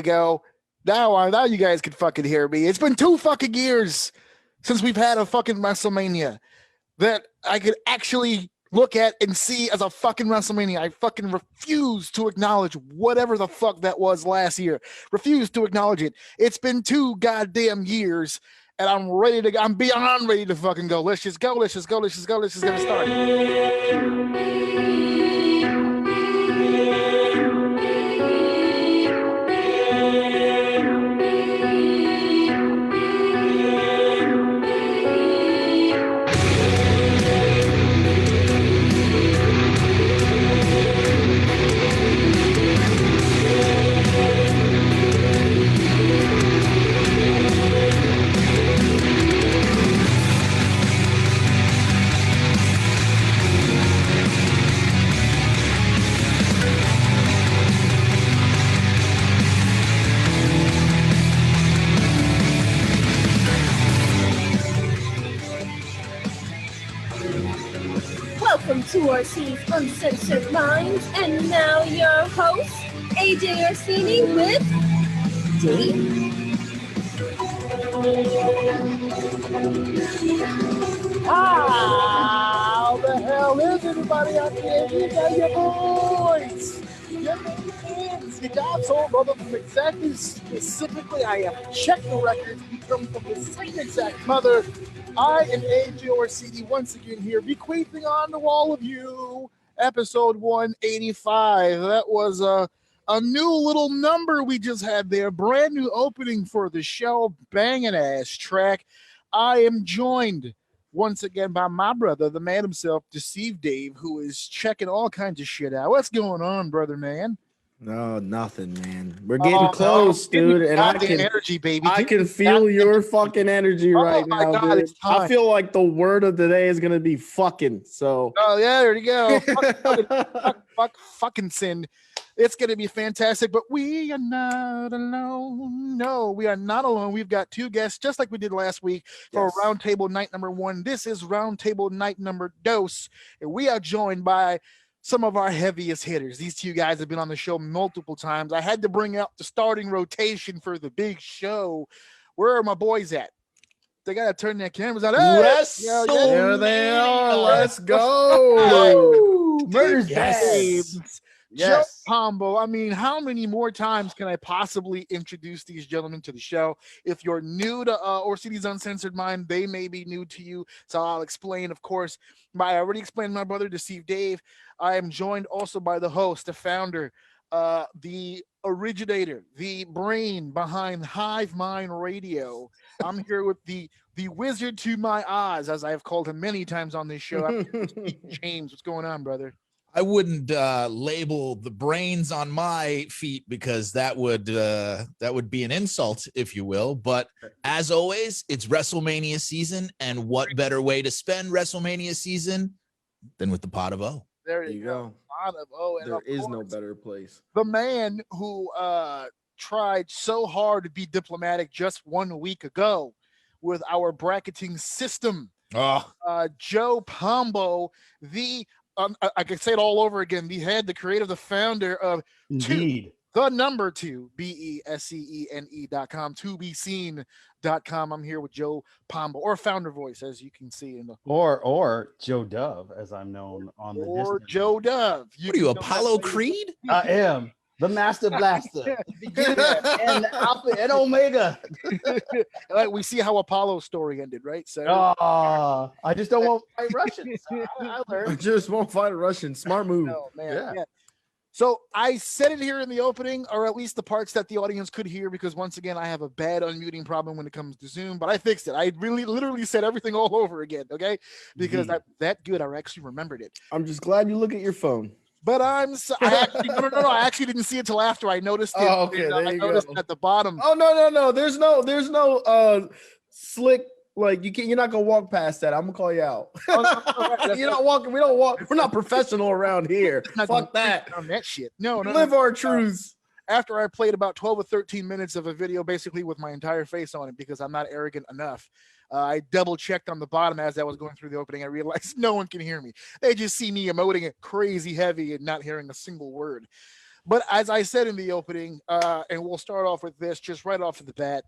go. Now you guys can fucking hear me. It's been 2 fucking years since we've had a fucking WrestleMania that I could actually look at and see as a fucking WrestleMania. I fucking refuse to acknowledge whatever the fuck that was last year. Refuse to acknowledge it. It's been 2 goddamn years, and I'm beyond ready to fucking go. Let's just go. Let's just get it started. Welcome to Orsini's Uncensored Minds, and now your host, ajorsini with Dave. How the hell is everybody out there? You got your boys, your fans, you got soul brother from exactly specifically. I have checked the records. We come from the same exact mother. I am ajorsini once again here, bequeathing on to all of you episode 185. That was a new little number we just had there. Brand new opening for the show. Banging ass track. I am joined once again by my brother, the man himself, Deceive Dave, who is checking all kinds of shit out. What's going on, brother man? No, nothing, man. We're getting close, dude, and I can energy, baby. I can feel your fucking energy right now, God, dude. I feel like the word of the day is gonna be fucking. So, oh yeah, there you go. fucking sin. It's gonna be fantastic. But we are not alone. No, we are not alone. We've got 2 guests, just like we did last week for Roundtable Night number 1. This is Roundtable Night number 2, and we are joined by some of our heaviest hitters. These 2 guys have been on the show multiple times. I had to bring out the starting rotation for the big show. Where are my boys at? They got to turn their cameras on. Hey! There they are. Let's go. Murder's Yes. Joe Pombo. I mean, how many more times can I possibly introduce these gentlemen to the show? If you're new to Orsini's Uncensored Mind, they may be new to you. So I'll explain, of course. I already explained my brother, Deceive Dave. I am joined also by the host, the founder, the originator, the brain behind Hive Mind Radio. I'm here with the wizard to my Oz, as I have called him many times on this show. James, what's going on, brother? I wouldn't label the brains on my feet because that would be an insult, if you will. But as always, it's WrestleMania season, and what better way to spend WrestleMania season than with the pot of O? There you go. Pot of O. And there is no better place. The man who tried so hard to be diplomatic just 1 week ago with our bracketing system. Joe Pombo, the I could say it all over again. The head, the creator, the founder of the number 2, BESCENE.com, 2BeSeen.com. I'm here with Joe Pombo, or Founder Voice, as you can see in the or Joe Dove, as I'm known on the or Joe Dove. What are you, Apollo Creed? I am the Master Blaster, the beginning and the Alpha and Omega. Like we see how Apollo's story ended, right? So I just don't want to fight Russians. I learned. I just won't fight a Russian. Smart move. Oh, man. Yeah. So I said it here in the opening, or at least the parts that the audience could hear, because once again, I have a bad unmuting problem when it comes to Zoom, but I fixed it. I really literally said everything all over again, okay? Because I'm that good, I actually remembered it. I'm just glad you look at your phone. But I actually didn't see it till after I noticed it. Oh, okay, I noticed it at the bottom. Oh, no. There's no slick. Like you're not gonna walk past that. I'm gonna call you out. You're not walking. We don't walk. We're not professional around here. Fuck that. On that shit. No. Live our truths. After I played about 12 or 13 minutes of a video, basically with my entire face on it, because I'm not arrogant enough. I double checked on the bottom as I was going through the opening. I realized no one can hear me. They just see me emoting it crazy heavy and not hearing a single word. But as I said in the opening, and we'll start off with this just right off of the bat.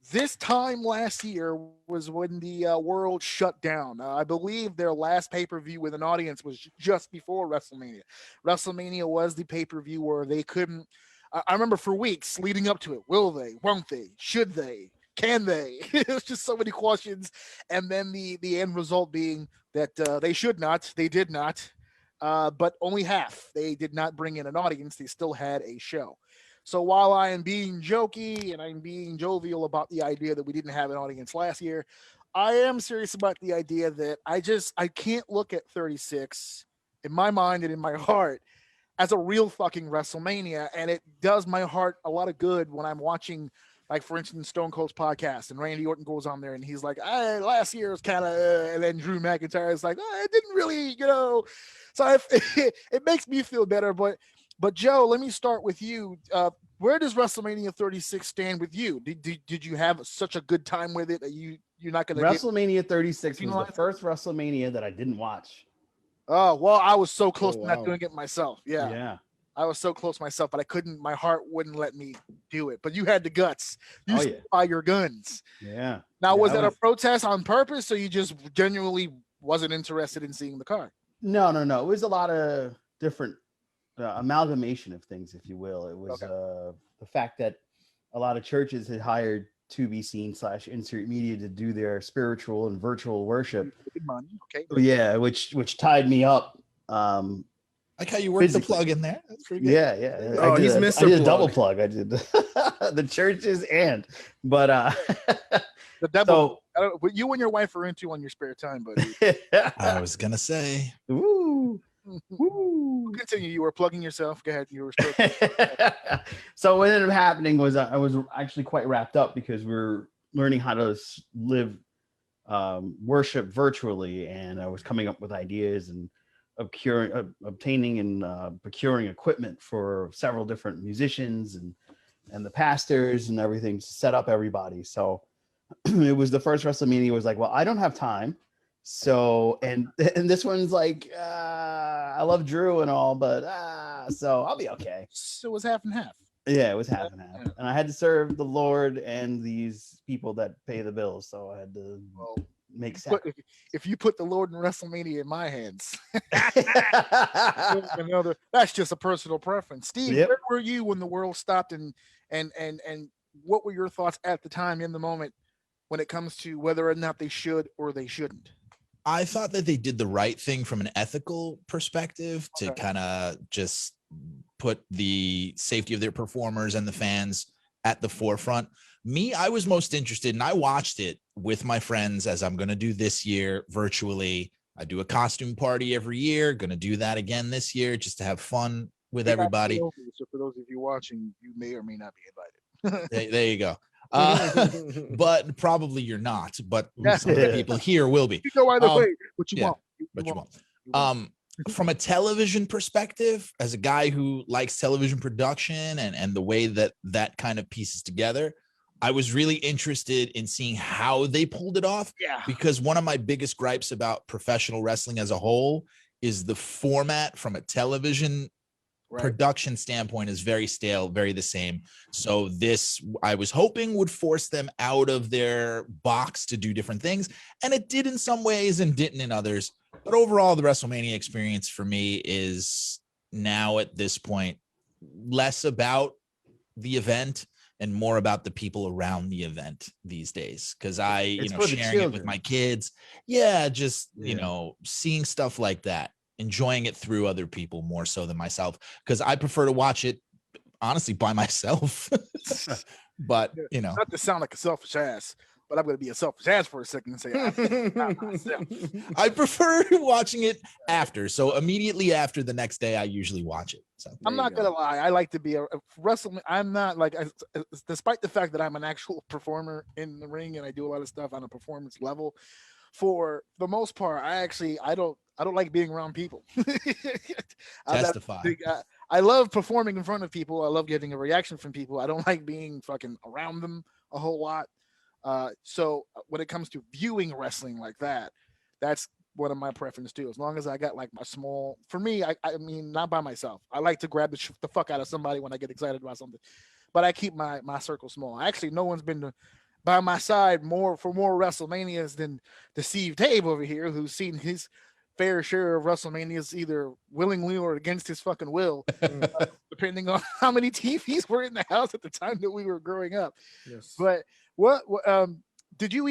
This time last year was when the world shut down. I believe their last pay-per-view with an audience was just before WrestleMania. WrestleMania was the pay-per-view where they couldn't. I remember for weeks leading up to it. Will they? Won't they? Should they? Can they? It's just so many questions, and then the end result being that they should not. They did not. But only half. They did not bring in an audience. They still had a show. So while I am being jokey and I'm being jovial about the idea that we didn't have an audience last year, I am serious about the idea that I can't look at 36 in my mind and in my heart as a real fucking WrestleMania. And it does my heart a lot of good when I'm watching, like, for instance, Stone Cold's podcast, and Randy Orton goes on there and he's like, last year was kind of, and then Drew McIntyre is like, it didn't really, So it makes me feel better. But Joe, let me start with you. Where does WrestleMania 36 stand with you? Did you have such a good time with it that you're not going to WrestleMania 36 was the first WrestleMania that I didn't watch. Oh, well, I was so close to not doing it myself. Yeah. I was so close myself, but I couldn't. My heart wouldn't let me do it. But you had the guts. You stood by your guns. Yeah. Now, was that a protest on purpose, or you just genuinely wasn't interested in seeing the card? No. It was a lot of different amalgamation of things, if you will. It was the fact that a lot of churches had hired To Be Seen / Insert Media to do their spiritual and virtual worship. Okay. Yeah, which tied me up. Like how you worked the plug in there. That's pretty good. Yeah. Oh, I did a double plug. I did the churches but the devil. So, what you and your wife are into on your spare time, buddy. I was gonna say. Ooh. Continue. You were plugging yourself. Go ahead. You were still. So what ended up happening was I was actually quite wrapped up because we're learning how to live worship virtually, and I was coming up with ideas and obtaining and procuring equipment for several different musicians and the pastors and everything to set up everybody. So it was the first WrestleMania. Was like, well, I don't have time. So, and this one's like, I love Drew and all, but so I'll be okay. So it was half and half. Yeah, it was half and half. And I had to serve the Lord and these people that pay the bills. So I had to make sense. If you put the Lord and WrestleMania in my hands, that's just a personal preference. Steve, where were you when the world stopped, and what were your thoughts at the time in the moment when it comes to whether or not they should or they shouldn't? I thought that they did the right thing from an ethical perspective to kind of just put the safety of their performers and the fans at the forefront. I was most interested, and I watched it with my friends, as I'm going to do this year virtually. I do a costume party every year, going to do that again this year just to have fun with everybody. So for those of you watching, you may or may not be invited. There you go. But probably you're not, but some of the people here will be. You go either way, what you want. From a television perspective, as a guy who likes television production and the way that kind of pieces together, I was really interested in seeing how they pulled it off. Yeah. Because one of my biggest gripes about professional wrestling as a whole is the format from a television production standpoint is very stale, very the same. So this, I was hoping, would force them out of their box to do different things. And it did in some ways and didn't in others. But overall, the WrestleMania experience for me is now at this point less about the event and more about the people around the event these days. Cause sharing it with my kids. Yeah. Just, seeing stuff like that, enjoying it through other people more so than myself. Cause I prefer to watch it honestly by myself, but not to sound like a selfish ass, but I'm going to be a selfish ass for a second and say, not myself. I prefer watching it after. So immediately after the next day, I usually watch it. So I'm not going to lie. I like to be a wrestling. I'm not like, despite the fact that I'm an actual performer in the ring and I do a lot of stuff on a performance level, for the most part, I don't like being around people. Testify. I love performing in front of people. I love getting a reaction from people. I don't like being fucking around them a whole lot. So when it comes to viewing wrestling like that, that's one of my preferences too. As long as I got like my small, for me, I mean, not by myself. I like to grab the fuck out of somebody when I get excited about something, but I keep my circle small. Actually, no one's been by my side for more WrestleManias than Deceive Dave over here, who's seen his fair share of WrestleManias either willingly or against his fucking will, depending on how many TVs were in the house at the time that we were growing up. Yes. But did you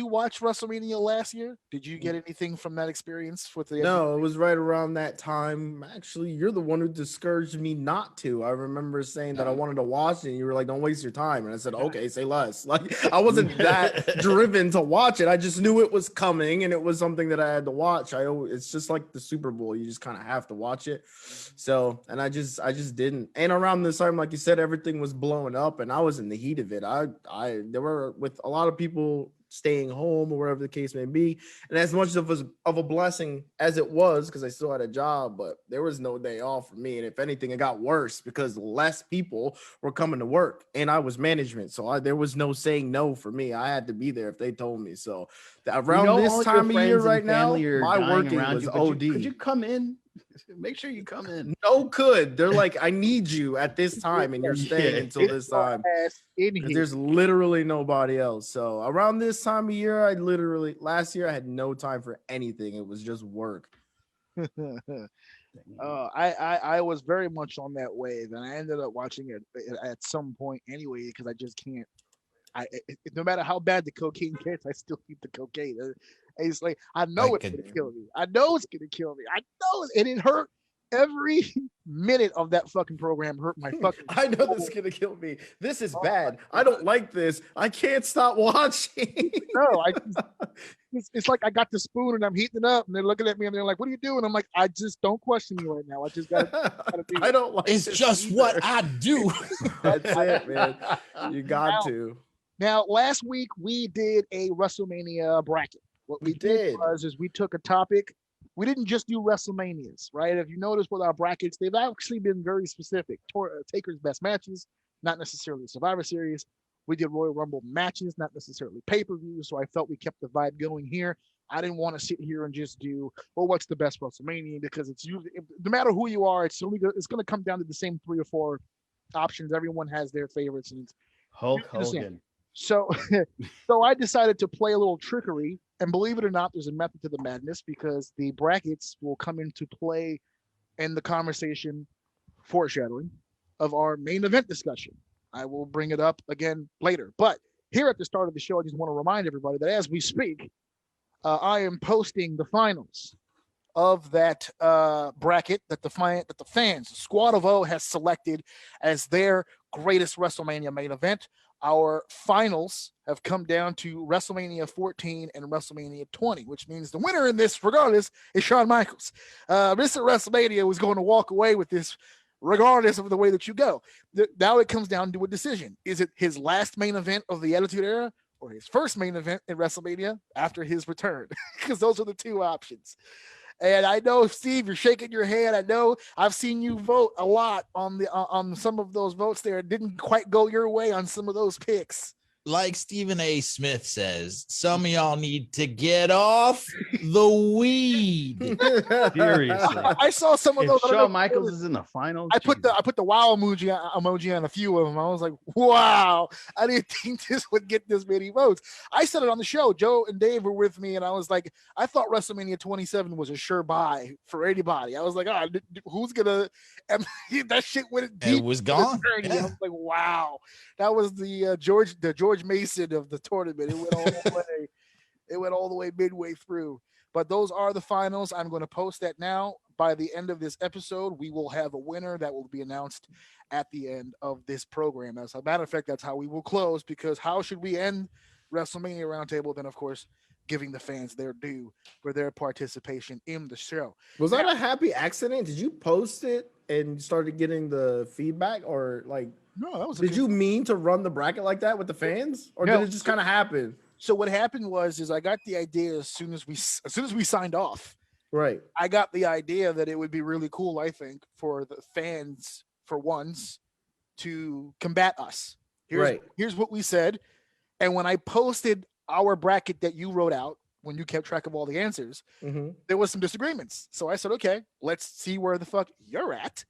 watch WrestleMania last year? Did you get anything from that experience with the? No, it was right around that time. Actually, you're the one who discouraged me not to. I remember saying that I wanted to watch it, and you were like, "Don't waste your time." And I said, "Okay, say less." Like I wasn't that driven to watch it. I just knew it was coming, and it was something that I had to watch. It's just like the Super Bowl; you just kind of have to watch it. So, and I just didn't. And around this time, like you said, everything was blowing up, and I was in the heat of it. There were with a lot of people staying home or whatever the case may be, and as much of a blessing as it was, because I still had a job, but there was no day off for me. And if anything, it got worse because less people were coming to work, and I was management, so there was no saying no for me. I had to be there if they told me. So around this time of year right now, my working was OD. Could you come in? Make sure you come in. No, they're like, I need you at this time, and you're staying until this time. There's literally nobody else. So around this time of year, last year I had no time for anything. It was just work. I was very much on that wave, and I ended up watching it at some point anyway because I just can't. No matter how bad the cocaine gets, I still keep the cocaine. It's like I know it's gonna kill me. I know it's gonna kill me. I know it, and it hurt. Every minute of that fucking program hurt my fucking. I know this is gonna kill me. This is bad. I don't like this. I can't stop watching. No, it's like I got the spoon and I'm heating it up, and they're looking at me and they're like, "What are you doing?" I'm like, "I just don't question me right now. I just gotta do it." I don't like. It's just either. What I do. That's it, man. You got to. Now, last week we did a WrestleMania bracket. What we did was we took a topic. We didn't just do WrestleManias, right? If you notice with our brackets, they've actually been very specific. Taker's best matches, not necessarily Survivor Series. We did Royal Rumble matches, not necessarily pay-per-views. So I felt we kept the vibe going here. I didn't want to sit here and just do, well, what's the best WrestleMania? Because it's usually, no matter who you are, it's going to come down to the same 3 or 4 options. Everyone has their favorites. And Hulk Hogan. So I decided to play a little trickery, and believe it or not, there's a method to the madness because the brackets will come into play in the conversation foreshadowing of our main event discussion. I will bring it up again later. But here at the start of the show, I just want to remind everybody that as we speak, I am posting the finals of that bracket that the fans, Squad of O, has selected as their greatest WrestleMania main event. Our finals have come down to WrestleMania 14 and WrestleMania 20, which means the winner in this, regardless, is Shawn Michaels. Mr. WrestleMania was going to walk away with this regardless of the way that you go. Now it comes down to a decision. Is it his last main event of the Attitude Era or his first main event in WrestleMania after his return? Because those are the 2 options. And I know, Steve, you're shaking your head. I know I've seen you vote a lot on some of those votes there. It didn't quite go your way on some of those picks. Like Stephen A. Smith says, some of y'all need to get off the weed. Seriously. I saw some of those. Shawn Michaels is in the final. I put the wow emoji on a few of them. I was like, wow, I didn't think this would get this many votes. I said it on the show. Joe and Dave were with me, and I was like, I thought WrestleMania 27 was a sure buy for anybody. I was like, who's gonna? And that shit went deep. It was gone. Yeah. I was like, wow, that was the George Mason of the tournament. It went all the way. It went all the way midway through. But those are the finals. I'm going to post that now. By the end of this episode, we will have a winner that will be announced at the end of this program. As a matter of fact, that's how we will close, because how should we end WrestleMania Roundtable? Then, of course, giving the fans their due for their participation in the show. Was that a happy accident? Did you post it and started getting the feedback, or like? No, that was. Did you mean to run the bracket like that with the fans, or did it just kind of happen? So what happened was I got the idea as soon as we signed off. Right. I got the idea that it would be really cool, I think, for the fans, for once, to combat us. Here's what we said. And when I posted our bracket that you wrote out, when you kept track of all the answers, Mm-hmm. there was some disagreements. So I said, okay, let's see where the fuck you're at.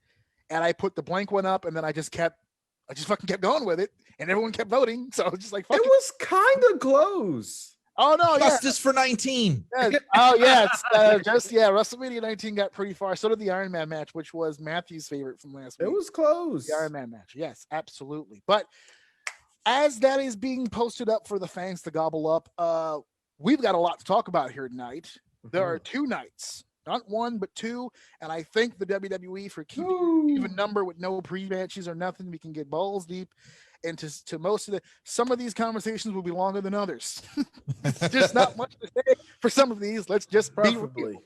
And I put the blank one up, and then I just fucking kept going with it, and everyone kept voting. So I was just like, fuck It was kind of close. Oh no, yeah. Justice for 19. Yes. Oh yes, WrestleMania 19 got pretty far. So did the Iron Man match, which was Matthew's favorite from last week. It was close. The Iron Man match, yes, absolutely. But as that is being posted up for the fans to gobble up, we've got a lot to talk about here tonight. There are 2 nights, not 1 but 2, and I thank the WWE for keeping even number with no pre-matches or nothing. We can get balls deep into most of some of these conversations will be longer than others. Just not much to say for some of these. Let's just Preferably. be real.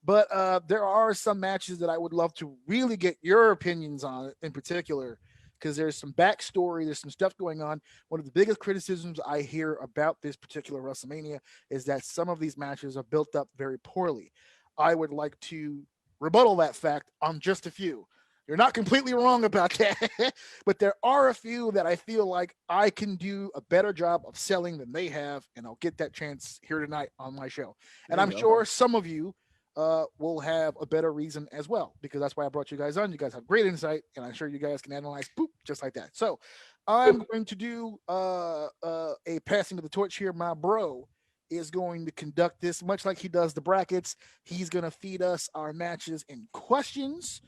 But there are some matches that I would love to really get your opinions on in particular, because there's some backstory, there's some stuff going on. One of the biggest criticisms I hear about this particular WrestleMania is that some of these matches are built up very poorly. I would like to rebuttal that fact on just a few. You're not completely wrong about that, but there are a few that I feel like I can do a better job of selling than they have, and I'll get that chance here tonight on my show. And I'm sure some of you will have a better reason as well, because that's why I brought you guys on. You guys have great insight, and I'm sure you guys can analyze just like that. So I'm going to do a passing of the torch here. My bro is going to conduct this much like he does the brackets. He's going to feed us our matches and questions,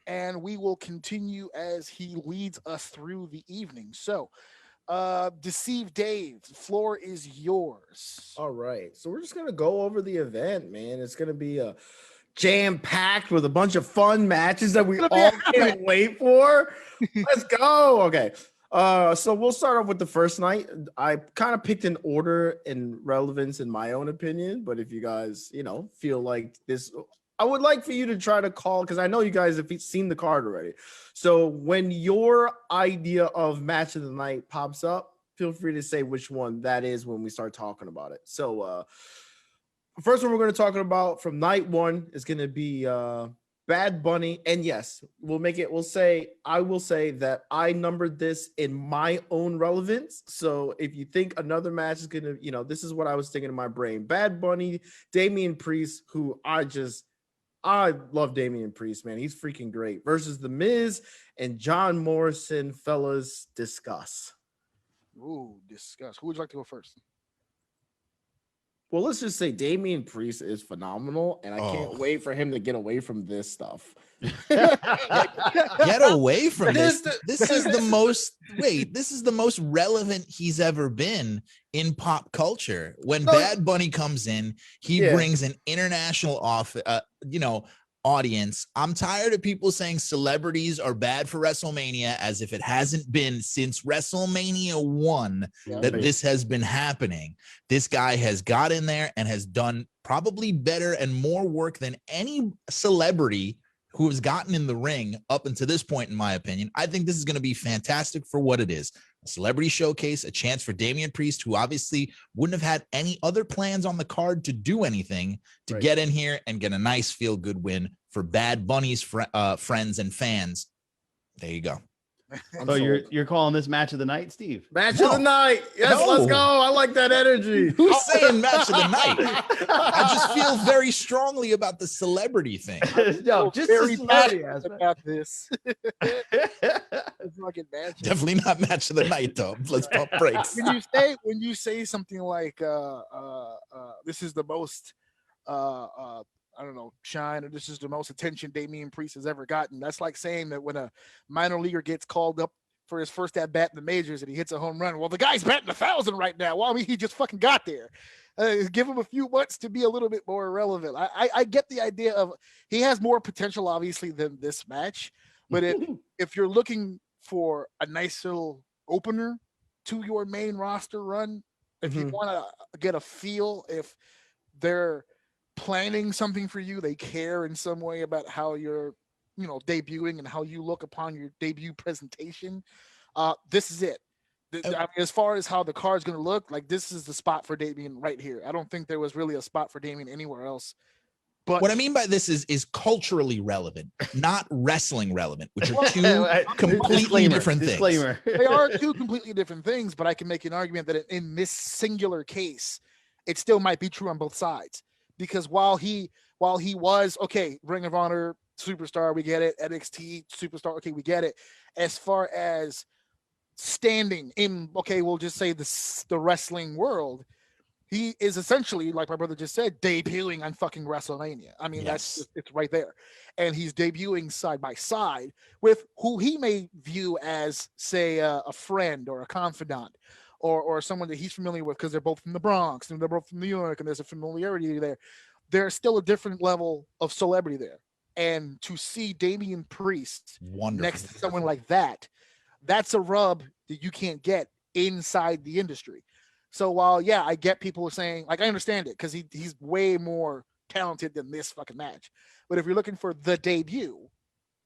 and we will continue as he leads us through the evening. So, Deceive Dave, the floor is yours. All right. So we're just going to go over the event, man. It's going to be a jam-packed with a bunch of fun matches that we all can't wait for. Let's go. Okay. So we'll start off with the first night. I kind of picked an order in relevance in my own opinion, but if you guys, feel like this, I would like for you to try to call, because I know you guys have seen the card already. So when your idea of match of the night pops up, feel free to say which one that is when we start talking about it. So first one we're going to talk about from night 1 is going to be Bad Bunny. And yes, I will say that I numbered this in my own relevance. So if you think another match is going to, this is what I was thinking in my brain. Bad Bunny, Damian Priest, who I love Damian Priest, man. He's freaking great. Versus The Miz and John Morrison. Fellas, discuss. Ooh, discuss. Who would you like to go first? Well, let's just say Damian Priest is phenomenal, and I can't wait for him to get away from this stuff. Get away from this. This is the most relevant he's ever been in pop culture. When Bad Bunny comes in, he brings an international audience. I'm tired of people saying celebrities are bad for WrestleMania, as if it hasn't been since WrestleMania 1 that this has been happening. This guy has got in there and has done probably better and more work than any celebrity who has gotten in the ring up until this point, in my opinion. I think this is going to be fantastic for what it is. A celebrity showcase, a chance for Damian Priest, who obviously wouldn't have had any other plans on the card to do anything, to get in here and get a nice feel-good win for Bad Bunny's friends and fans. There you go. So you're calling this match of the night, Steve? Match of the night. Yes, let's go. I like that energy. Who's saying match of the night? I just feel very strongly about the celebrity thing. No, just very passionate about this. Fucking match. Definitely not match of the night, though. Let's pump brakes. When you say something like this is the most I don't know, shine, or this is the most attention Damian Priest has ever gotten. That's like saying that when a minor leaguer gets called up for his first at bat in the majors and he hits a home run, well, the guy's batting 1,000 right now. Well, I mean, he just fucking got there. Give him a few months to be a little bit more relevant. I get the idea of he has more potential, obviously, than this match. But if you're looking for a nice little opener to your main roster run, if you want to get a feel, if they're planning something for you, they care in some way about how you're, debuting and how you look upon your debut presentation. This is it. I mean, as far as how the card's going to look, like, this is the spot for Damian right here. I don't think there was really a spot for Damian anywhere else. But what I mean by this is culturally relevant, not wrestling relevant, which are two completely different things. They are two completely different things, but I can make an argument that in this singular case, it still might be true on both sides. Because while he was okay, Ring of Honor superstar, we get it, NXT superstar, okay, we get it. As far as standing in, okay, we'll just say the wrestling world, he is essentially, like my brother just said, debuting on fucking WrestleMania. I mean, it's right there. And he's debuting side by side with who he may view as, say, a friend or a confidant, or someone that he's familiar with because they're both from the Bronx and they're both from New York and there's a familiarity there. There's still a different level of celebrity there. And to see Damian Priest next to someone like that, that's a rub that you can't get inside the industry. So while, yeah, I get people saying, like, I understand it because he's way more talented than this fucking match. But if you're looking for the debut,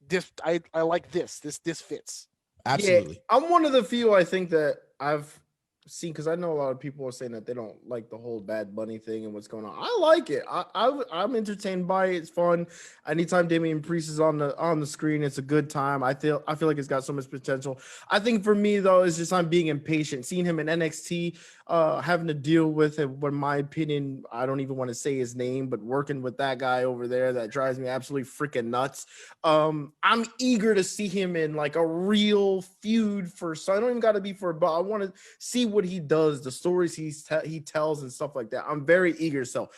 this I like this fits. Absolutely. Yeah, I'm one of the few, I think, that I've seen, because I know a lot of people are saying that they don't like the whole Bad Bunny thing and what's going on. I like it. I'm entertained by it. It's fun. Anytime Damian Priest is on the screen, it's a good time. I feel like it's got so much potential. I think for me though, it's just I'm being impatient. Seeing him in NXT, having to deal with it. But in my opinion, I don't even want to say his name, but working with that guy over there, that drives me absolutely freaking nuts. I'm eager to see him in like a real feud so I don't even got to be for, but I want to see what he does, the stories he tells and stuff like that. I'm very eager. So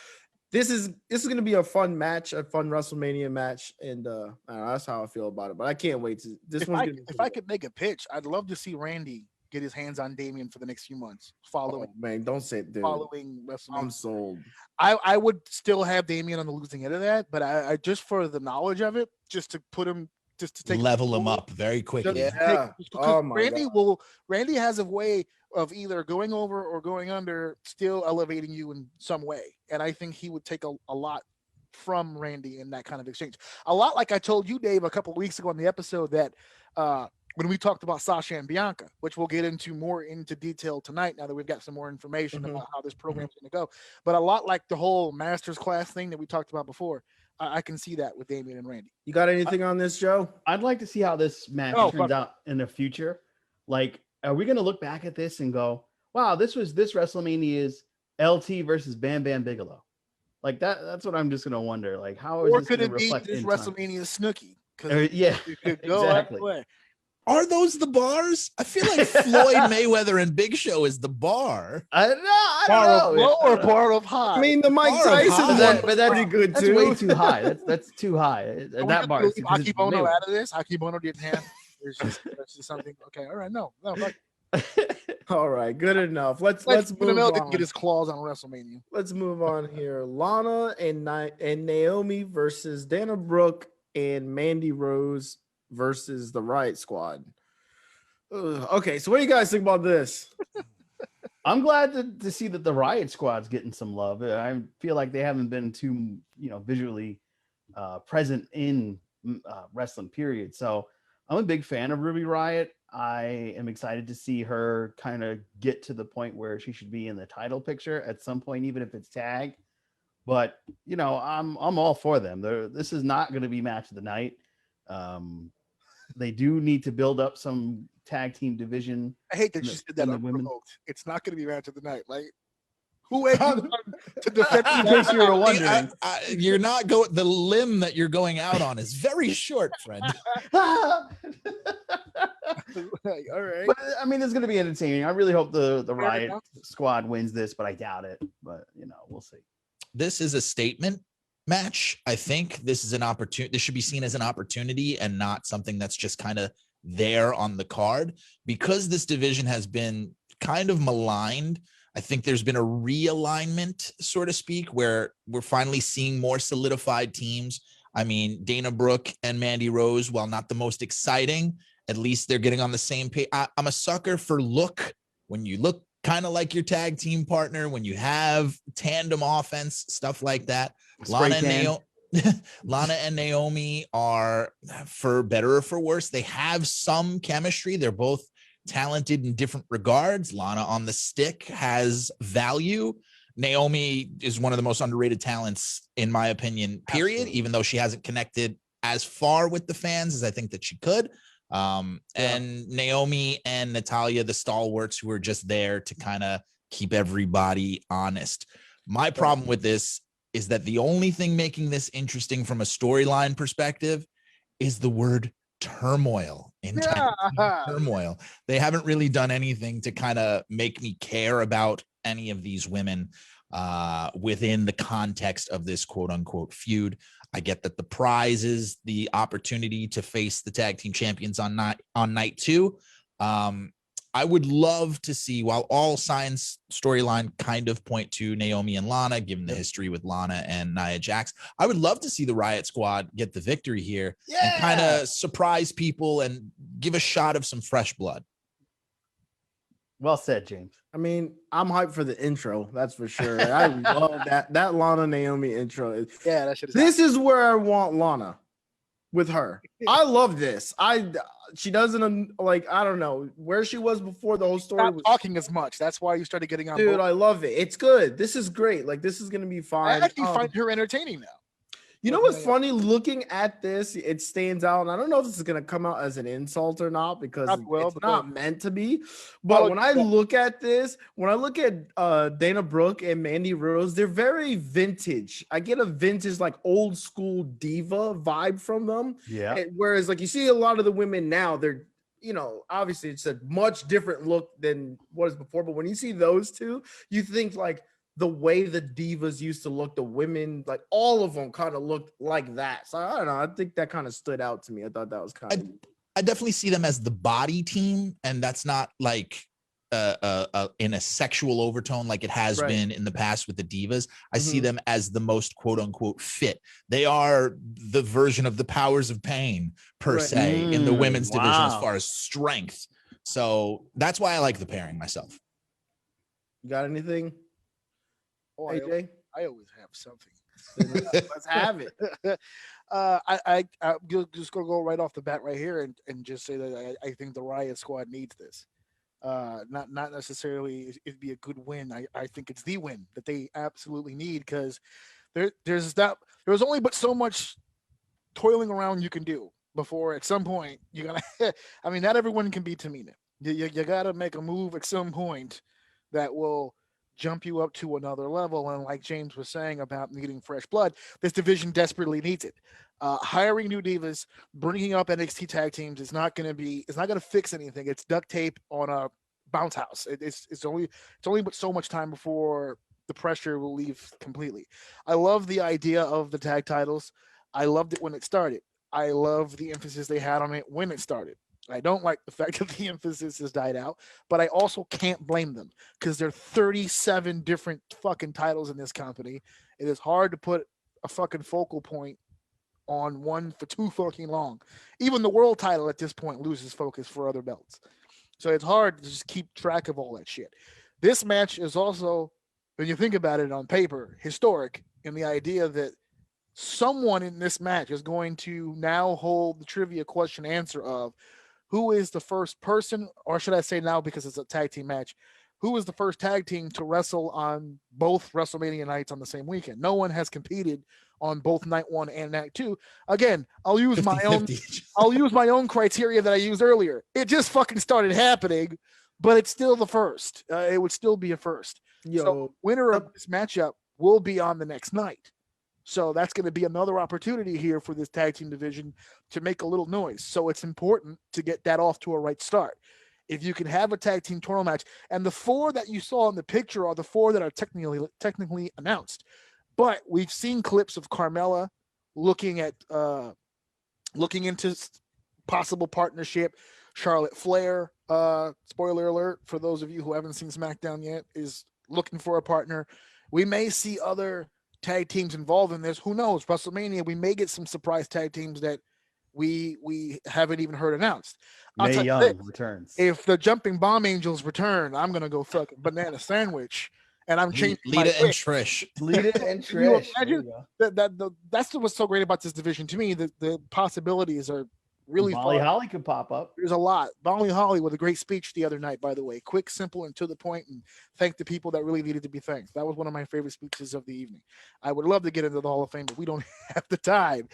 this is going to be a fun match, a fun WrestleMania match, and that's how I feel about it. But I can't wait to this one. If I could make a pitch, I'd love to see Randy get his hands on Damian for the next few months. Following don't say it, dude. Following WrestleMania, I'm sold. I would still have Damian on the losing end of that, but I just for the knowledge of it, just to put him, just to take level him up very quickly. Randy has a way of either going over or going under, still elevating you in some way. And I think he would take a lot from Randy in that kind of exchange. A lot like I told you, Dave, a couple of weeks ago on the episode that when we talked about Sasha and Bianca, which we'll get into more into detail tonight now that we've got some more information about how this program's going to go. But a lot like the whole Masters class thing that we talked about before, I can see that with Damian and Randy. You got anything on this, Joe? I'd like to see how this match turns out in the future. Like, are we going to look back at this and go, wow, this WrestleMania's LT versus Bam Bam Bigelow? Like that's what I'm just going to wonder. Like, how is this going to reflect this WrestleMania Snooki? Yeah, it could go exactly. Way. Are those the bars? I feel like Floyd Mayweather and Big Show is the bar. I don't know. Low or bar of high? I mean, the Mike Tyson one, but that's pretty good too. That's way too high. That's too high. That bar. Akibono out of this. Akibono didn't have. It's just something. Okay, all right. No. All right, good enough. Let's move on. Didn't get his claws on WrestleMania. Let's move on here. Lana and Naomi versus Dana Brooke and Mandy Rose versus the Riot Squad. Okay, so what do you guys think about this? I'm glad to see that the Riot Squad's getting some love. I feel like they haven't been too, visually present in wrestling, period. So I'm a big fan of Ruby Riot. I am excited to see her kind of get to the point where she should be in the title picture at some point, even if it's tag. But, I'm all for them. This is not going to be match of the night. They do need to build up some tag team division. I hate that you said that unprovoked. It's not going to be match of the night. Like, who egged you to defend? In case you were wondering, you're not going. The limb that you're going out on is very short, friend. All right. But I mean, it's going to be entertaining. I really hope the Riot Squad wins this, but I doubt it. But we'll see. This is a statement match. I think this is an opportunity. This should be seen as an opportunity and not something that's just kind of there on the card, because this division has been kind of maligned. I think there's been a realignment, so to speak, where we're finally seeing more solidified teams. I mean, Dana Brooke and Mandy Rose, while not the most exciting, at least they're getting on the same page. I'm a sucker for look. When you look kind of like your tag team partner, when you have tandem offense, stuff like that. Lana and Naomi are, for better or for worse, they have some chemistry. They're both talented in different regards. Lana on the stick has value. Naomi is one of the most underrated talents, in my opinion, period. Absolutely. Even though she hasn't connected as far with the fans as I think that she could. And Naomi and Natalya, the stalwarts who are just there to kind of keep everybody honest. My problem with this is that the only thing making this interesting from a storyline perspective is the word turmoil. Turmoil. They haven't really done anything to kind of make me care about any of these women within the context of this quote unquote feud. I get that the prize is the opportunity to face the tag team champions on night 2. I would love to see, while all signs storyline kind of point to Naomi and Lana, given the history with Lana and Nia Jax, I would love to see the Riot Squad get the victory here and kind of surprise people and give a shot of some fresh blood. Well said, James. I mean, I'm hyped for the intro. That's for sure. I love that Lana Naomi intro. Yeah, that shit is. This is where I want Lana with her. I love this. She doesn't like, I don't know where she was before the whole story Not was talking as much. That's why you started getting on. Dude, board. I love it. It's good. This is great. Like, this is gonna be fine. I actually find her entertaining now. You know what's funny? Looking at this, it stands out, and I don't know if this is gonna come out as an insult or not because it's not meant to be. But when I look at this, when I look at Dana Brooke and Mandy Rose, they're very vintage. I get a vintage, like old school diva vibe from them. Yeah. Whereas, like, you see a lot of the women now, they're, you know, obviously it's a much different look than what is before. But when you see those two, you think like the way the divas used to look, the women, like all of them kind of looked like that. So I don't know. I think that kind of stood out to me. I thought that was kind of. I definitely see them as the body team, and that's not like in a sexual overtone like it has been in the past with the divas. I see them as the most quote unquote fit. They are the version of the Powers of Pain per se in the women's division as far as strength. So that's why I like the pairing myself. You got anything? Oh, AJ? I always have something. Let's have it. I'm just gonna go right off the bat right here and just say that I think the Riot Squad needs this. Not necessarily it'd be a good win. I think it's the win that they absolutely need, because there's only but so much toiling around you can do before at some point you gotta. I mean, not everyone can be Tamina. You gotta make a move at some point that will jump you up to another level. And like James was saying about needing fresh blood, this division desperately needs it. Hiring new divas, bringing up NXT tag teams is not going to fix anything. It's duct tape on a bounce house. It's only but so much time before the pressure will leave completely. I love the idea of the tag titles. I loved it when it started. I love the emphasis they had on it when it started. I don't like the fact that the emphasis has died out, but I also can't blame them, because there are 37 different fucking titles in this company. It is hard to put a fucking focal point on one for too fucking long. Even the world title at this point loses focus for other belts. So it's hard to just keep track of all that shit. This match is also, when you think about it on paper, historic in the idea that someone in this match is going to now hold the trivia question answer of who is the first person, or should I say now because it's a tag team match, who is the first tag team to wrestle on both WrestleMania nights on the same weekend? No one has competed on both night 1 and night 2. Again, I'll use my own criteria that I used earlier. It just fucking started happening, but it's still the first. It would still be a first. So winner of this matchup will be on the next night. So that's going to be another opportunity here for this tag team division to make a little noise. So it's important to get that off to a right start. If you can have a tag team tournament match, and the 4 that you saw in the picture are the 4 that are technically announced, but we've seen clips of Carmella looking into possible partnership. Charlotte Flair, spoiler alert for those of you who haven't seen SmackDown yet, is looking for a partner. We may see other tag teams involved in this. Who knows? WrestleMania, we may get some surprise tag teams that we haven't even heard announced. Mae Young returns. If the Jumping Bomb Angels return, I'm gonna go fucking banana sandwich, and I'm changing Lita and Trish. Lita and Trish. That's what's so great about this division to me. The possibilities are really Molly fun. Holly could pop up. There's a lot. Molly Holly with a great speech the other night, by the way. Quick, simple, and to the point, and thank the people that really needed to be thanked. That was one of my favorite speeches of the evening. I would love to get into the Hall of Fame, but we don't have the time.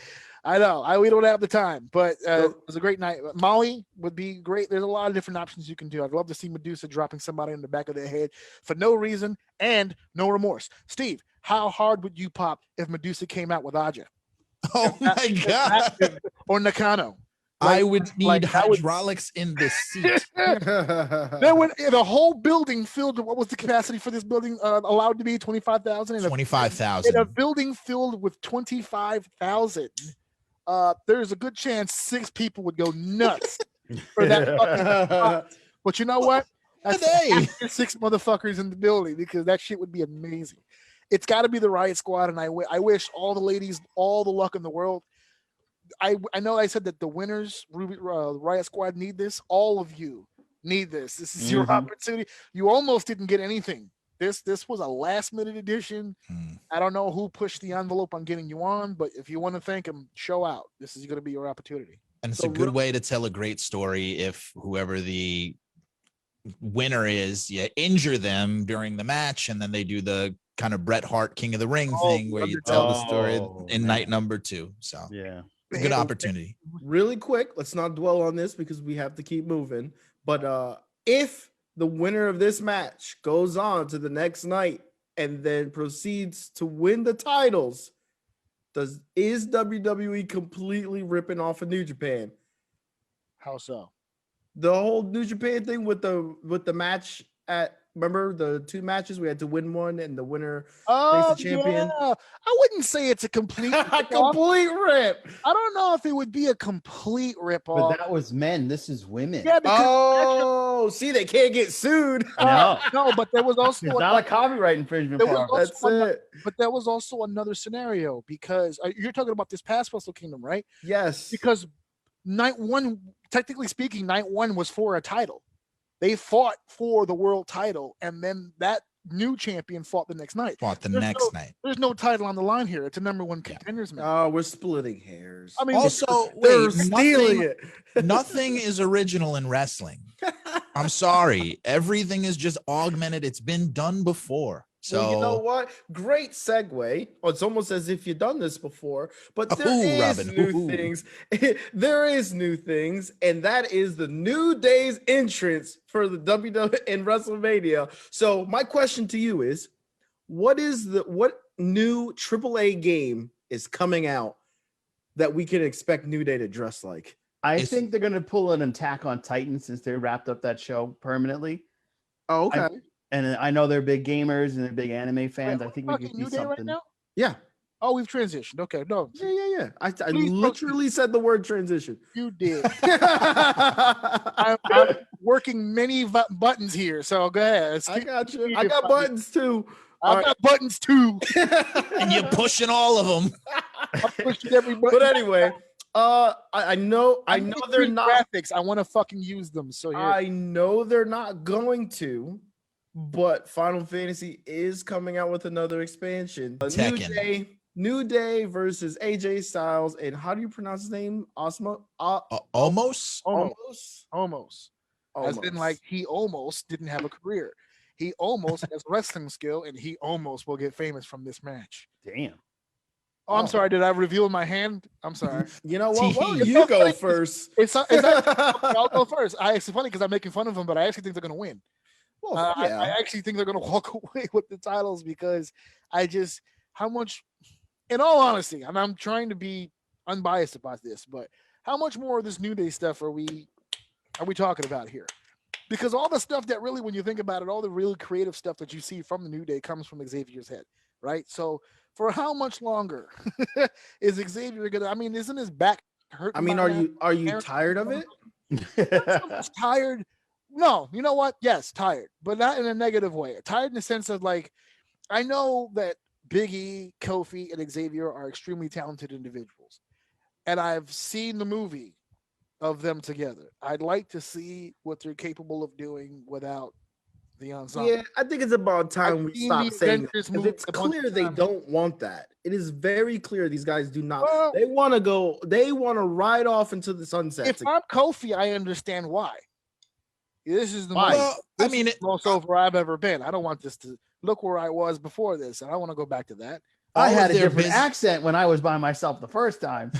I know. We don't have the time, but it was a great night. Molly would be great. There's a lot of different options you can do. I'd love to see Medusa dropping somebody in the back of their head for no reason and no remorse. Steve, how hard would you pop if Medusa came out with Aja? Oh my God. Or Nakano? I would need that would- hydraulics in the seat. There would the whole building filled. What was the capacity for this building allowed to be? 25,000. 25,000. In a building filled with 25,000, there's a good chance 6 people would go nuts for that. Fucking but you know what? That's 6 motherfuckers in the building because that shit would be amazing. It's got to be the Riot Squad, and I wish all the ladies all the luck in the world. I know I said that the winners, Riot Squad, need this. All of you need this. This is your opportunity. You almost didn't get anything. This was a last minute edition. I don't know who pushed the envelope on getting you on, but if you want to thank them, show out. This is going to be your opportunity. And it's a good way to tell a great story if whoever the winner is, you injure them during the match, and then they do the kind of Bret Hart King of the Ring thing where you tell the story in night number 2. So yeah. Good opportunity. Really quick, let's not dwell on this because we have to keep moving. But if the winner of this match goes on to the next night and then proceeds to win the titles, is WWE completely ripping off of New Japan? How so? The whole New Japan thing with the match at, remember the 2 matches we had to win one and the winner faced the champion. Yeah. I wouldn't say it's a complete complete rip. I don't know if it would be a complete rip off. But that was men. This is women. Yeah, because see, they can't get sued. No, but there was also it's not a copyright infringement. That's it. But there was also another scenario because you're talking about this past Wrestle Kingdom, right? Yes. Because night 1, technically speaking, night 1 was for a title. They fought for the world title, and then that new champion fought the next night. Next night. There's no title on the line here. It's a number 1 contenders match. Oh, we're splitting hairs. I mean, also, they're stealing it. Nothing is original in wrestling. I'm sorry. Everything is just augmented. It's been done before. So well, you know what? Great segue. Oh, it's almost as if you've done this before, but there is new things. There is new things, and that is the New Day's entrance for the WWE in WrestleMania. So my question to you is, what new AAA game is coming out that we can expect New Day to dress like? I think they're going to pull an Attack on Titan since they wrapped up that show permanently. Oh, okay. And I know they're big gamers and they're big anime fans. I think we could see something. Right now? Yeah. Oh, we've transitioned. Okay, no. Yeah. I literally said the word transition. You did. I'm working many buttons here, so go ahead. I got you. I got buttons too. I got buttons too. And you're pushing all of them. I'm pushing every button. But anyway, I know they're not graphics. I want to fucking use them. So here. I know they're not going to. But Final Fantasy is coming out with another expansion. New Day versus AJ Styles, and how do you pronounce his name? Almost. As in, like, he almost didn't have a career. He almost has wrestling skill, and he almost will get famous from this match. Damn. Oh, I'm sorry. Did I reveal my hand? I'm sorry. You know what? Well, you go first. I'll go first. It's funny because I'm making fun of him, but I actually think they're going to win. Well, yeah. I actually think they're going to walk away with the titles because how much, in all honesty, and I'm trying to be unbiased about this, but how much more of this New Day stuff are we talking about here? Because all the stuff that really, when you think about it, all the really creative stuff that you see from the New Day comes from Xavier's head, right? So for how much longer is Xavier going to, I mean, isn't his back hurt? I mean, are you tired of it? Not so much tired. No, you know what? Yes, tired, but not in a negative way. Tired in the sense of, like, I know that Big E, Kofi, and Xavier are extremely talented individuals, and I've seen the movie of them together. I'd like to see what they're capable of doing without the ensemble. Yeah, I think it's about time we seen stop the saying that, Avengers 'cause move it's a bunch clear of they times. don't want that. It is very clear these guys do not. Well, They want to go. They want to ride off into the sunset. if I'm Kofi, I understand why. This is the most, Well, I this mean, is the most over I've ever been. I don't want this to look where I was before this. I don't want to go back to that. I all had of a their different accent when I was by myself the first time.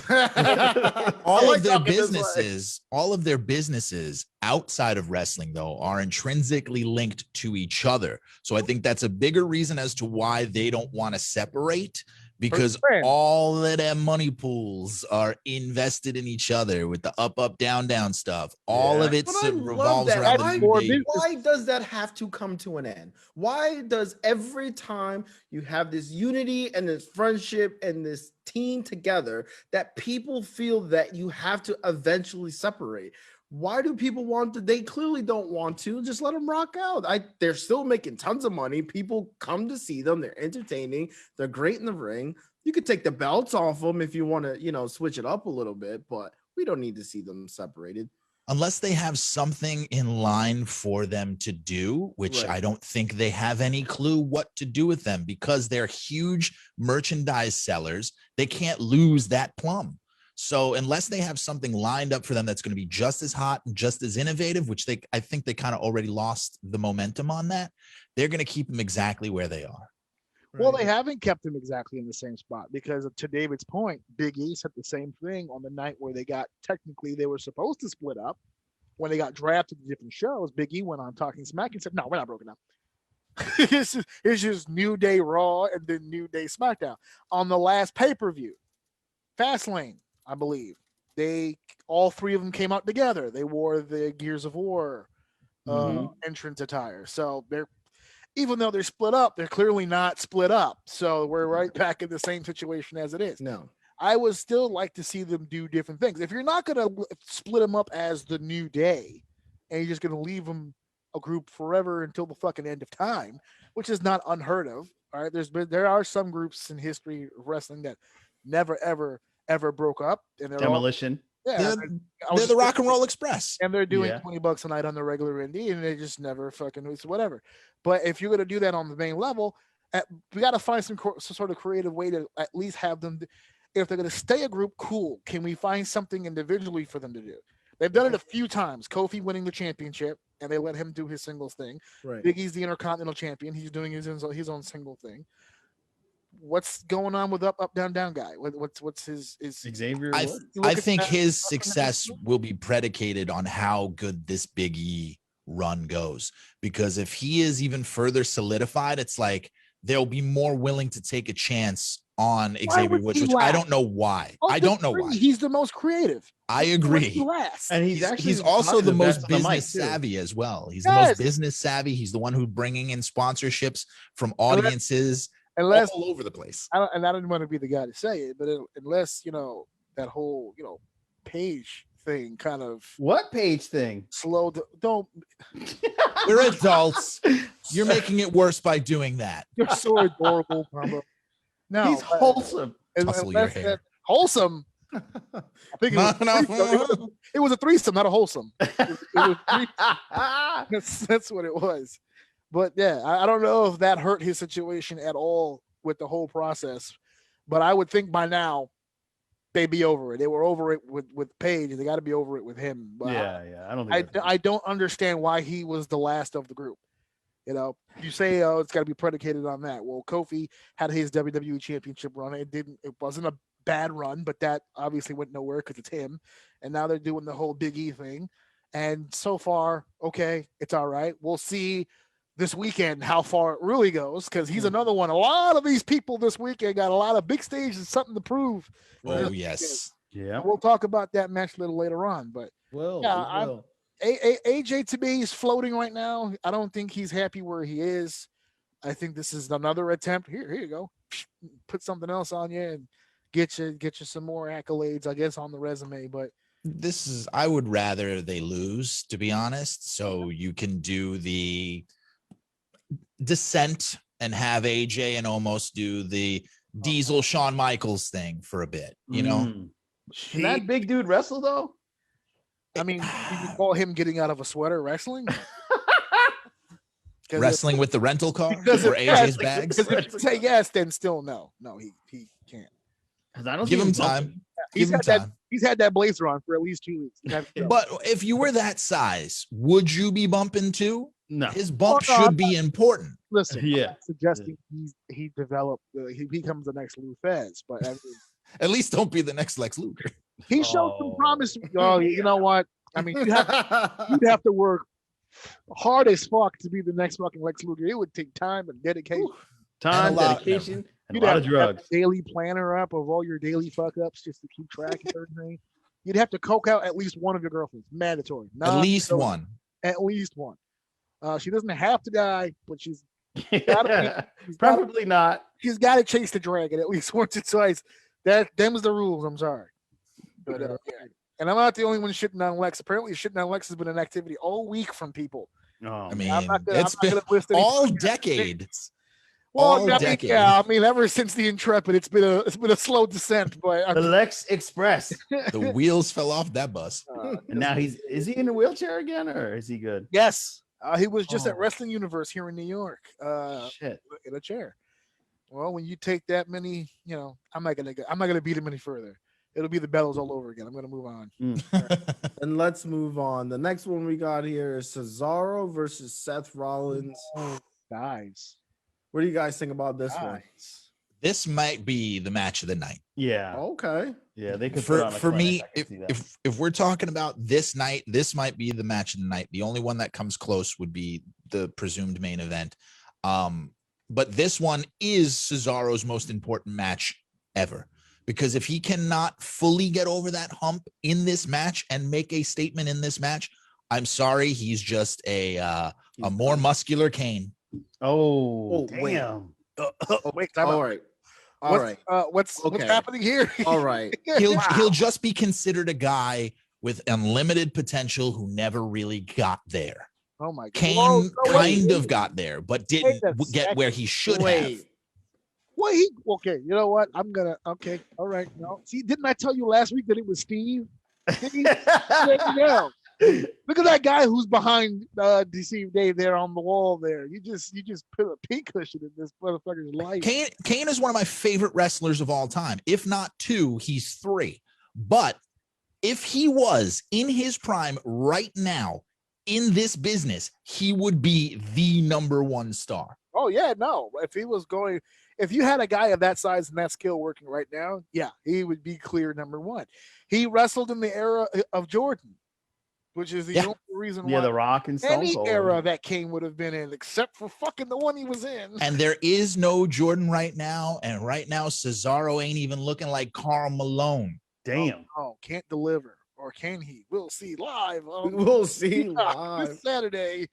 all like of their talking this way. businesses, all of their businesses outside of wrestling, though, are intrinsically linked to each other. So I think that's a bigger reason as to why they don't want to separate, because Friend. all of their money pools are invested in each other with the up, down, down stuff. All of it But I love revolves that. around That's the more UD. business. Why does that have to come to an end? Why does every time you have this unity and this friendship and this team together that people feel that you have to eventually separate? Why do people want to? They clearly don't want to. Just let them rock out. They're still making tons of money. People come to see them. They're entertaining. They're great in the ring. You could take the belts off them if you want to, switch it up a little bit, but we don't need to see them separated. Unless they have something in line for them to do, which Right. I don't think they have any clue what to do with them, because they're huge merchandise sellers. They can't lose that plum. So unless they have something lined up for them that's going to be just as hot and just as innovative, which I think they kind of already lost the momentum on that, they're going to keep them exactly where they are. Well, they haven't kept him exactly in the same spot because, to David's point, Big E said the same thing on the night where they were supposed to split up. When they got drafted to different shows, Big E went on Talking Smack and said, "No, we're not broken up. It's just New Day Raw and then New Day SmackDown." On the last pay-per-view, Fastlane, I believe, all three of them came out together. They wore the Gears of War entrance attire. So even though they're split up, they're clearly not split up. So we're right back in the same situation as it is. No. I would still like to see them do different things. If you're not going to split them up as the New Day and you're just going to leave them a group forever until the fucking end of time, which is not unheard of. All right. There are some groups in history of wrestling that never, ever broke up. And they're Demolition. they're the Rock and Roll Express. And they're doing $20 a night on the regular indie, and they just never fucking whatever. But if you're going to do that on the main level, we got to find some sort of creative way to at least have them. If they're going to stay a group, cool. Can we find something individually for them to do? They've done it a few times. Kofi winning the championship, and they let him do his singles thing. Right. Big E's the Intercontinental Champion. He's doing his own single thing. What's going on with up, down, down guy? What's his Xavier? I think his success will be predicated on how good this Big E run goes. Because if he is even further solidified, it's like they'll be more willing to take a chance on Xavier Woods, which I don't know why. I don't know why. He's the most creative. I agree. And he's also the most business savvy as well. He's the most business savvy. He's the one who's bringing in sponsorships from audiences all over the place. And I didn't want to be the guy to say it, but unless, that whole, Page thing kind of. What Page thing? Don't. We're adults. You're making it worse by doing that. You're so adorable, Pombo. No, he's wholesome. Tussle your hair. Wholesome. I think it was a threesome, not a wholesome. That's what it was. But yeah, I don't know if that hurt his situation at all with the whole process. But I would think by now they'd be over it. They were over it with Paige. They got to be over it with him. But I don't think I don't understand why he was the last of the group. You say, it's got to be predicated on that. Well, Kofi had his WWE Championship run. It wasn't a bad run, but that obviously went nowhere because it's him. And now they're doing the whole Big E thing. And so far, okay, it's all right. We'll see this weekend how far it really goes, because he's another one. A lot of these people this weekend got a lot of big stages, something to prove. Oh, yes. Yeah. We'll talk about that match a little later on. But AJ to me is floating right now. I don't think he's happy where he is. I think this is another attempt. Here you go. Put something else on you and get you some more accolades, I guess, on the resume. But I would rather they lose, to be honest. So you can do the descent and have AJ and almost do the Diesel Shawn Michaels thing for a bit, Can that big dude wrestle though? I mean, you can call him getting out of a sweater wrestling. Wrestling with the rental car because or if AJ's yes, bags. because if you say yes, then still no. No, he can't. Because I don't Give see him bumping. time. Give him time. He's had that blazer on for at least 2 weeks. He'd have to go. But if you were that size, would you be bumping too? No. His bump Oh, no, should be important. Listen, Yeah. I'm not suggesting he developed, he becomes the next Lou Fez, but I mean, At least don't be the next Lex Luger. he showed some Oh. promise. Oh, you know what? I mean, you'd have to work hard as fuck to be the next fucking Lex Luger. It would take time and dedication. Time, And a lot- dedication, and You'd a lot have of to have drugs. a daily planner up of all your daily fuck ups just to keep track of everything. You'd have to coke out at least one of your girlfriends, mandatory. At least Non-negotiable. one. At least one. She doesn't have to die, but she's gotta Probably not. she's got to chase the dragon at least once or twice. Them's the rules. I'm sorry, but yeah. And I'm not the only one shitting on Lex. Apparently, shitting on Lex has been an activity all week from people. Oh, I mean, I'm not gonna- it's I'm not been gonna list any all fucking decade. Well, all I mean, decade. yeah, I mean, ever since the Intrepid, it's been a slow descent. But the Lex Express. The wheels fell off that bus. And now is he in a wheelchair again, or is he good? yes, he was just at Oh. Wrestling Universe here in New York, Shit. in a chair. Well, when you take that many, I'm not gonna beat him any further. It'll be the bellows all over again. I'm gonna move on. And let's move on. The next one we got here is Cesaro versus Seth Rollins. Oh, guys. What do you guys think about this one? This might be the match of the night. Yeah. Okay. Yeah, they could put For on a for me, clinic. I can see that. if we're talking about this night, this might be the match of the night. The only one that comes close would be the presumed main event. But this one is Cesaro's most important match ever. Because if he cannot fully get over that hump in this match and make a statement in this match, I'm sorry, he's just a more muscular Kane. Oh, wait. damn. Wait, time All out. right. All right. What's Okay. happening here? All right. He'll just be considered a guy with unlimited potential who never really got there. Oh my god. Kane Whoa, no, kind wait. of got there, but Wait didn't a get where he should have. Wait. Well, okay. You know what? Okay. All right. No. See, didn't I tell you last week that it was Steve? See? There you go. Look at that guy who's behind Deceive Dave there on the wall there. You just put a pink cushion in this motherfucker's life. Kane is one of my favorite wrestlers of all time. If not two, he's three. But if he was in his prime right now in this business, he would be the number one star. Oh yeah, no. If you had a guy of that size and that skill working right now, yeah, he would be clear number one. He wrestled in the era of Jordan, which is the only reason why The Rock and Stone any Cold. era that Kane would have been in, except for fucking the one he was in. And there is no Jordan right now. And right now, Cesaro ain't even looking like Karl Malone. Damn. Oh, can't deliver. Or can he? We'll see live. We'll see Peacock live. this Saturday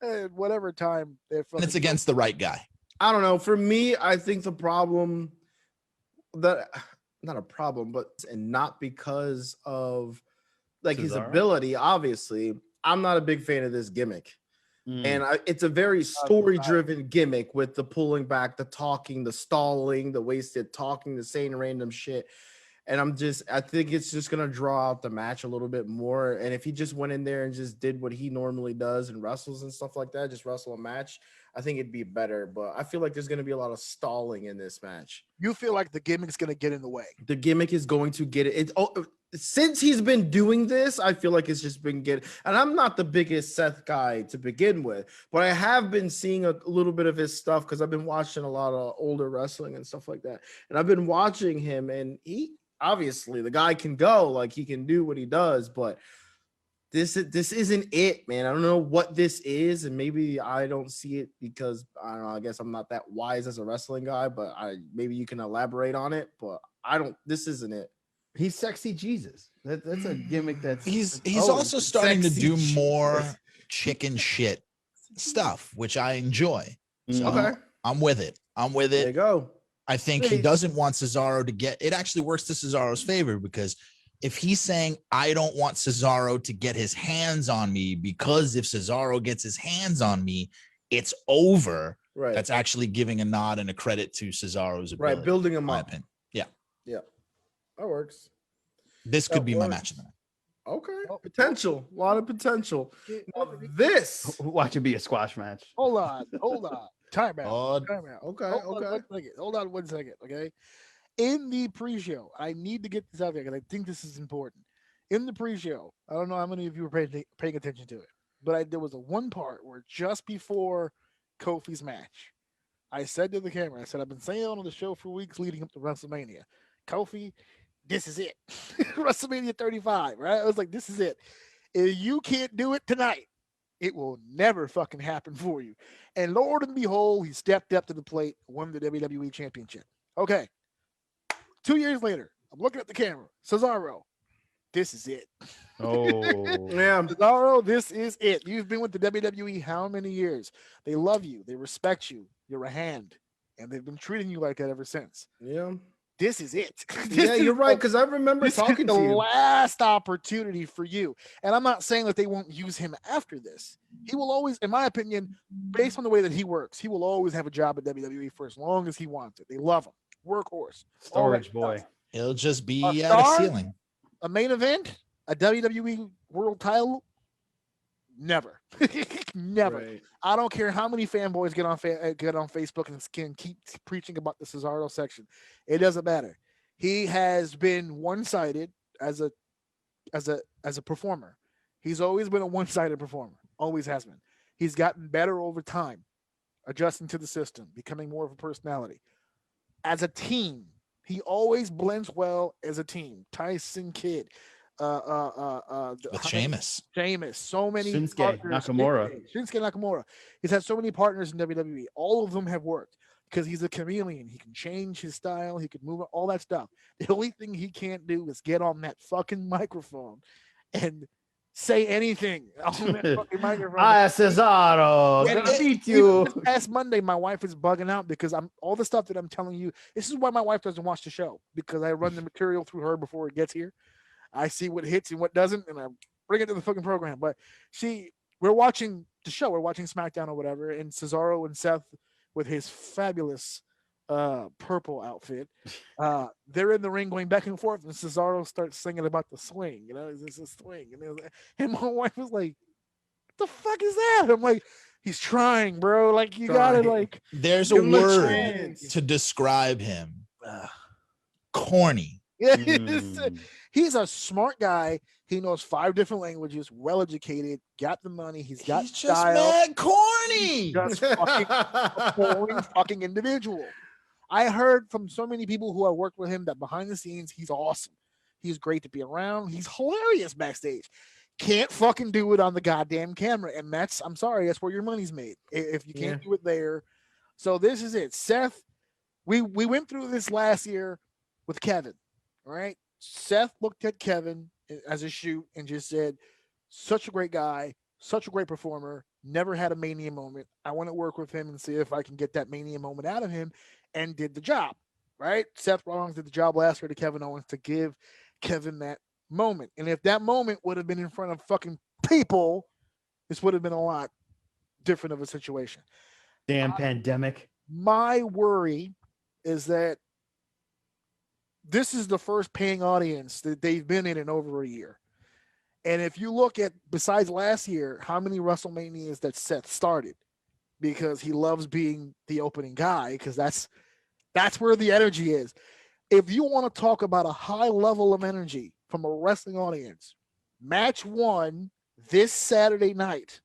at whatever time. And it's against the right guy. I don't know. For me, I think the problem that not a problem, but and not because of like his Cesaro? ability, obviously. I'm not a big fan of this gimmick. Mm. And it's a very story-driven gimmick with the pulling back, the talking, the stalling, the wasted talking, the saying random shit. And I think it's just going to draw out the match a little bit more. And if he just went in there and just did what he normally does and wrestles and stuff like that, just wrestle a match, I think it'd be better. But I feel like there's going to be a lot of stalling in this match. You feel like the gimmick's going to get in the way. The gimmick is going to get it. Since he's been doing this, I feel like it's just been good. And I'm not the biggest Seth guy to begin with, but I have been seeing a little bit of his stuff because I've been watching a lot of older wrestling and stuff like that. And I've been watching him, and he obviously the guy can go, like he can do what he does, but this isn't it, man. I don't know what this is, and maybe I don't see it because I don't know. I guess I'm not that wise as a wrestling guy, but maybe you can elaborate on it. But I don't. This isn't it. He's sexy Jesus. That's a gimmick that's He's Oh, also starting to sexy do Jesus. more chicken shit stuff, which I enjoy. So Okay, I'm with it. there you go. I think he doesn't want Cesaro to get it. Actually works to Cesaro's favor because if he's saying, I don't want Cesaro to get his hands on me because if Cesaro gets his hands on me, it's over. Right, That's actually giving a nod and a credit to Cesaro's ability. right. Building him in my up. opinion. Yeah, that works. This That could be my works. match of the night. Okay. Oh, Potential. A lot of potential. Now, oh, this. Watch it be a squash match. Hold on. Time out. Oh, Time out. Okay. Hold on Okay. 1 second. Hold on 1 second. Okay. In the pre-show, I need to get this out there because I think this is important. In the pre-show, I don't know how many of you were paying attention to it, but there was a one part where just before Kofi's match, I said to the camera, I said, I've been saying it on the show for weeks leading up to WrestleMania. Kofi, this is it. WrestleMania 35, right? I was like, this is it. If you can't do it tonight, it will never fucking happen for you. And Lord and behold, he stepped up to the plate, won the WWE Championship. Okay. 2 years later, I'm looking at the camera. Cesaro, this is it. Oh, Yeah. Cesaro, this is it. You've been with the WWE how many years? They love you. They respect you. You're a hand. And they've been treating you like that ever since. Yeah. This is it. Yeah, you're right. Because I remember This talking is to the you. last opportunity for you. And I'm not saying that they won't use him after this. He will always, in my opinion, based on the way that he works, he will always have a job at WWE for as long as he wants it. They love him. Workhorse. all that storage boy. stuff. he'll just A be at a star? ceiling. A main event, a WWE world title, never. Never. Right. I don't care how many fanboys get on Facebook and can keep preaching about the Cesaro section. It doesn't matter. He has been one-sided as a performer. He's always been a one-sided performer. Always has been. He's gotten better over time, adjusting to the system, becoming more of a personality. As a team, he always blends well as a team. Tyson Kidd, With Sheamus. Sheamus, so many Shinsuke partners. Nakamura. Shinsuke Nakamura. He's had so many partners in WWE. All of them have worked because he's a chameleon. He can change his style. He can move all that stuff. The only thing he can't do is get on that fucking microphone and say anything on that fucking microphone. Cesaro, Yeah, gonna even beat you. this past Monday, my wife is bugging out because I'm all the stuff that I'm telling you. This is why my wife doesn't watch the show because I run the material through her before it gets here. I see what hits and what doesn't, and I bring it to the fucking program. But we're watching the show. We're watching SmackDown or whatever, and Cesaro and Seth with his fabulous purple outfit. They're in the ring going back and forth, and Cesaro starts singing about the swing. You know, it's a swing, and my wife was like, "What the fuck is that?" I'm like, "He's trying, bro. Like you gotta Trying. like." There's a Give him a word chance. to describe him. Corny. Yeah, Mm. he's a smart guy. He knows 5 different languages, well educated, got the money. He's got He's just style. mad corny. Just fucking a boring fucking individual. I heard from so many people who have worked with him that behind the scenes, he's awesome. He's great to be around. He's hilarious backstage. Can't fucking do it on the goddamn camera. And I'm sorry, that's where your money's made. If you can't do it there. So this is it. Seth, we went through this last year with Kevin. All right. Seth looked at Kevin as a shoot and just said, such a great guy, such a great performer, never had a mania moment. I want to work with him and see if I can get that mania moment out of him, and did the job. Right? Seth Rollins did the job last year to Kevin Owens to give Kevin that moment. And if that moment would have been in front of fucking people, this would have been a lot different of a situation. Damn pandemic. My worry is that this is the first paying audience that they've been in over a year. And if you look at, besides last year, how many WrestleManias that Seth started, because he loves being the opening guy, because that's where the energy is. If you want to talk about a high level of energy from a wrestling audience, match 1 this Saturday night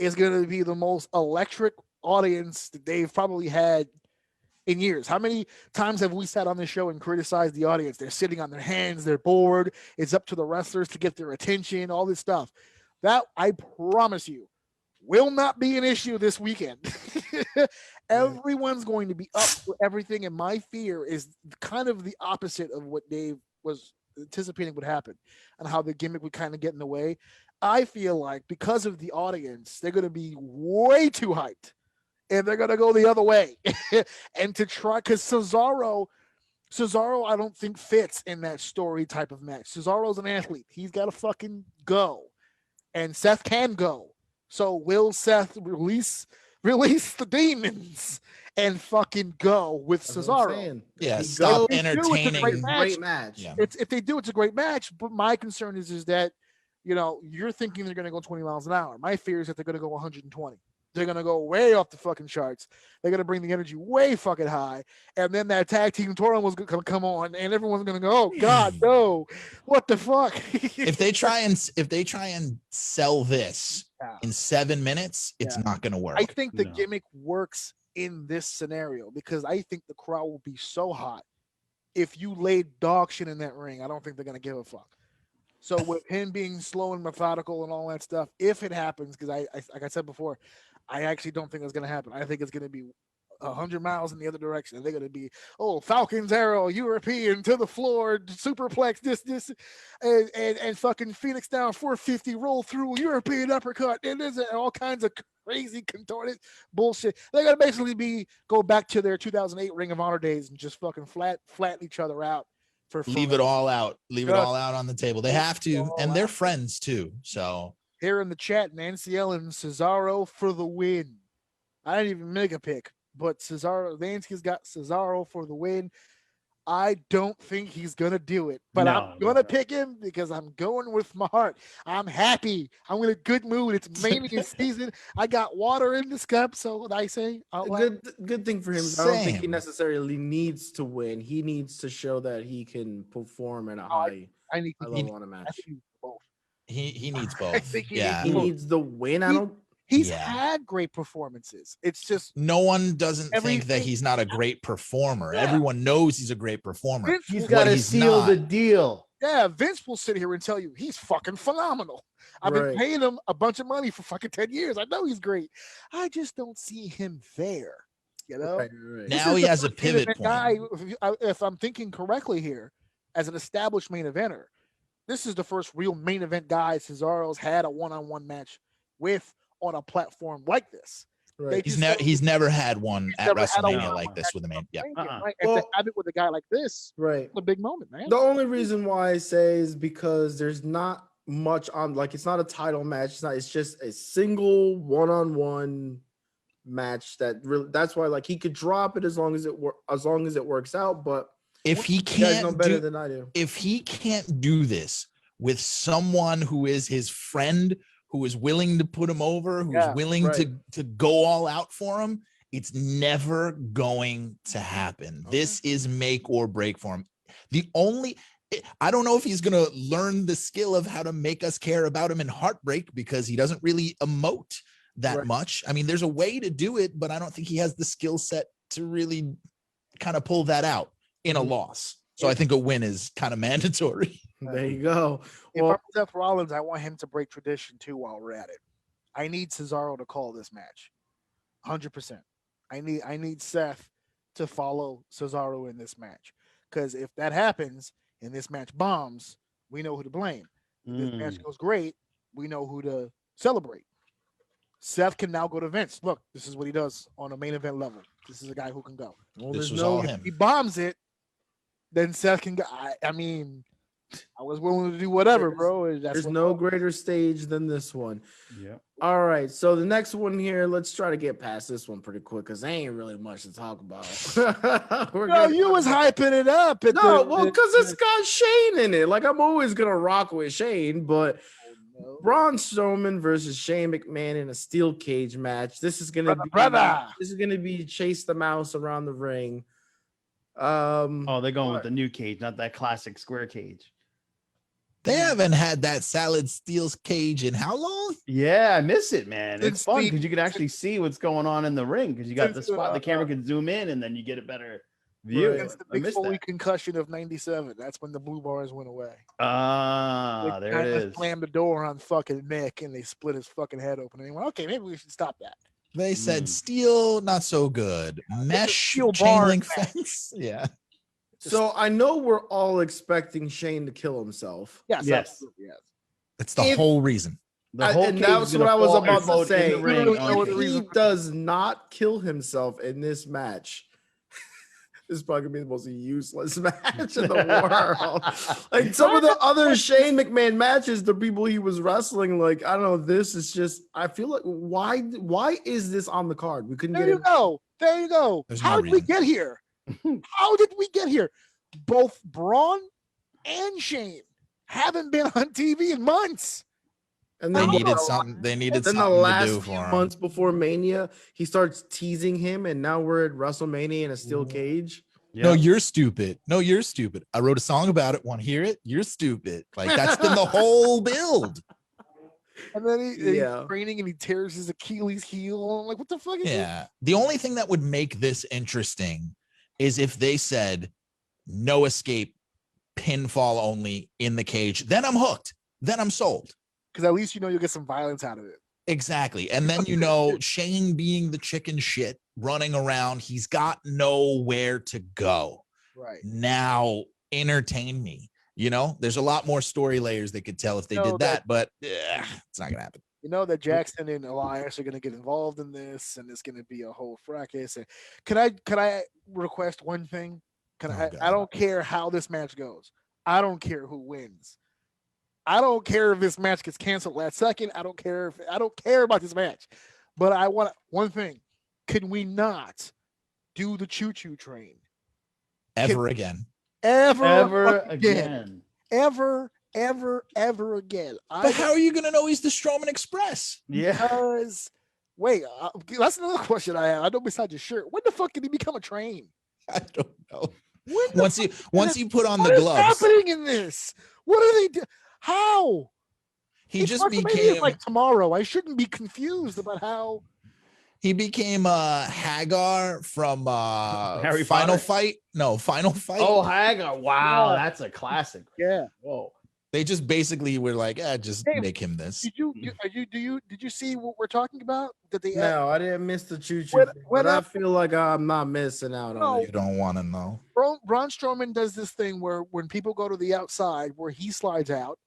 is going to be the most electric audience that they've probably had in years. How many times have we sat on this show and criticized the audience? They're sitting on their hands, they're bored. It's up to the wrestlers to get their attention, all this stuff. That, I promise you, will not be an issue this weekend. Everyone's going to be up for everything, and my fear is kind of the opposite of what Dave was anticipating would happen and how the gimmick would kind of get in the way. I feel like because of the audience, they're going to be way too hyped. And they're going to go the other way. And to try, because Cesaro, I don't think fits in that story type of match. Cesaro's an athlete. He's got to fucking go. And Seth can go. So will Seth release the demons and fucking go with That's what I'm Cesaro. saying. Yeah, He stop If they do, it's a great entertaining. match. Great match. Yeah. If they do, it's a great match. But my concern is that, you're thinking they're going to go 20 miles an hour. My fear is that they're going to go 120. They're going to go way off the fucking charts. They're going to bring the energy way fucking high. And then that tag team tournament was going to come on, and everyone's going to go, oh, God, no. What the fuck? If they try and sell this in 7 minutes, it's not going to work. I think the gimmick works in this scenario because I think the crowd will be so hot. If you laid dog shit in that ring, I don't think they're going to give a fuck. So with him being slow and methodical and all that stuff, if it happens, because I like I said before, I actually don't think it's going to happen. I think it's going to be 100 miles in the other direction. They're going to be, Falcon's Arrow, European to the floor, superplex, this, and fucking Phoenix down 450, roll through, European uppercut, and there's all kinds of crazy contorted bullshit. They're going to basically go back to their 2008 Ring of Honor days and just fucking flatten each other out. Leave it all out. Leave it all out on the table. They have to, and they're friends too. So here in the chat, Nancy Ellen, Cesaro for the win. I didn't even make a pick, but Nancy's got Cesaro for the win. I don't think he's gonna do it, but I'm gonna pick him because I'm going with my heart. I'm happy. I'm in a good mood. It's Mania season. I got water in this cup, so what I say. Good thing for him. I don't think he necessarily needs to win. He needs to show that he can perform at a high level on a match. He needs both. I think he needs the win. He's had great performances. It's just no one doesn't think that he's not a great performer. Yeah. Everyone knows he's a great performer. He's got to seal the deal. Yeah, Vince will sit here and tell you he's fucking phenomenal. I've been paying him a bunch of money for fucking 10 years. I know he's great. I just don't see him there. Right. Now he has a pivot point. Guy, if I'm thinking correctly here, as an established main eventer, this is the first real main event guy Cesaro's had a one-on-one match with on a platform like this. Right. He's never had one at WrestleMania like this with a main. Yeah. Right? And to have it with a guy like this, it's a big moment, man. The only reason why I say is because there's not much on, like, it's not a title match. It's just a single one-on-one match that's why, like, he could drop it as long as it works out. But if he can't, you guys know better than I do. If he can't do this with someone who is his friend, who is willing to put him over, who's willing to go all out for him, it's never going to happen. Okay. This is make or break for him. I don't know if he's going to learn the skill of how to make us care about him in Heartbreak because he doesn't really emote that much. I mean, there's a way to do it, but I don't think he has the skill set to really kind of pull that out in a loss. So I think a win is kind of mandatory. There you go. If I'm Seth Rollins, I want him to break tradition too while we're at it. I need Cesaro to call this match. 100%. I need Seth to follow Cesaro in this match. Because if that happens and this match bombs, we know who to blame. If this match goes great, we know who to celebrate. Seth can now go to Vince. Look, this is what he does on a main event level. This is a guy who can go. Well, this was all him. If he bombs it, then Seth can go. I mean, I was willing to do whatever, bro. There's no greater stage than this one. Yeah. All right. So the next one here, let's try to get past this one pretty quick because there ain't really much to talk about. You was hyping it up. Because it's got Shane in it. Like, I'm always gonna rock with Shane, but Braun Strowman versus Shane McMahon in a steel cage match. This is gonna be chase the mouse around the ring. They're going with the new cage, not that classic square cage. They haven't had that salad steel cage in how long? Yeah, I miss it, man. It's fun because you can actually see what's going on in the ring because you got the spot the camera can zoom in and then you get a better view. It's the big Foley concussion of '97. That's when the blue bars went away. There it is. Slammed the door on fucking Nick and they split his fucking head open. And he went, okay, maybe we should stop that. They said steel, not so good. Mesh, chain link fence. Yeah. So I know we're all expecting Shane to kill himself. Yes. That's the whole reason. And that's what I was about to say. If he does not kill himself in this match, this is probably gonna be the most useless match in the world. Like some of the other Shane McMahon matches, the people he was wrestling, like I don't know. This is just. I feel like why is this on the card? We couldn't get it. There you go. There's How no did we reason. get here? How did we get here? Both Braun and Shane haven't been on TV in months. And They then needed something. They needed Then the something to last do few for him. months before Mania, he starts teasing him, and now we're at WrestleMania in a steel cage. No, you're stupid. No, you're stupid. I wrote a song about it. Want to hear it? You're stupid. Like that's been the whole build. And then he's training and he tears his Achilles heel. I'm like, what the fuck is this? Yeah. The only thing that would make this interesting is if they said no escape, pinfall only in the cage. Then I'm hooked. Then I'm sold. Because at least you'll get some violence out of it. Exactly. And then Shane being the chicken shit running around, he's got nowhere to go. Right. Now entertain me. There's a lot more story layers they could tell if they did that, but it's not gonna happen. You know that Jackson and Elias are gonna get involved in this, and it's gonna be a whole fracas. And can I request one thing? I don't care how this match goes. I don't care who wins. I don't care if this match gets canceled last second. I don't care about this match. But I want one thing. Can we not do the choo-choo train? Ever again. Ever again. Ever again. But how are you going to know he's the Strowman Express? Yeah. Because, wait, that's another question I have. I know besides your shirt. When the fuck did he become a train? I don't know. Once he put on the gloves. What is happening in this? What are they doing? How? He just became like tomorrow. I shouldn't be confused about how he became Hagar from Harry Final Potter? Fight. No, Final Fight. Oh, Hagar! Wow, that's a classic. Yeah. Whoa. They just basically were like, just make him this. Did you see what we're talking about? No, I didn't miss the choo-choo. But I feel like I'm not missing out on it. You don't want to know. Braun Strowman does this thing where when people go to the outside, where he slides out,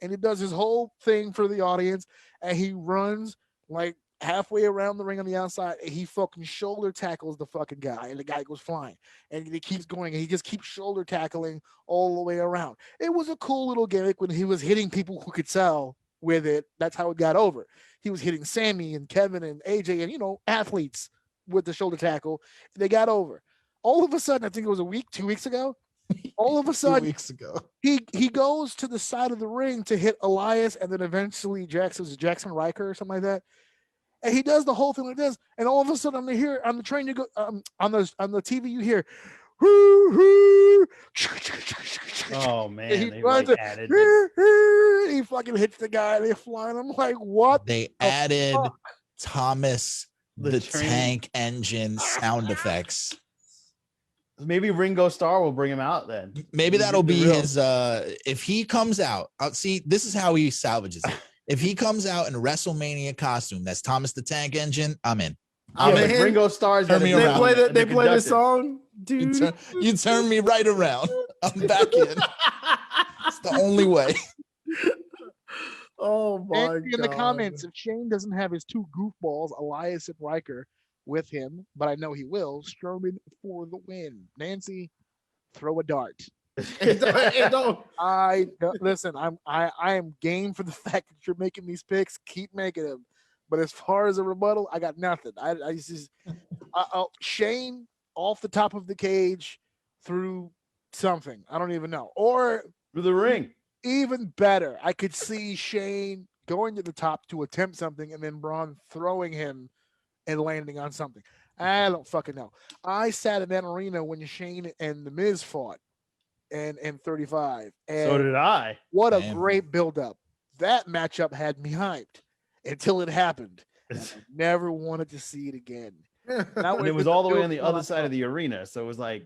and he does his whole thing for the audience, and he runs like halfway around the ring on the outside, and he fucking shoulder tackles the fucking guy, and the guy goes flying, and he keeps going, and he just keeps shoulder tackling all the way around. It was a cool little gimmick when he was hitting people who could sell with it. That's how it got over. He was hitting Sammy and Kevin and AJ and athletes with the shoulder tackle. They got over. All of a sudden, I think it was 2 weeks ago. All of a sudden, 2 weeks ago, he goes to the side of the ring to hit Elias, and then eventually Jackson Riker or something like that. And he does the whole thing like this, and all of a sudden on the train you go on the TV you hear, oh man, he fucking hits the guy, and they're flying. I'm like, what? They added Thomas the Tank Engine sound effects. Maybe Ringo Starr will bring him out then. Maybe that'll be his if he comes out. See, this is how he salvages it. If he comes out in a WrestleMania costume, that's Thomas the Tank Engine, I'm in. Ringo Starr's turn me around. They play the song. Dude. You turn me right around. I'm back in. It's the only way. Oh my god. In the comments, if Shane doesn't have his two goofballs, Elias and Riker, with him, but I know he will. Strowman for the win. Nancy, throw a dart. I am game for the fact that you're making these picks. Keep making them. But as far as a rebuttal, I got nothing. I just Shane off the top of the cage through something. I don't even know. Or through the ring. Even better, I could see Shane going to the top to attempt something, and then Braun throwing him and landing on something. I don't fucking know. I sat in that arena when Shane and The Miz fought and 35. And so did I. What a great buildup. That matchup had me hyped until it happened. I never wanted to see it again. And it was all the way on the other side of the arena. So it was like,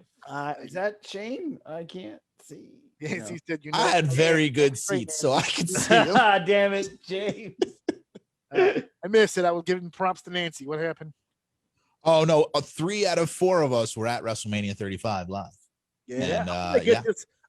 is that Shane? I can't see. Yes, he said, I had very good seats, so I could see him. Damn it, James. I missed it. I was giving props to Nancy. What happened? Oh no, 3 out of 4 of us were at WrestleMania 35 live. Yeah, and,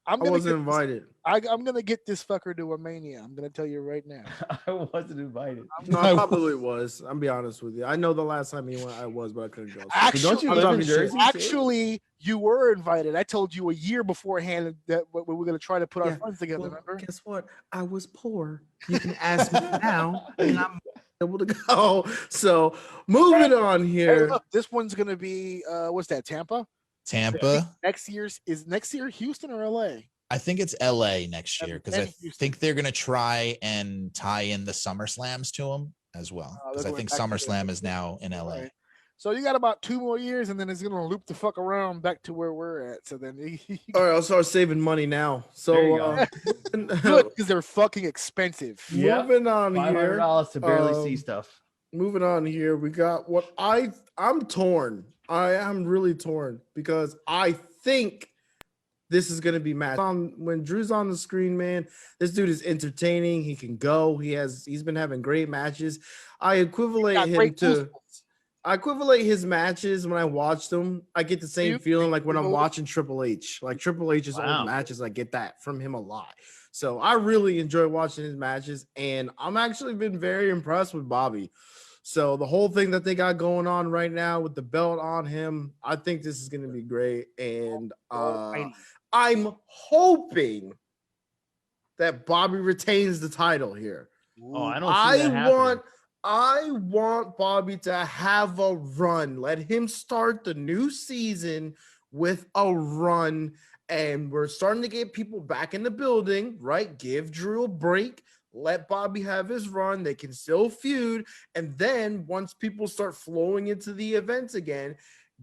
I'm I gonna wasn't get this- invited. I'm gonna get this fucker to a Mania. I'm gonna tell you right now. I wasn't invited. No, I probably was. I'm be honest with you. I know the last time he went, I was, but I couldn't go. Actually, Don't you I'm live talking in shit. Jersey? too? Actually, you were invited. I told you a year beforehand that we were gonna try to put our funds together. Well, remember? guess what? I was poor. You can ask me now, and I'm able to go. So moving on Hey, here. look, this one's gonna be what's that? Tampa. Tampa. Next year Houston or LA? I think it's LA next year because I And Houston. think they're gonna try and tie in the Summer Slams to them as well. Oh, Because they're I think going back Summer to Slam is now in LA. Right. So you got about 2 more years, and then it's gonna loop the fuck around back to where we're at. So then, All right, I'll start saving money now. There you So good because they're fucking expensive. Yeah. moving on here. $500 to barely see um, stuff. Moving on here, we got what I'm torn. I am really torn because I think this is gonna be match. When Drew's on the screen, man, this dude is entertaining. He can go. He's been having great matches. I equivalent his matches when I watch them. I get the same feeling like when I'm watching Triple H. Like Triple H's old matches, I get that from him a lot. So I really enjoy watching his matches, and I'm actually been very impressed with Bobby. So the whole thing that they got going on right now with the belt on him, I think this is going to be great. And I'm hoping that Bobby retains the title here. Oh, I don't see that happening. I want Bobby to have a run. Let him start the new season with a run. And we're starting to get people back in the building, right? Give Drew a break. Let Bobby have his run. They can still feud. And then once people start flowing into the events again,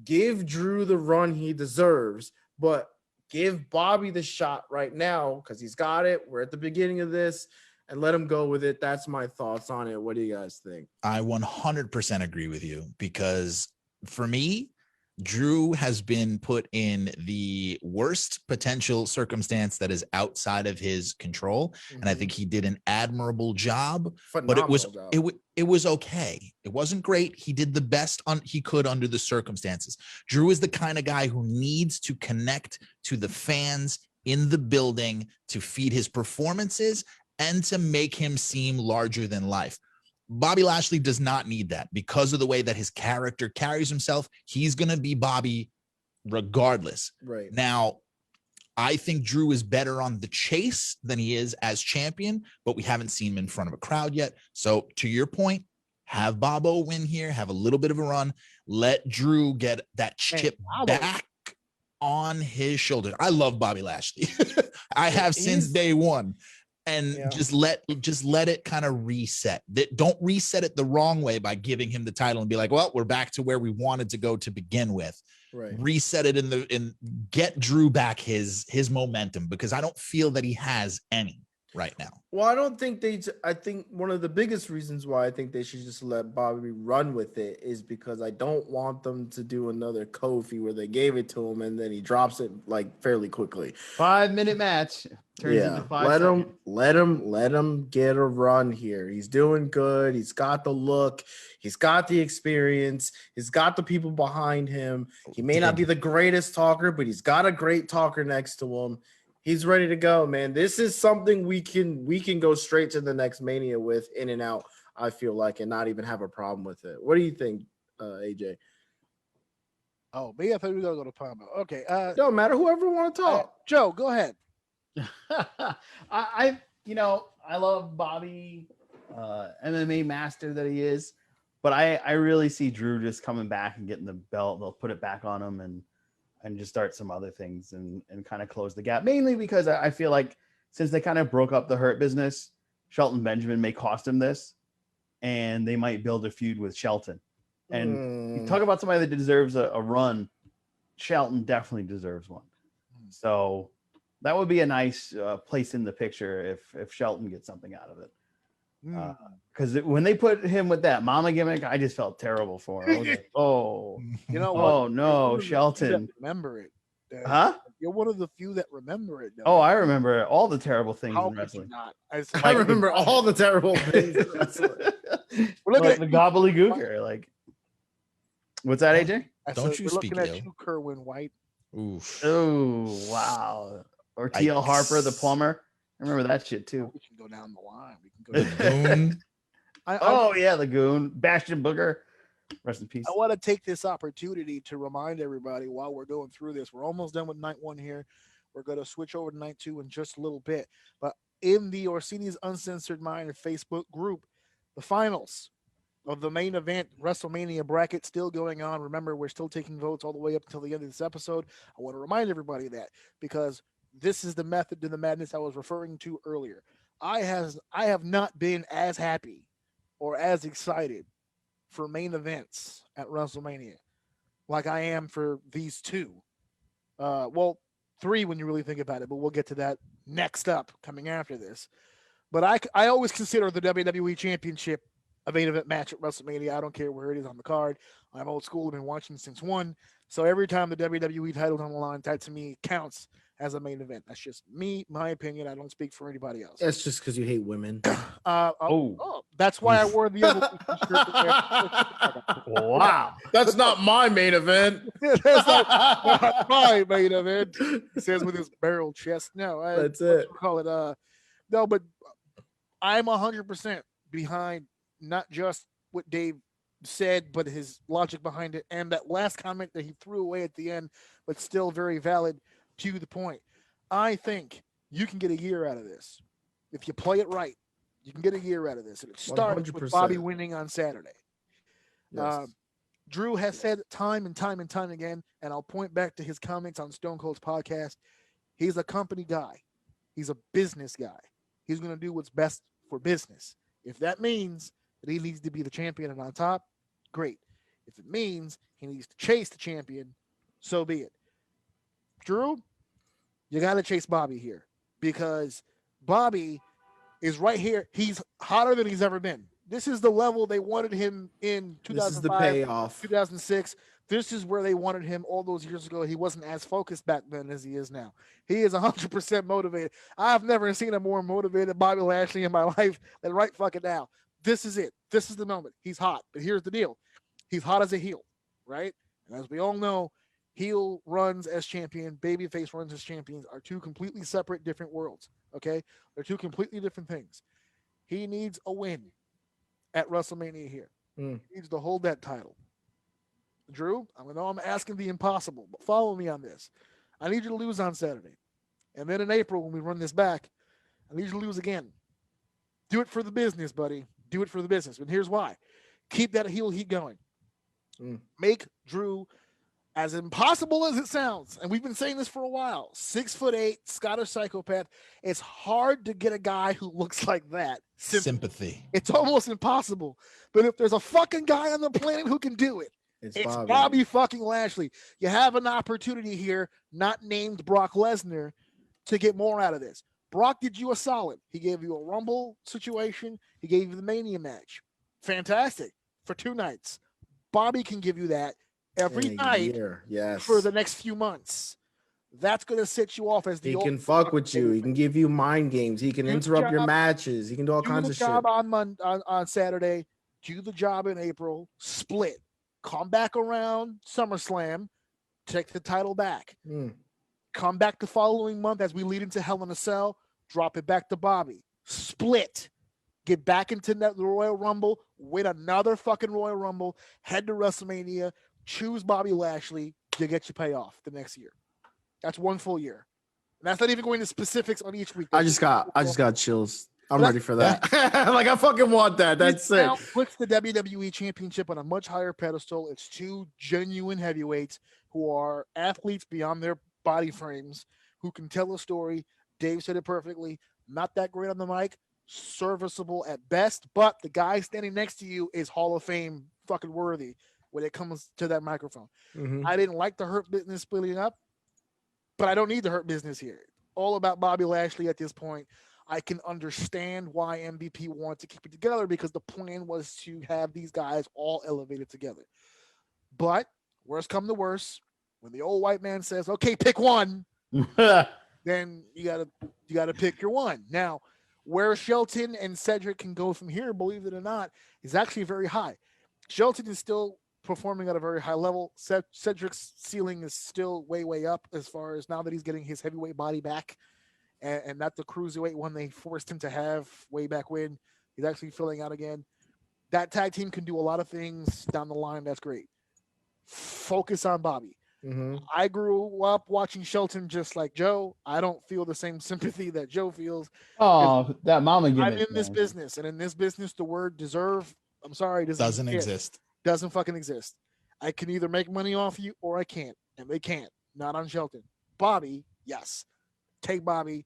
give Drew the run he deserves. But give Bobby the shot right now because he's got it. We're at the beginning of this. And let him go with it. That's my thoughts on it. What do you guys think? I 100% agree with you because for me, Drew has been put in the worst potential circumstance that is outside of his control. And I think he did an admirable job, but it was okay. It wasn't great. He did the best he could under the circumstances. Drew is the kind of guy who needs to connect to the fans in the building to feed his performances and to make him seem larger than life. Bobby Lashley does not need that because of the way that his character carries himself. He's going to be Bobby regardless. Right. Now, I think Drew is better on the chase than he is as champion, but we haven't seen him in front of a crowd yet. So to your point, have Bobo win here, have a little bit of a run, let Drew get that chip back on his shoulder. I love Bobby Lashley. I have since day one. And just let it kind of reset. Don't reset it the wrong way by giving him the title and be like, well, we're back to where we wanted to go to begin with. Right. Reset it in get Drew back his momentum because I don't feel that he has any right now. Well, I think one of the biggest reasons why I think they should just let Bobby run with it is because I don't want them to do another Kofi where they gave it to him and then he drops it like fairly quickly. 5-minute match turns into 5 seconds. Let him get a run here. He's doing good. He's got the look. He's got the experience. He's got the people behind him. He may not be the greatest talker, but he's got a great talker next to him. He's ready to go, man. This is something we can go straight to the next Mania with in and out, I feel like, and not even have a problem with it. What do you think, AJ? Oh, me? I thought we were going to go to Pombo. Okay. Don't matter. Whoever want to talk. Joe, go ahead. I love Bobby, MMA master that he is, but I really see Drew just coming back and getting the belt. They'll put it back on him and just start some other things and kind of close the gap. Mainly because I feel like since they kind of broke up the Hurt business, Shelton Benjamin may cost him this, and they might build a feud with Shelton. And you talk about somebody that deserves a run. Shelton definitely deserves one. So that would be a nice place in the picture if Shelton gets something out of it. Because when they put him with that mama gimmick, I just felt terrible for him. I was like, oh, you know what? Oh no, Shelton. Remember it. Huh? You're one of the few that remember it. Oh, I remember all the terrible things in wrestling. I remember all the terrible things in wrestling. We're looking at the gobbledygooker. Like, what's that, AJ? Don't you speak looking ill. at you, Kerwin White. Oof. Oh wow. Or T.L. Harper, the plumber. I remember that shit too. We can go down the line. We can The Goon. Lagoon. Bastion Booger. Rest in peace. I want to take this opportunity to remind everybody while we're going through this. We're almost done with night 1 here. We're going to switch over to night 2 in just a little bit. But in the Orsini's Uncensored Mind Facebook group, the finals of the main event WrestleMania bracket still going on. Remember, we're still taking votes all the way up until the end of this episode. I want to remind everybody of that because this is the method to the madness I was referring to earlier. I have not been as happy or as excited for main events at WrestleMania like I am for these 2. Well, 3 when you really think about it, but we'll get to that next up coming after this. But I always consider the WWE Championship a main event match at WrestleMania. I don't care where it is on the card. I'm old school. I've been watching since 1. So every time the WWE title's on the line, that to me counts as a main event. That's just me, my opinion. I don't speak for anybody else. That's just because you hate women. That's why I wore the other shirt. Wow. That's not my main event. That's not my main event. He says with his barrel chest. No, that's it. Call it. No, but I'm 100% behind not just what Dave said, but his logic behind it, and that last comment that he threw away at the end, but still very valid to the point. I think you can get a year out of this if you play it right. You can get a year out of this, and it starts 100%. with Bobby winning on Saturday. Yes. Drew has said time and time and time again, and I'll point back to his comments on Stone Cold's podcast. He's a company guy. He's a business guy. He's going to do what's best for business. If that means that he needs to be the champion and on top, great. If it means he needs to chase the champion, so be it. Drew, you got to chase Bobby here because Bobby is right here. He's hotter than he's ever been. This is the level they wanted him in 2005, this is the payoff. 2006. This is where they wanted him all those years ago. He wasn't as focused back then as he is now. He is 100% motivated. I've never seen a more motivated Bobby Lashley in my life than right fucking now. This is it. This is the moment. He's hot. But here's the deal. He's hot as a heel, right? And as we all know, heel runs as champion, babyface runs as champions are 2 completely separate, different worlds, okay? They're 2 completely different things. He needs a win at WrestleMania here. He needs to hold that title. Drew, I know I'm asking the impossible, but follow me on this. I need you to lose on Saturday. And then in April, when we run this back, I need you to lose again. Do it for the business, buddy. Do it for the business. And here's why. Keep that heel heat going. Make Drew, as impossible as it sounds, and we've been saying this for a while, 6'8", Scottish psychopath. It's hard to get a guy who looks like that. Sympathy. It's almost impossible. But if there's a fucking guy on the planet who can do it, it's Bobby fucking Lashley. You have an opportunity here, not named Brock Lesnar, to get more out of this. Brock did you a solid. He gave you a Rumble situation. He gave you the Mania match. Fantastic. For 2 nights. Bobby can give you that every night for the next few months. That's going to set you off as the. He can fuck with you. He can give you mind games. He can interrupt your matches. He can do all kinds of shit. Do the job on Saturday. Do the job in April. Split. Come back around SummerSlam. Take the title back. Come back the following month as we lead into Hell in a Cell. Drop it back to Bobby. Split. Get back into the Royal Rumble. Win another fucking Royal Rumble. Head to WrestleMania. Choose Bobby Lashley. You get your payoff the next year. That's 1 full year. And that's not even going to specifics on each week. I just got chills. I'm ready for that. Like I fucking want that. That's it. Now puts the WWE Championship on a much higher pedestal. It's 2 genuine heavyweights who are athletes beyond their body frames, who can tell a story. Dave said it perfectly. Not that great on the mic, serviceable at best, but the guy standing next to you is Hall of Fame fucking worthy when it comes to that microphone. I didn't like the Hurt Business splitting up, but I don't need the Hurt Business here. All about Bobby Lashley at this point. I can understand why MVP wanted to keep it together because the plan was to have these guys all elevated together. But worst come to worst, when the old white man says, "Okay, pick one," then you gotta pick your one. Now, where Shelton and Cedric can go from here, believe it or not, is actually very high. Shelton is still performing at a very high level. Cedric's ceiling is still way up as far as now that he's getting his heavyweight body back, and not the cruiserweight one they forced him to have way back when. He's actually filling out again. That tag team can do a lot of things down the line. That's great. Focus on Bobby. Mm-hmm. I grew up watching Shelton just like Joe. I don't feel the same sympathy that Joe feels. Oh, that mama gimmick. I'm in this business, and in this business, the word deserve, I'm sorry, Doesn't exist. Doesn't fucking exist. I can either make money off you or I can't, and they can't. Not on Shelton. Bobby, yes. Take Bobby.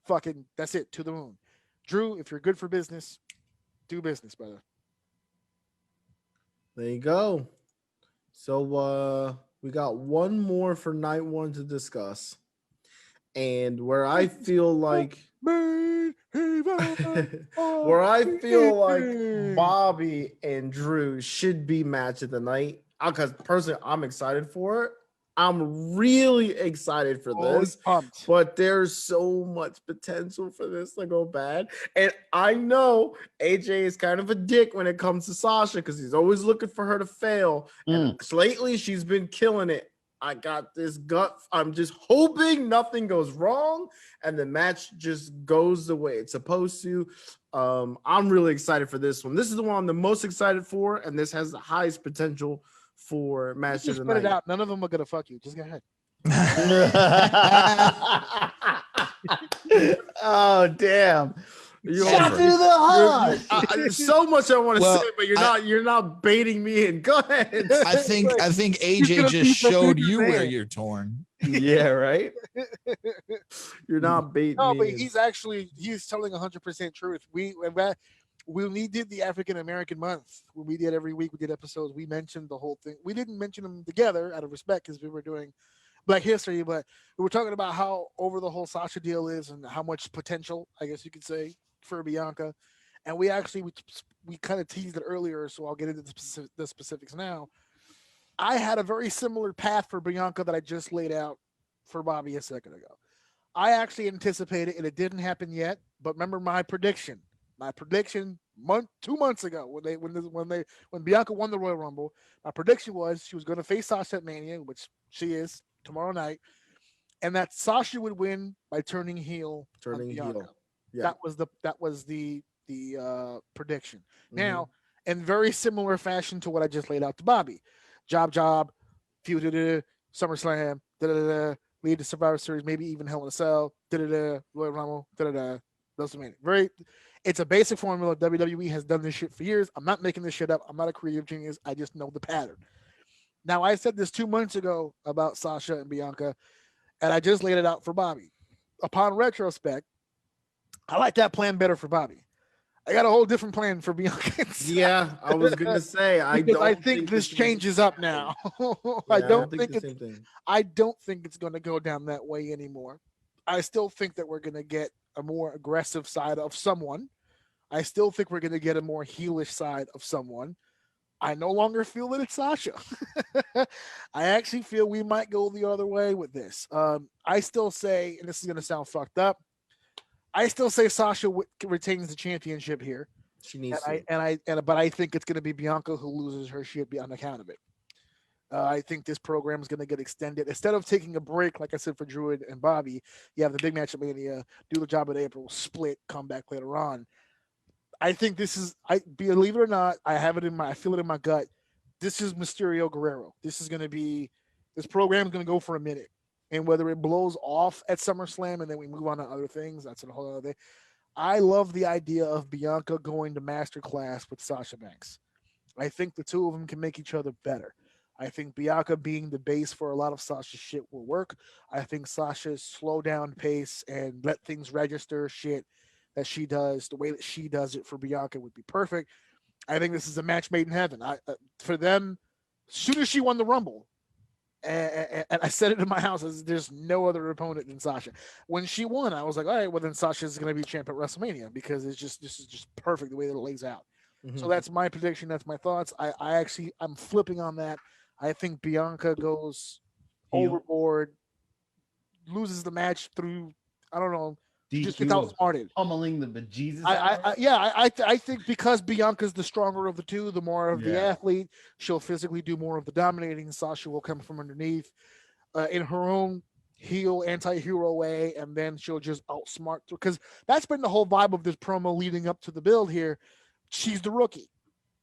Fucking, that's it, to the moon. Drew, if you're good for business, do business, brother. There you go. So we got one more for night one to discuss. And where I feel like Bobby and Drew should be match of the night. Because personally, I'm excited for it. I'm really excited for this, but there's so much potential for this to go bad. And I know AJ is kind of a dick when it comes to Sasha because he's always looking for her to fail. And lately, she's been killing it. I got this gut. I'm just hoping nothing goes wrong and the match just goes the way it's supposed to. I'm really excited for this one. This is the one I'm the most excited for, and this has the highest potential for match of the night. It out. None of them are gonna fuck you. Just go ahead. Oh damn! Shot through the heart. So much I want to say, but you're not baiting me in. Go ahead. I think AJ just showed you where you're torn. Yeah, right. You're not baiting. No, me but in. he's telling 100% truth. When we did the African American month, when we did every week, we did episodes. We mentioned the whole thing. We didn't mention them together out of respect because we were doing Black History, but we were talking about how over the whole Sasha deal is and how much potential, I guess you could say, for Bianca. And we kind of teased it earlier, so I'll get into the specifics now. I had a very similar path for Bianca that I just laid out for Bobby a second ago. I actually anticipated, and it didn't happen yet, but remember my prediction. My prediction 2 months ago when Bianca won the Royal Rumble, my prediction was she was going to face Sasha at Mania, which she is tomorrow night, and that Sasha would win by turning heel. Yeah. That was the prediction. Mm-hmm. Now, in very similar fashion to what I just laid out to Bobby, job, feud, SummerSlam, lead to Survivor Series, maybe even Hell in a Cell, Royal Rumble, WrestleMania. It's a basic formula. WWE has done this shit for years. I'm not making this shit up. I'm not a creative genius. I just know the pattern. Now, I said this 2 months ago about Sasha and Bianca, and I just laid it out for Bobby. Upon retrospect, I like that plan better for Bobby. I got a whole different plan for Bianca. Yeah, I was gonna say I think this changes up now. I don't think it's going to go down that way anymore. I still think that we're going to get a more aggressive side of someone. I still think we're going to get a more heelish side of someone. I no longer feel that it's Sasha. I actually feel we might go the other way with this. I still say, and this is going to sound fucked up, I still say Sasha retains the championship here. She needs but I think it's going to be Bianca who loses her shit on account of it. I think this program is going to get extended. Instead of taking a break, like I said, for Druid and Bobby, you have the big match at Mania, do the job in April, split, come back later on. I think this is, believe it or not, I feel it in my gut. This is Mysterio Guerrero. This program is going to go for a minute. And whether it blows off at SummerSlam and then we move on to other things, that's a whole other thing. I love the idea of Bianca going to Masterclass with Sasha Banks. I think the two of them can make each other better. I think Bianca being the base for a lot of Sasha's shit will work. I think Sasha's slow down pace and let things register shit that she does, the way that she does it for Bianca would be perfect. I think this is a match made in heaven. For them, as soon as she won the Rumble, and I said it in my house, there's no other opponent than Sasha. When she won, I was like, all right, well then Sasha's going to be champ at WrestleMania because this is just perfect the way that it lays out. Mm-hmm. So that's my prediction. That's my thoughts. I'm flipping on that. I think Bianca goes overboard, loses the match through, I don't know, She just DQ gets of outsmarted. pummeling the bejesus out of her. I think because Bianca's the stronger of the two, the more of the athlete, she'll physically do more of the dominating. Sasha will come from underneath in her own heel anti-hero way, and then she'll just outsmart, because that's been the whole vibe of this promo leading up to the build here. She's the rookie.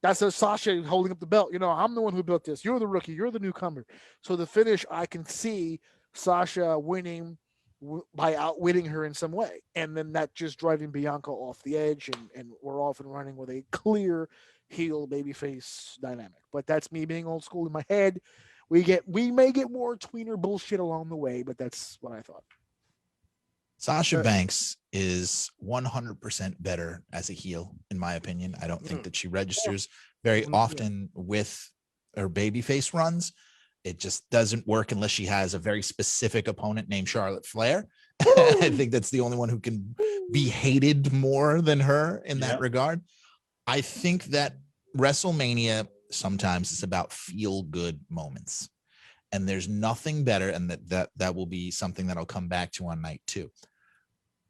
That's a Sasha holding up the belt. You know, I'm the one who built this. You're the rookie. You're the newcomer. So the finish, I can see Sasha winning by outwitting her in some way, and then that just driving Bianca off the edge, and we're off and running with a clear heel babyface dynamic. But that's me being old school in my head. We may get more tweener bullshit along the way, but that's what I thought. Sasha Banks is 100% better as a heel, in my opinion. I don't think that she registers very often with her babyface runs. It just doesn't work unless she has a very specific opponent named Charlotte Flair. I think that's the only one who can be hated more than her in that regard. I think that WrestleMania sometimes is about feel-good moments. And there's nothing better, and that will be something that I'll come back to on night 2.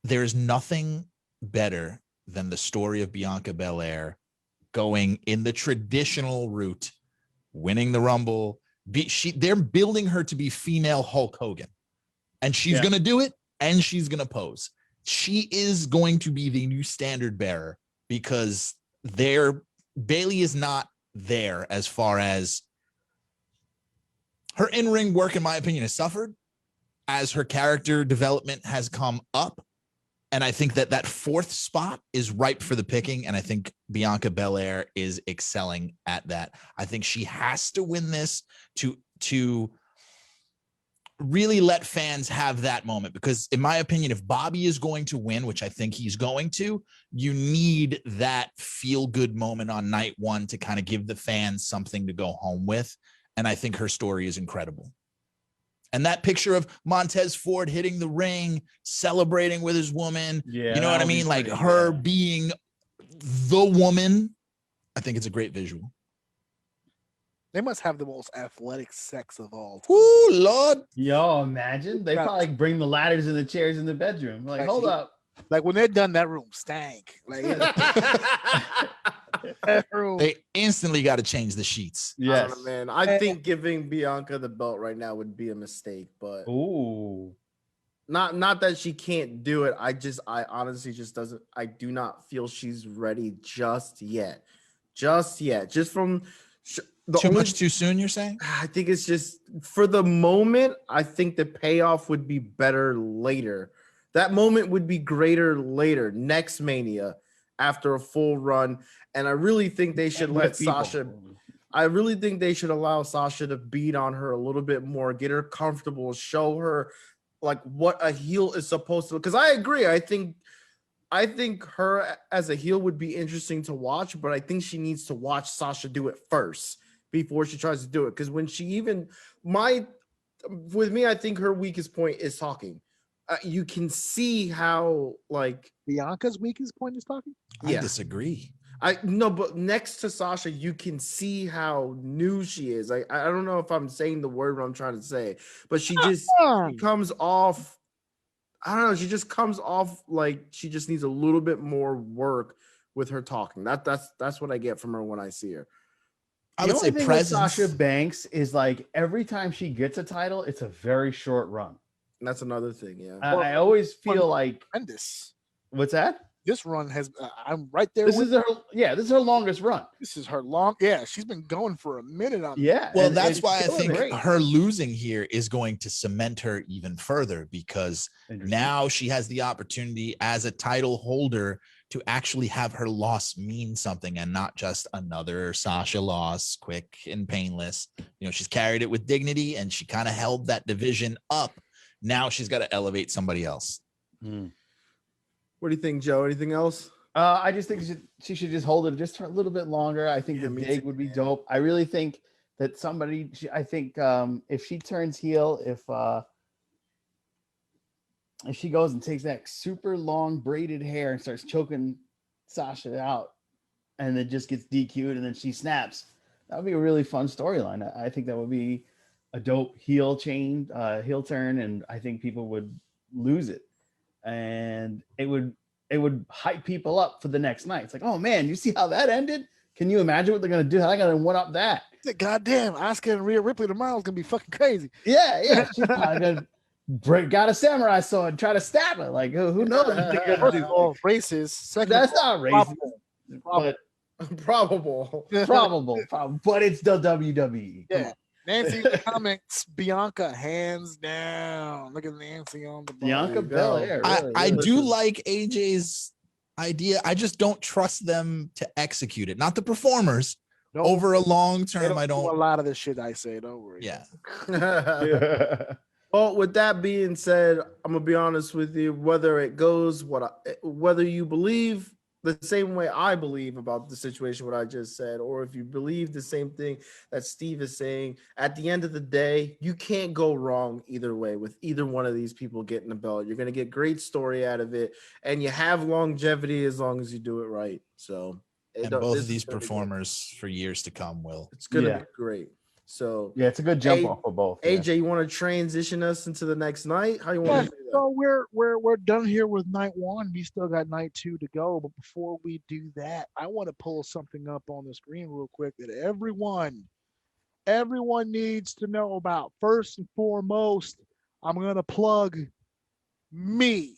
There's nothing better than the story of Bianca Belair going in the traditional route, winning the Rumble. They're building her to be female Hulk Hogan, and she's going to do it, and she's going to pose. She is going to be the new standard bearer, because Bayley is not there as far as her in-ring work, in my opinion, has suffered as her character development has come up. And I think that 4th spot is ripe for the picking. And I think Bianca Belair is excelling at that. I think she has to win this to really let fans have that moment. Because in my opinion, if Bobby is going to win, which I think he's going to, you need that feel-good moment on night 1 to kind of give the fans something to go home with. And I think her story is incredible. And that picture of Montez Ford hitting the ring, celebrating with his woman, you know what I mean? Like her being the woman. I think it's a great visual. They must have the most athletic sex of all time. Ooh, Lord. Yo, imagine. They probably bring the ladders and the chairs in the bedroom. Like, hold up. Like when they're done, that room stank. Like that room. They instantly got to change the sheets. Yes, I don't know, man. I think giving Bianca the belt right now would be a mistake, but not that she can't do it. I honestly just doesn't. I do not feel she's ready just yet. Just from too much too soon. You're saying? I think it's just for the moment. I think the payoff would be better later. That moment would be greater later, next Mania, after a full run. And I really think they should let Sasha. I really think they should allow Sasha to beat on her a little bit more, get her comfortable, show her like what a heel is supposed to. Because I agree. I think her as a heel would be interesting to watch, but I think she needs to watch Sasha do it first before she tries to do it. Because when she with me, I think her weakest point is talking. You can see how like Bianca's weakest point is talking. I disagree. But next to Sasha, you can see how new she is. I don't know if I'm saying the word what I'm trying to say, but she just comes off. I don't know. She just comes off like she just needs a little bit more work with her talking. That's what I get from her when I see her. I would say presence. Sasha Banks is like every time she gets a title, it's a very short run. That's another thing, yeah. I always feel like tremendous. What's that? This run has. I'm right there. This is her longest run. This is her long. Yeah, she's been going for a minute on. Yeah. Well, that's why I think her losing here is going to cement her even further, because now she has the opportunity as a title holder to actually have her loss mean something and not just another Sasha loss, quick and painless. You know, she's carried it with dignity and she kind of held that division up. Now she's got to elevate somebody else. What do you think, Joe? Anything else? I just think she should just hold it just for a little bit longer. I think the dig would be dope. I really think that if she turns heel, if she goes and takes that super long braided hair and starts choking Sasha out and then just gets DQ'd and then she snaps, that would be a really fun storyline. I think that would be a dope heel turn, and I think people would lose it. and it would hype people up for the next night. It's like, oh man, you see how that ended? Can you imagine what they're gonna do? How they're gonna one up that? Goddamn, Asuka and Rhea Ripley tomorrow is gonna be fucking crazy. Yeah. She's probably gonna got a samurai sword and try to stab her. Like, who knows what they're gonna First do? of all, racist. Second That's of all, not racist, but Probable. probable. But it's the WWE. Come Yeah. on. Nancy in the comments, Bianca, hands down. Look at Nancy on the bar. Bianca you go. Belair. I really. do like AJ's idea. I just don't trust them to execute it. Not the performers. Don't- Over a long they term, I do a don't. lot of the shit I say. Don't worry. Yeah. Well, with that being said, I'm gonna be honest with you. Whether it goes whether you believe the same way I believe about the situation, what I just said, or if you believe the same thing that Steve is saying, at the end of the day, you can't go wrong either way with either one of these people getting the belt. You're gonna get great story out of it, and you have longevity as long as you do it right. So, And both of these performers for years to come will. it's gonna be great. So Yeah, it's a good jump off for both. AJ, you want to transition us into the next night? How you want to do that? So we're done here with night one. We still got night two to go. But before we do that, I want to pull something up on the screen real quick that everyone needs to know about. First and foremost, I'm gonna plug me.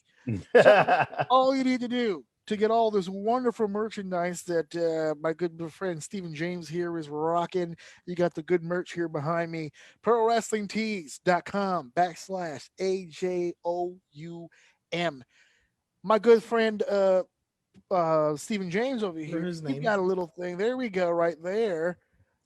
All you need to do to get all this wonderful merchandise that my good friend Steven James here is rocking. You got the good merch here behind me. prowrestlingtees.com/AJOUM. My good friend Steven James over here. His He name. got a little thing. There we go, right there.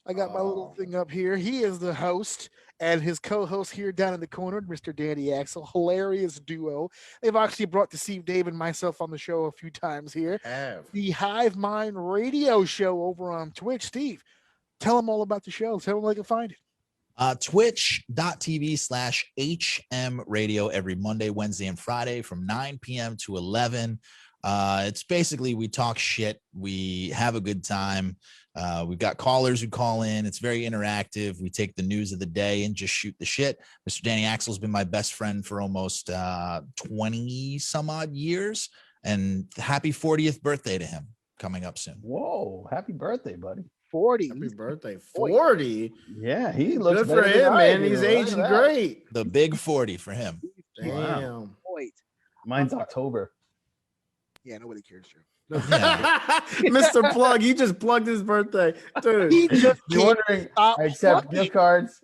I got my little thing up here. He is the host, and his co-host here down in the corner, Mr. Danny Axel. Hilarious duo. They've actually brought Deceive Dave and myself on the show a few times here. The Hive Mind Radio Show over on Twitch. Steve, tell them all about the show. Tell them where they can find it. Twitch.tv/HM Radio every Monday, Wednesday, and Friday from 9 p.m. to 11. It's basically we talk shit. We have a good time. We've got callers who call in. It's very interactive. We take the news of the day and just shoot the shit. Mr. Danny Axel's been my best friend for almost 20 some odd years, and happy 40th birthday to him coming up soon. Whoa, happy birthday, buddy. 40. Happy birthday. 40. Yeah, he looks Good for better than him, I man. do. He's Look at aging that. great. The big 40 for him. Damn. Wow. Wait. Mine's October. Yeah, nobody cares, Joe. Yeah. Mr. Plug, he just plugged his birthday. Dude. He just You're wondering, stop I accept plugging. gift cards.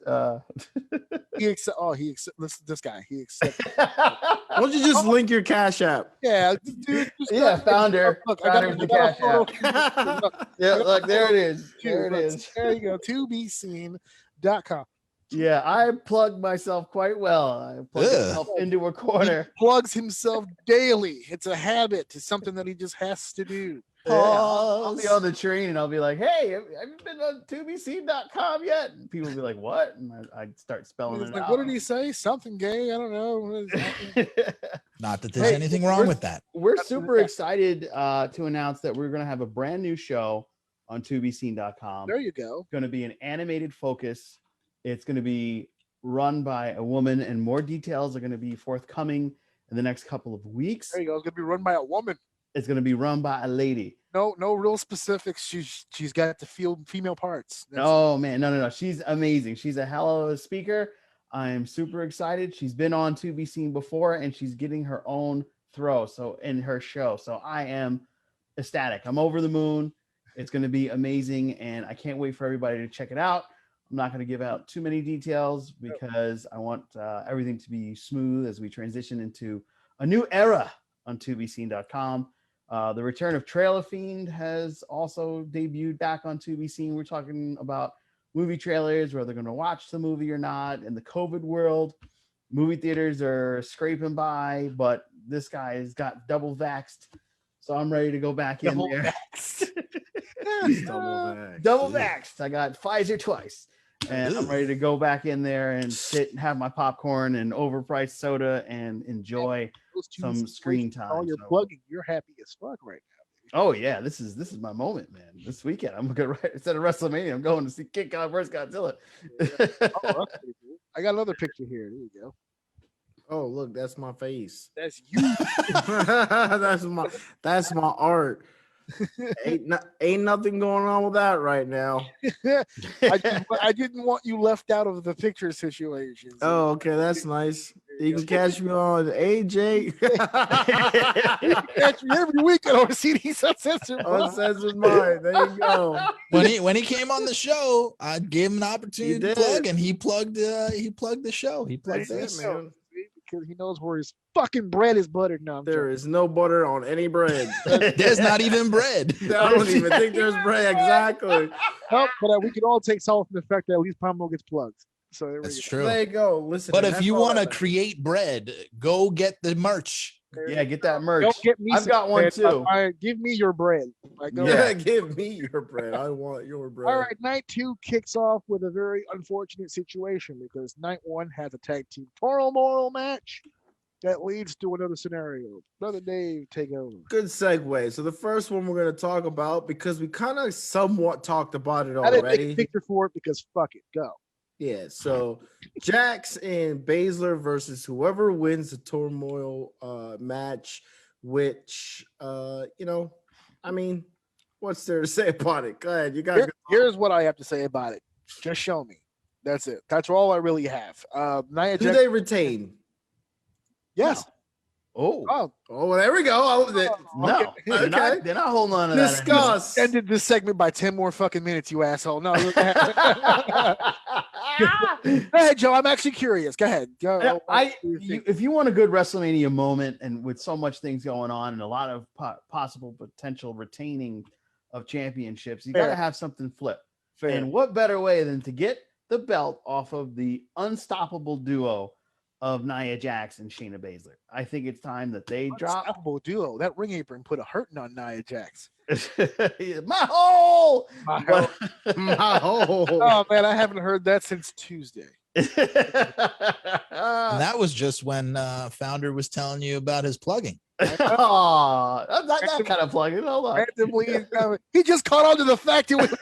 He accept. Oh, he accept. This guy. He accept. Why don't you just link your Cash App? Yeah, dude. Yeah, founder. Look, Founder's the Cash App. Look, Yeah, look, there it is. There it look, is. There you go. ToBeSeen.com. Yeah, I plugged myself quite well. I plugged Ugh. myself into a corner. Plugs himself daily. It's a habit. It's something that he just has to do. Yeah, I'll be on the train and I'll be like, hey, have you been on ToBeSeen.com yet? And people will be like, what? And I'd start spelling It's it like, out. what did he say? Something gay? I don't know. Not that there's anything wrong with that. We're super excited to announce that we're going to have a brand new show on ToBeSeen.com. There you go. It's going to be an animated focus. It's going to be run by a woman, and more details are going to be forthcoming in the next couple of weeks. There you go. It's gonna be run by a woman. It's going to be run by a lady. No real specifics. She's got the female parts. Oh man, no. She's amazing. She's a hell of a speaker. I'm super excited. She's been on To Be Seen before, and she's getting her own throw. So in her show, so I am ecstatic. I'm over the moon. It's going to be amazing, and I can't wait for everybody to check it out. I'm not going to give out too many details because I want everything to be smooth as we transition into a new era on ToBeSeen.com. The return of Trailer Fiend has also debuted back on To Be Seen. We're talking about movie trailers, whether they're going to watch the movie or not. In the COVID world, movie theaters are scraping by, but this guy's got double vaxxed. So I'm ready to go back in there. Double vaxxed. I got Pfizer twice. And I'm ready to go back in there and sit and have my popcorn and overpriced soda and enjoy some screen time. All you're plugging, you're happy as fuck right now. Oh yeah, this is my moment, man. This weekend, I'm gonna right instead of WrestleMania, I'm going to see King Kong vs. Godzilla. Oh, that's pretty cool. I got another picture here. There you go. Oh, look, that's my face. That's you. that's my art. Ain't nothing going on with that right now. I didn't want you left out of the picture situation. So. Oh, okay, that's nice. You can catch me on AJ. You can catch me every week on OCD's Uncensored Uncensored Mind. There you go. When he came on the show, I gave him an opportunity to did. plug, and he plugged the show. He plugged That's this. it, man. because he knows where his fucking bread is buttered now. There is no butter on any bread. There's not even bread. I don't even think there's bread. Exactly. Nope, but we can all take solace in the fact that at least Pombo gets plugs. So there That's we go. true. There you go. Listen. But if that's you all want to that matters. create bread, go get the merch. Yeah, get that merch. Don't get me. I've some got one bread. too. Give me your bread. Like, go Yeah, ahead. give me your bread. I want your bread. All right, night 2 kicks off with a very unfortunate situation because night 1 has a tag team moral match that leads to another scenario. Brother Dave, take over. Good segue. So the first one we're going to talk about, because we kind of somewhat talked about it I didn't already. take a picture for it because fuck it, go. Yeah, so Jax and Baszler versus whoever wins the turmoil match, which I mean, what's there to say about it? Go ahead, you guys. Here's what I have to say about it. Just show me. That's it. That's all I really have. Nia Do Jax, they retain? yes. Oh, Oh, Oh, well, there we go. no. They're not holding on to that. Discuss. ended this segment by 10 more fucking minutes, you asshole. No. Go ahead, Joe. I'm actually curious. Go ahead. Go. If you want a good WrestleMania moment, and with so much things going on and a lot of possible potential retaining of championships, you got to have something flip. Fair. And what better way than to get the belt off of the unstoppable duo of Nia Jax and Shayna Baszler? I think it's time that they drop. Unstoppable duo. That ring apron put a hurting on Nia Jax. My hole. My But- My whole. Oh man, I haven't heard that since Tuesday. And that was just when Founder was telling you about his plugging. Oh, that kind of plugging. Hold on. Randomly, he just caught on to the fact it was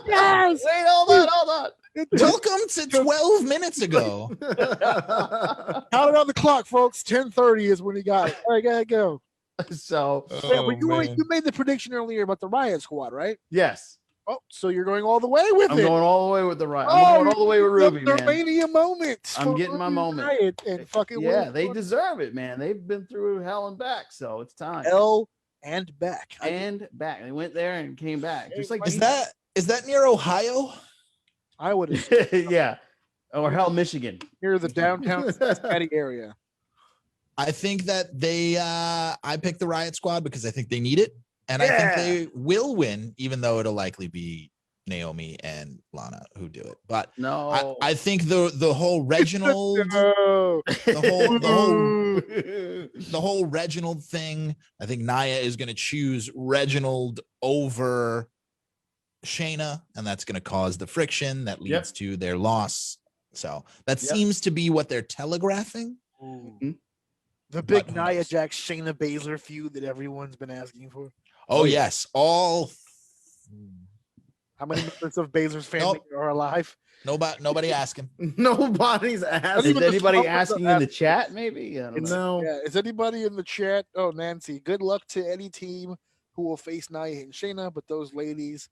yes. Wait, hold on. Welcome to 12 minutes ago. Count it on the clock, folks. 10:30 is when he got it. All right, gotta go. So, Yeah, but you made the prediction earlier about the Riot Squad, right? yes, Oh, so you're going all the way with I'm it. going all the way with the Riot. I'm going all the way with Ruby, the man. Mania moment. I'm for getting my Ruby moment. Riot and fucking Yeah, they deserve it, man. They've been through hell and back, so it's time. L and back. And back. They went there and came back, just like Is that near Ohio? I would have yeah, or hell, Michigan. near the downtown Cincinnati area. I think that I picked the Riot Squad because I think they need it. And I think they will win, even though it'll likely be Naomi and Lana who do it. But No, I think the whole Reginald, No. the whole Reginald thing, I think Nia is going to choose Reginald over Shayna, and that's going to cause the friction that leads to their loss. So that seems to be what they're telegraphing. The big But- Nia Jax Shayna Baszler feud that everyone's been asking for. Oh yes, all. How many members of Baszler's family are alive? Nobody asking. Nobody's asking. is anybody asking in the chat? Maybe I don't know. No. Yeah, is anybody in the chat? Oh, Nancy, good luck to any team who will face Nia and Shayna, but those ladies,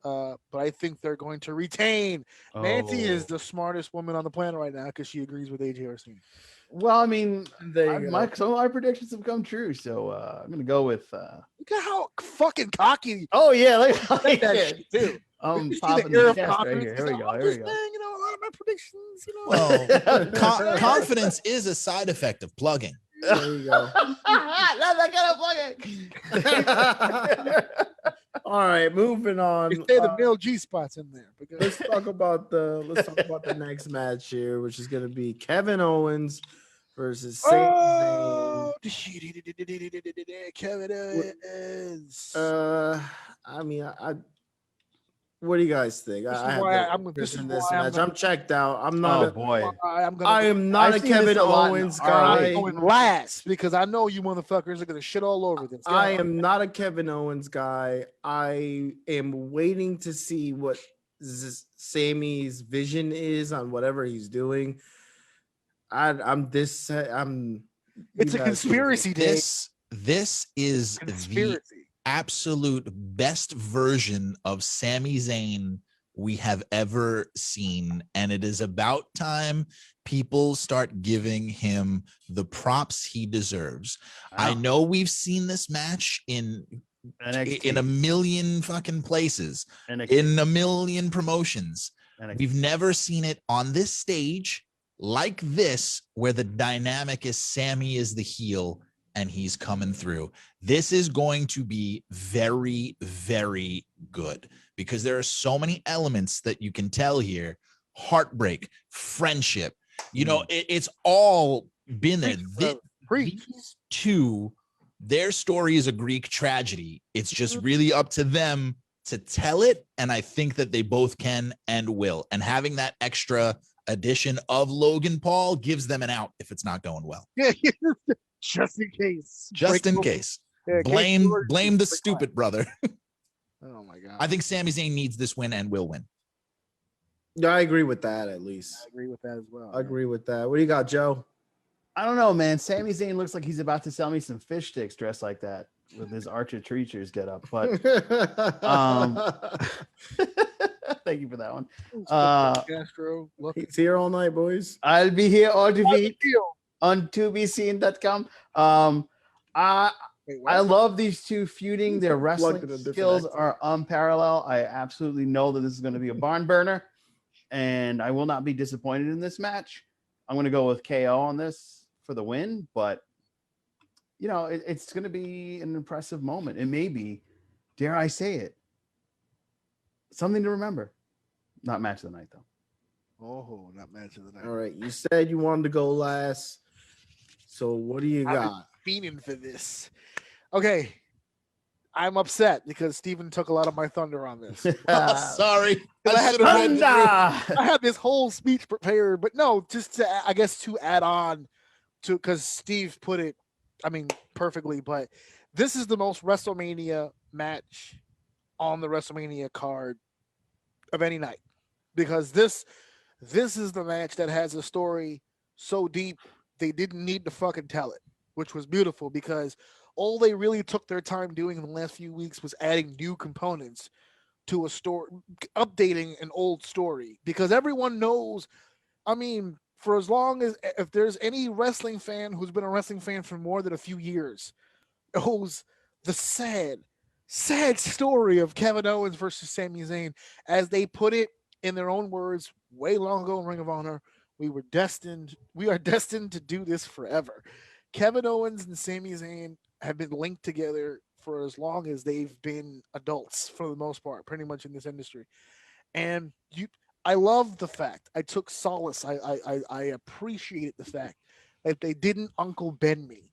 but I think they're going to retain. Nancy is the smartest woman on the planet right now because she agrees with AJ Orsini. Well, I mean, There you go. some of my predictions have come true, so I'm gonna go with. Look at how fucking cocky Oh yeah, you said that shit too. I'm You see popping air the of chest right confidence? here. Here we He's go. like, Here we I'm go. just saying, a lot of my predictions, Well, confidence is a side effect of plugging. There you go. Not that kind of plugging. All right, moving on. They say the male G spots in there. Because Let's talk about the next match here, which is going to be Kevin Owens versus Satan oh, Kevin Owens. Zayn. I mean, what do you guys think? This is I have why no I'm- interest this is in this why I'm match. gonna- I'm checked out. I'm Oh not. boy. I am not I've a seen this Kevin a lot in Owens ROH. guy. I'm going last because I know you motherfuckers are going to shit all over this. I am not a Kevin Owens guy. I am waiting to see what Sammy's vision is on whatever he's doing. I'm this. I'm. It's you a guys- conspiracy, Dave. This is the Conspiracy. absolute best version of Sami Zayn we have ever seen, and it is about time people start giving him the props he deserves. I know we've seen this match in NXT. a million fucking places, NXT. in a million promotions. NXT. We've never seen it on this stage like this, where the dynamic is Sammy is the heel and he's coming through. This is going to be very, very good because there are so many elements that you can tell here. Heartbreak, friendship, you know, it's all been there. These two, their story is a Greek tragedy. It's just really up to them to tell it. And I think that they both can and will. And having that extra addition of Logan Paul gives them an out if it's not going well. Yeah, just in case. Just in case. Yeah, blame the stupid brother. Oh my god. I think Sami Zayn needs this win and will win. Yeah, I agree with that at least. I agree with that as well. I agree with that. What do you got, Joe? I don't know, man. Sami Zayn looks like he's about to sell me some fish sticks dressed like that with his Archer Treachers get up. But thank you for that one. Castro, He's here all night, boys. I'll be here all the week on tobeseen.com. I love these two feuding. Their wrestling skills are unparalleled. I absolutely know that this is going to be a barn burner, and I will not be disappointed in this match. I'm going to go with KO on this for the win, but you know, it's going to be an impressive moment. It may be, dare I say it, something to remember. Not match of the night, though. Oh, not match of the night. All right, you said you wanted to go last, so what do you got? Fiending for this. Okay, I'm upset because Steven took a lot of my thunder on this. Sorry, I had this whole speech prepared, but no, just to, I guess, to add on to, because Steve put it, I mean, perfectly. But this is the most WrestleMania match on the WrestleMania card of any night, because this is the match that has a story so deep they didn't need to fucking tell it, which was beautiful, because all they really took their time doing in the last few weeks was adding new components to a story, updating an old story, because everyone knows, I mean, for as long as, if there's any wrestling fan who's been a wrestling fan for more than a few years, knows the sad story of Kevin Owens versus Sami Zayn. As they put it in their own words way long ago in Ring of Honor, we are destined to do this forever. Kevin Owens and Sami Zayn have been linked together for as long as they've been adults, for the most part, pretty much in this industry. And I love the fact, I took solace, I appreciated the fact that they didn't Uncle Ben me.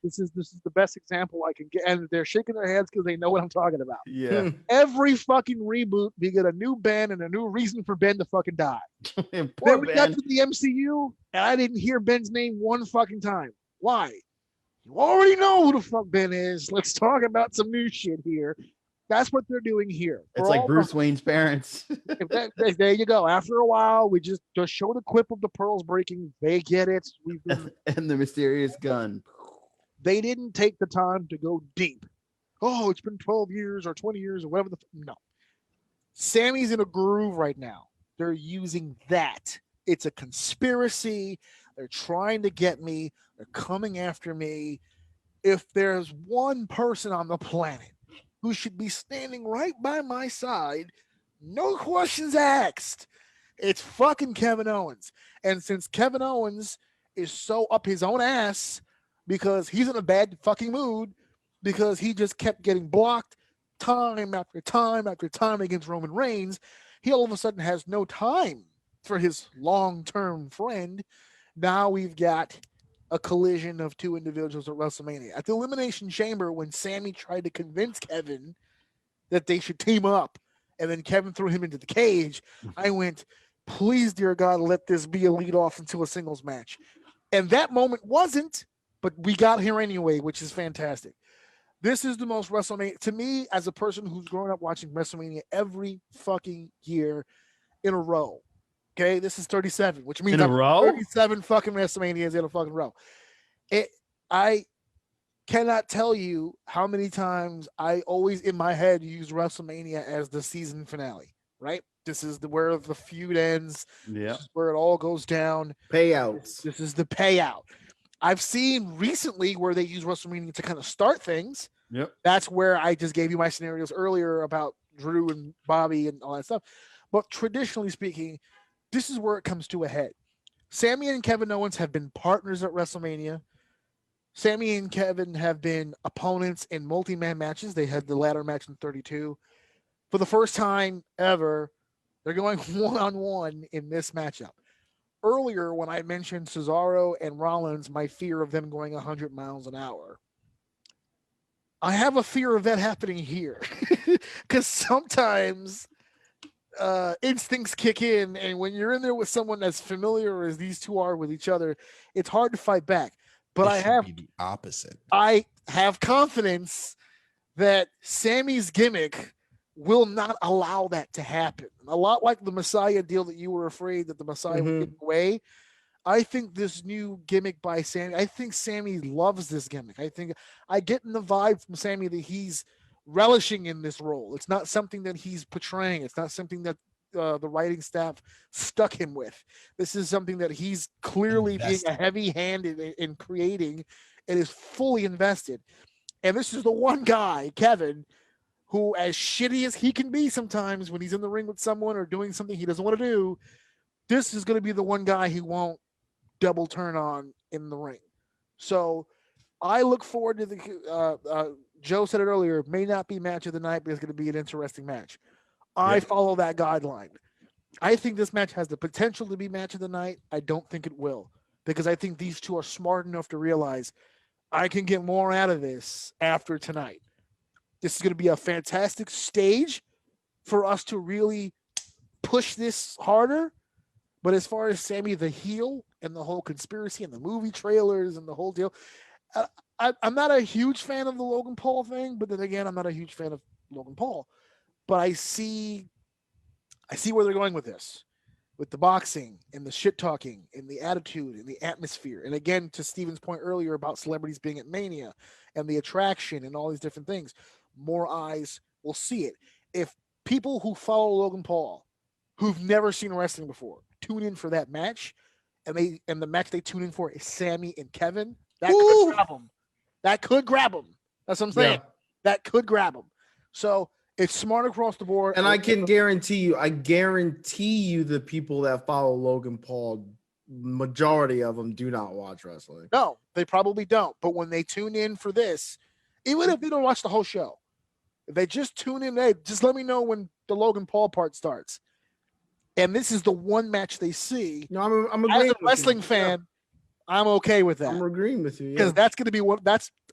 This is the best example I can get, and they're shaking their heads because they know what I'm talking about. Yeah. Every fucking reboot, we get a new Ben and a new reason for Ben to fucking die. Poor We Ben. got to the MCU, and I didn't hear Ben's name one fucking time. Why? You already know who the fuck Ben is. Let's talk about some new shit here. That's what they're doing here. It's like Bruce Wayne's parents. There you go. After a while, we just show the quip of the pearls breaking. They get it. And the mysterious gun. They didn't take the time to go deep. Oh, it's been 12 years or 20 years or whatever. No. Sammy's in a groove right now. They're using that. It's a conspiracy. They're trying to get me. They're coming after me. If there's one person on the planet who should be standing right by my side, no questions asked, it's fucking Kevin Owens. And since Kevin Owens is so up his own ass because he's in a bad fucking mood, because he just kept getting blocked time after time after time against Roman Reigns, he all of a sudden has no time for his long-term friend. Now we've got a collision of two individuals at WrestleMania. At the Elimination Chamber, when Sammy tried to convince Kevin that they should team up, and then Kevin threw him into the cage, I went, please, dear God, let this be a lead-off into a singles match. And that moment wasn't, but we got here anyway, which is fantastic. This is the most WrestleMania, to me, as a person who's grown up watching WrestleMania every fucking year in a row. Okay, this is 37, which means In a row? 37 fucking WrestleManias in a fucking row. I cannot tell you how many times I always in my head use WrestleMania as the season finale, right? This is where the feud ends. Yeah. This is where it all goes down. Payouts. This is the payout. I've seen recently where they use WrestleMania to kind of start things. Yep. That's where I just gave you my scenarios earlier about Drew and Bobby and all that stuff. But traditionally speaking, this is where it comes to a head. Sammy and Kevin Owens have been partners at WrestleMania. Sammy and Kevin have been opponents in multi-man matches. They had the ladder match in 32. For the first time ever, they're going one-on-one in this matchup. Earlier, when I mentioned Cesaro and Rollins, my fear of them going 100 miles an hour, I have a fear of that happening here. Because sometimes instincts kick in, and when you're in there with someone as familiar as these two are with each other, it's hard to fight back. But It should be the opposite. I have confidence that Sammy's gimmick will not allow that to happen. A lot like the Messiah deal that you were afraid that the Messiah would give away. I think this new gimmick by Sammy, I think Sammy loves this gimmick. I get in the vibe from Sammy that he's relishing in this role. It's not something that he's portraying. It's not something that the writing staff stuck him with. This is something that he's clearly being a heavy hand in creating and is fully invested. And this is the one guy, Kevin, who, as shitty as he can be sometimes when he's in the ring with someone or doing something he doesn't want to do, this is going to be the one guy he won't double turn on in the ring. So I look forward to the Joe said it earlier, may not be match of the night, but it's going to be an interesting match. I follow that guideline. I think this match has the potential to be match of the night. I don't think it will, because I think these two are smart enough to realize I can get more out of this after tonight. This is going to be a fantastic stage for us to really push this harder. But as far as Sammy the heel and the whole conspiracy and the movie trailers and the whole deal, I'm not a huge fan of the Logan Paul thing, but then again, I'm not a huge fan of Logan Paul. But I see where they're going with this, with the boxing and the shit talking and the attitude and the atmosphere. And again, to Steven's point earlier about celebrities being at Mania and the attraction and all these different things, more eyes will see it. If people who follow Logan Paul, who've never seen wrestling before, tune in for that match, and the match they tune in for is Sammy and Kevin, that could grab them. That could grab them. That's what I'm saying. Yeah. That could grab them. So it's smart across the board. And I can guarantee you, the people that follow Logan Paul, majority of them do not watch wrestling. No, they probably don't. But when they tune in for this, even if they don't watch the whole show, if they just tune in, hey, just let me know when the Logan Paul part starts. And this is the one match they see. No, I'm agreeing as a wrestling fan, I'm okay with that. I'm agreeing with you. Because that's going to be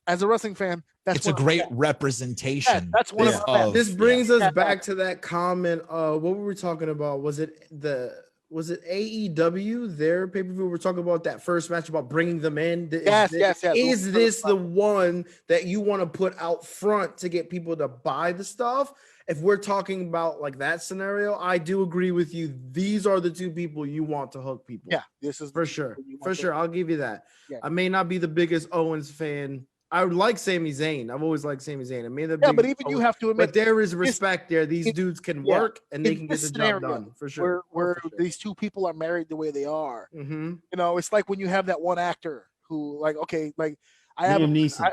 as a wrestling fan, it's a great representation. Yeah, that's one of this brings us back to that comment. What were we talking about? Was it AEW, their pay-per-view? We're talking about that first match about bringing them in. Yes. Is this the one that you want to put out front to get people to buy the stuff? If we're talking about like that scenario, I do agree with you. These are the two people you want to hook people. Yeah, this is for sure. For sure. I'll give you that. Yeah. I may not be the biggest Owens fan. I would like Sami Zayn. I've always liked Sami Zayn. But even you have to admit, but there is respect there. These dudes can work and they can get the job done for sure. Where these two people are married the way they are. Mm-hmm. You know, it's like when you have that one actor who, like, okay, like I have Liam Neeson.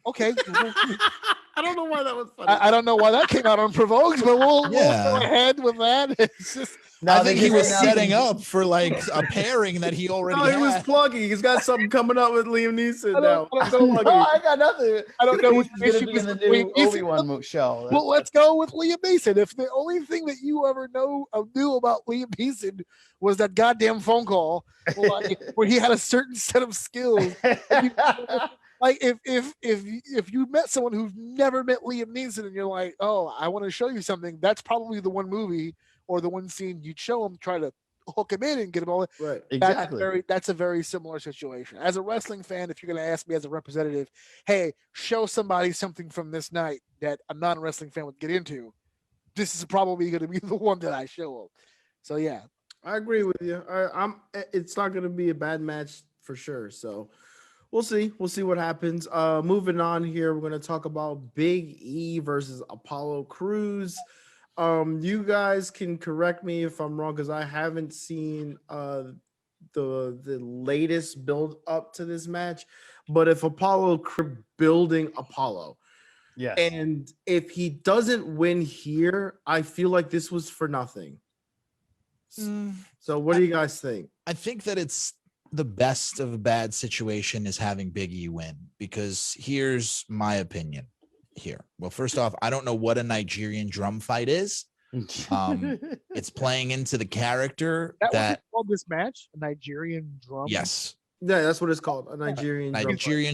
Okay. I don't know why that was funny. I don't know why that came out unprovoked, but we'll go ahead with that. It's just. I think he was setting up for like a pairing that he already had. He was plugging. He's got something coming up with Liam Neeson now. I got nothing. I don't know what the issue is. The new Obi-Wan show. Well, let's go with Liam Neeson. If the only thing that you ever knew about Liam Neeson was that goddamn phone call where he had a certain set of skills. Like if you met someone who's never met Liam Neeson and you're like, oh, I want to show you something, that's probably the one movie or the one scene you'd show him, try to hook him in and get him all. Right. Exactly. That's a very similar situation. As a wrestling fan, if you're going to ask me as a representative, hey, show somebody something from this night that a non-wrestling fan would get into, this is probably going to be the one that I show them. So yeah, I agree with you. It's not going to be a bad match for sure. So we'll see. We'll see what happens. Moving on here, we're going to talk about Big E versus Apollo Crews. You guys can correct me if I'm wrong because I haven't seen the latest build up to this match. But if Apollo building Apollo, Yes. and if he doesn't win here, I feel like this was for nothing. So what do you guys think? I think that it's the best of a bad situation is having Big E win, because here's my opinion here. Well, first off, I don't know what a Nigerian drum fight is. It's playing into the character that called this match a Nigerian drum. Yes. Yeah, that's what it's called, a Nigerian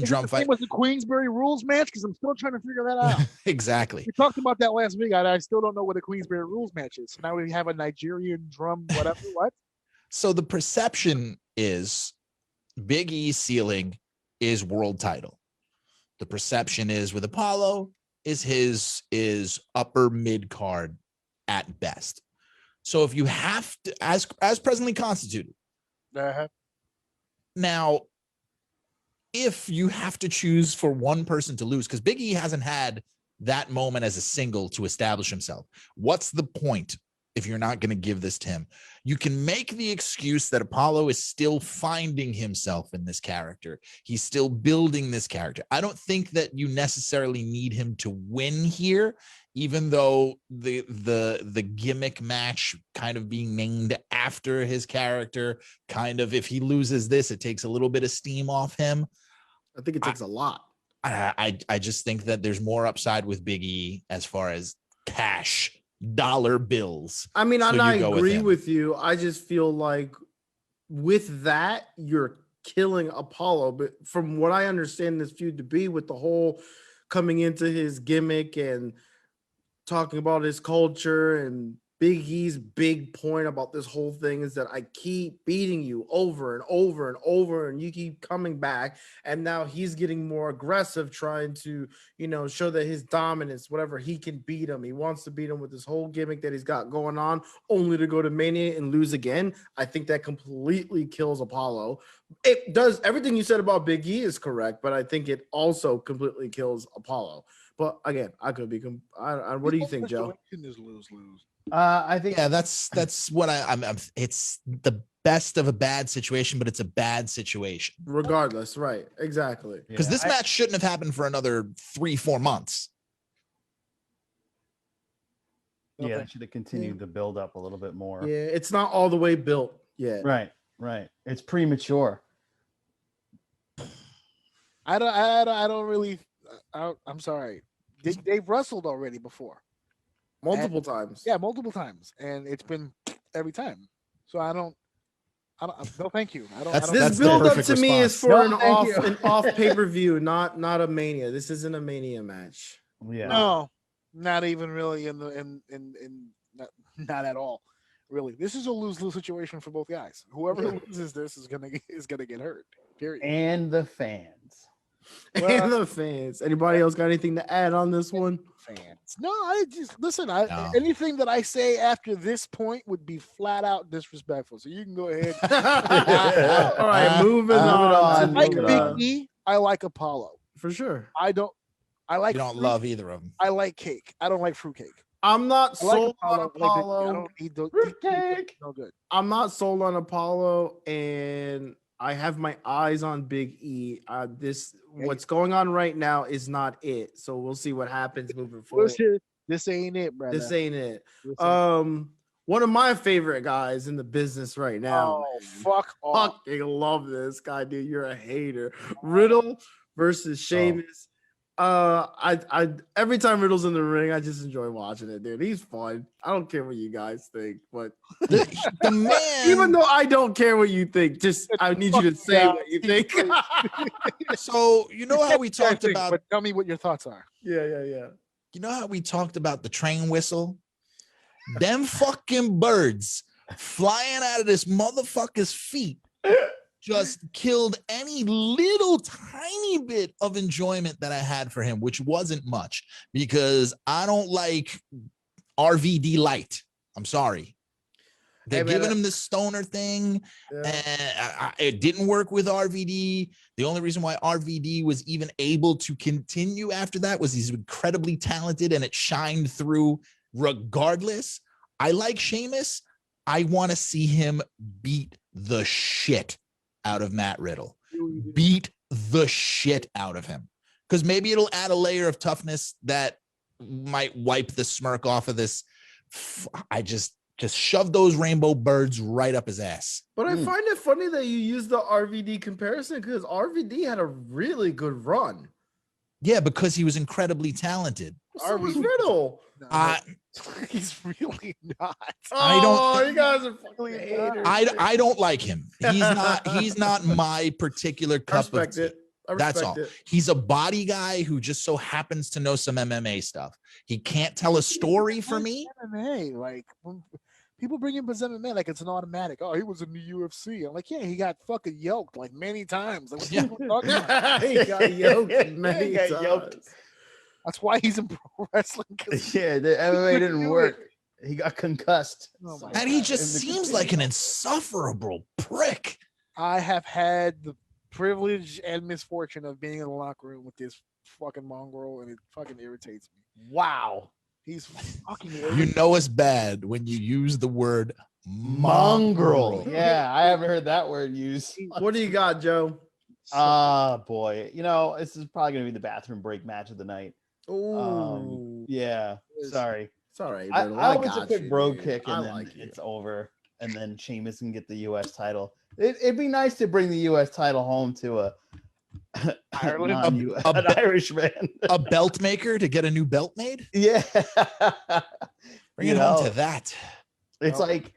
drum fight. Was the Queensberry Rules match? Because I'm still trying to figure that out. Exactly. We talked about that last week. I still don't know what a Queensberry Rules match is. So now we have a Nigerian drum, whatever. What? So the perception is Big E's ceiling is world title. The perception is with Apollo is upper mid card at best. So if you have to, as presently constituted. Now, if you have to choose for one person to lose, because Big E hasn't had that moment as a single to establish himself, what's the point if you're not going to give this to him? You can make the excuse that Apollo is still finding himself in this character. He's still building this character. I don't think that you necessarily need him to win here, even though the gimmick match kind of being named after his character, kind of, if he loses this, it takes a little bit of steam off him. I think it takes a lot. I just think that there's more upside with Big E as far as cash, dollar bills. I mean, I agree with you. I just feel like with that, you're killing Apollo. But from what I understand this feud to be, with the whole coming into his gimmick and talking about his culture, and Big E's big point about this whole thing is that I keep beating you over and over and over, and you keep coming back. And now he's getting more aggressive, trying to, show that his dominance, whatever, he can beat him. He wants to beat him with this whole gimmick that he's got going on, only to go to Mania and lose again. I think that completely kills Apollo. It does. Everything you said about Big E is correct, but I think it also completely kills Apollo. But again, I could be. What do you think, Joe? Is lose. I think that's what I'm. It's the best of a bad situation, but it's a bad situation regardless, right? Exactly. Because this match shouldn't have happened for another 3-4 months. Yeah, they should have continued the build up a little bit more. Yeah, it's not all the way built yet. Right. It's premature. I don't really. I'm sorry. They've wrestled already before. Multiple times. Yeah, multiple times. And it's been every time. So I don't no thank you. This build up to me is for an off pay-per-view, not a Mania. This isn't a Mania match. Yeah. No, not even really not at all. Really. This is a lose-lose situation for both guys. Whoever loses this is gonna get hurt. Period. And the fans. And the fans. Anybody else got anything to add on this one? Fans. No, I just listen. Anything that I say after this point would be flat out disrespectful. So you can go ahead. All right, moving on. I like Big E. I like Apollo for sure. I like. You don't love either of them. I like cake. I don't like fruitcake. I'm not sold on Apollo. I don't eat those. Fruitcake. No good. I'm not sold on Apollo, and I have my eyes on Big E. What's going on right now is not it. So we'll see what happens moving forward. This ain't it, brother. This ain't it. One of my favorite guys in the business right now. Oh, fuck off. Fucking love this guy, dude. You're a hater. Riddle versus Sheamus. I every time Riddle's in the ring, I just enjoy watching it, dude. He's fun. I don't care what you guys think, but the man, even though I don't care what you think, just I need you to say what you think. So you know how we talked about, but tell me what your thoughts are. Yeah. You know how we talked about the train whistle? Them fucking birds flying out of this motherfucker's feet just killed any little tiny bit of enjoyment that I had for him, which wasn't much, because I don't like RVD light. I'm sorry. They're giving him the stoner thing, and it didn't work with RVD. The only reason why RVD was even able to continue after that was he's incredibly talented, and it shined through regardless. I like Sheamus. I want to see him beat the shit out of Matt Riddle. Beat the shit out of him. Because maybe it'll add a layer of toughness that might wipe the smirk off of this. I just shove those rainbow birds right up his ass. But I find it funny that you use the RVD comparison because RVD had a really good run. Yeah, because he was incredibly talented. So was Riddle. He's really not. You guys are fucking haters. I don't like him. He's not my particular cup of tea. That's all. He's a body guy who just so happens to know some MMA stuff. He can't tell a story for me. MMA, like when people bring him as MMA like it's an automatic. Oh, he was in the UFC. I'm like, yeah, he got fucking yoked like many times. Like, what the fuck are you talking about? He got yoked many times. That's why he's in pro wrestling. Yeah, the MMA didn't work. He got concussed. And he just seems like an insufferable prick. I have had the privilege and misfortune of being in the locker room with this fucking mongrel, and it fucking irritates me. Wow. He's fucking You know it's bad when you use the word mongrel. Yeah, I haven't heard that word used. What do you got, Joe? Boy. You know, this is probably going to be the bathroom break match of the night. Oh, yeah. Sorry. Sorry. I always a quick bro kick and then like it's over. And then Sheamus can get the U.S. title. It'd be nice to bring the U.S. title home to an Irish man. A belt maker to get a new belt made? Yeah. Bring it home to that. It's like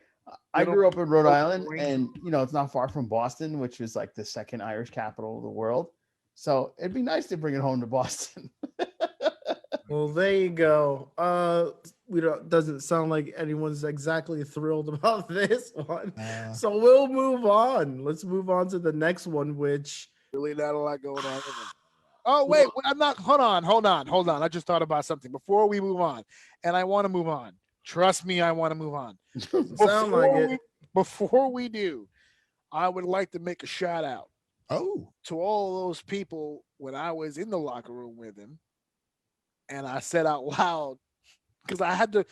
I grew up in Rhode Island, and it's not far from Boston, which is like the second Irish capital of the world. So it'd be nice to bring it home to Boston. Well, there you go. Doesn't sound like anyone's exactly thrilled about this one. So we'll move on. Let's move on to the next one, which really not a lot going on. Oh, wait, I'm not. Hold on. I just thought about something before we move on, and I want to move on. Trust me, I want to move on. Sound like it. Before we do, I would like to make a shout out. Oh, to all those people when I was in the locker room with him, and I said out loud because I had to.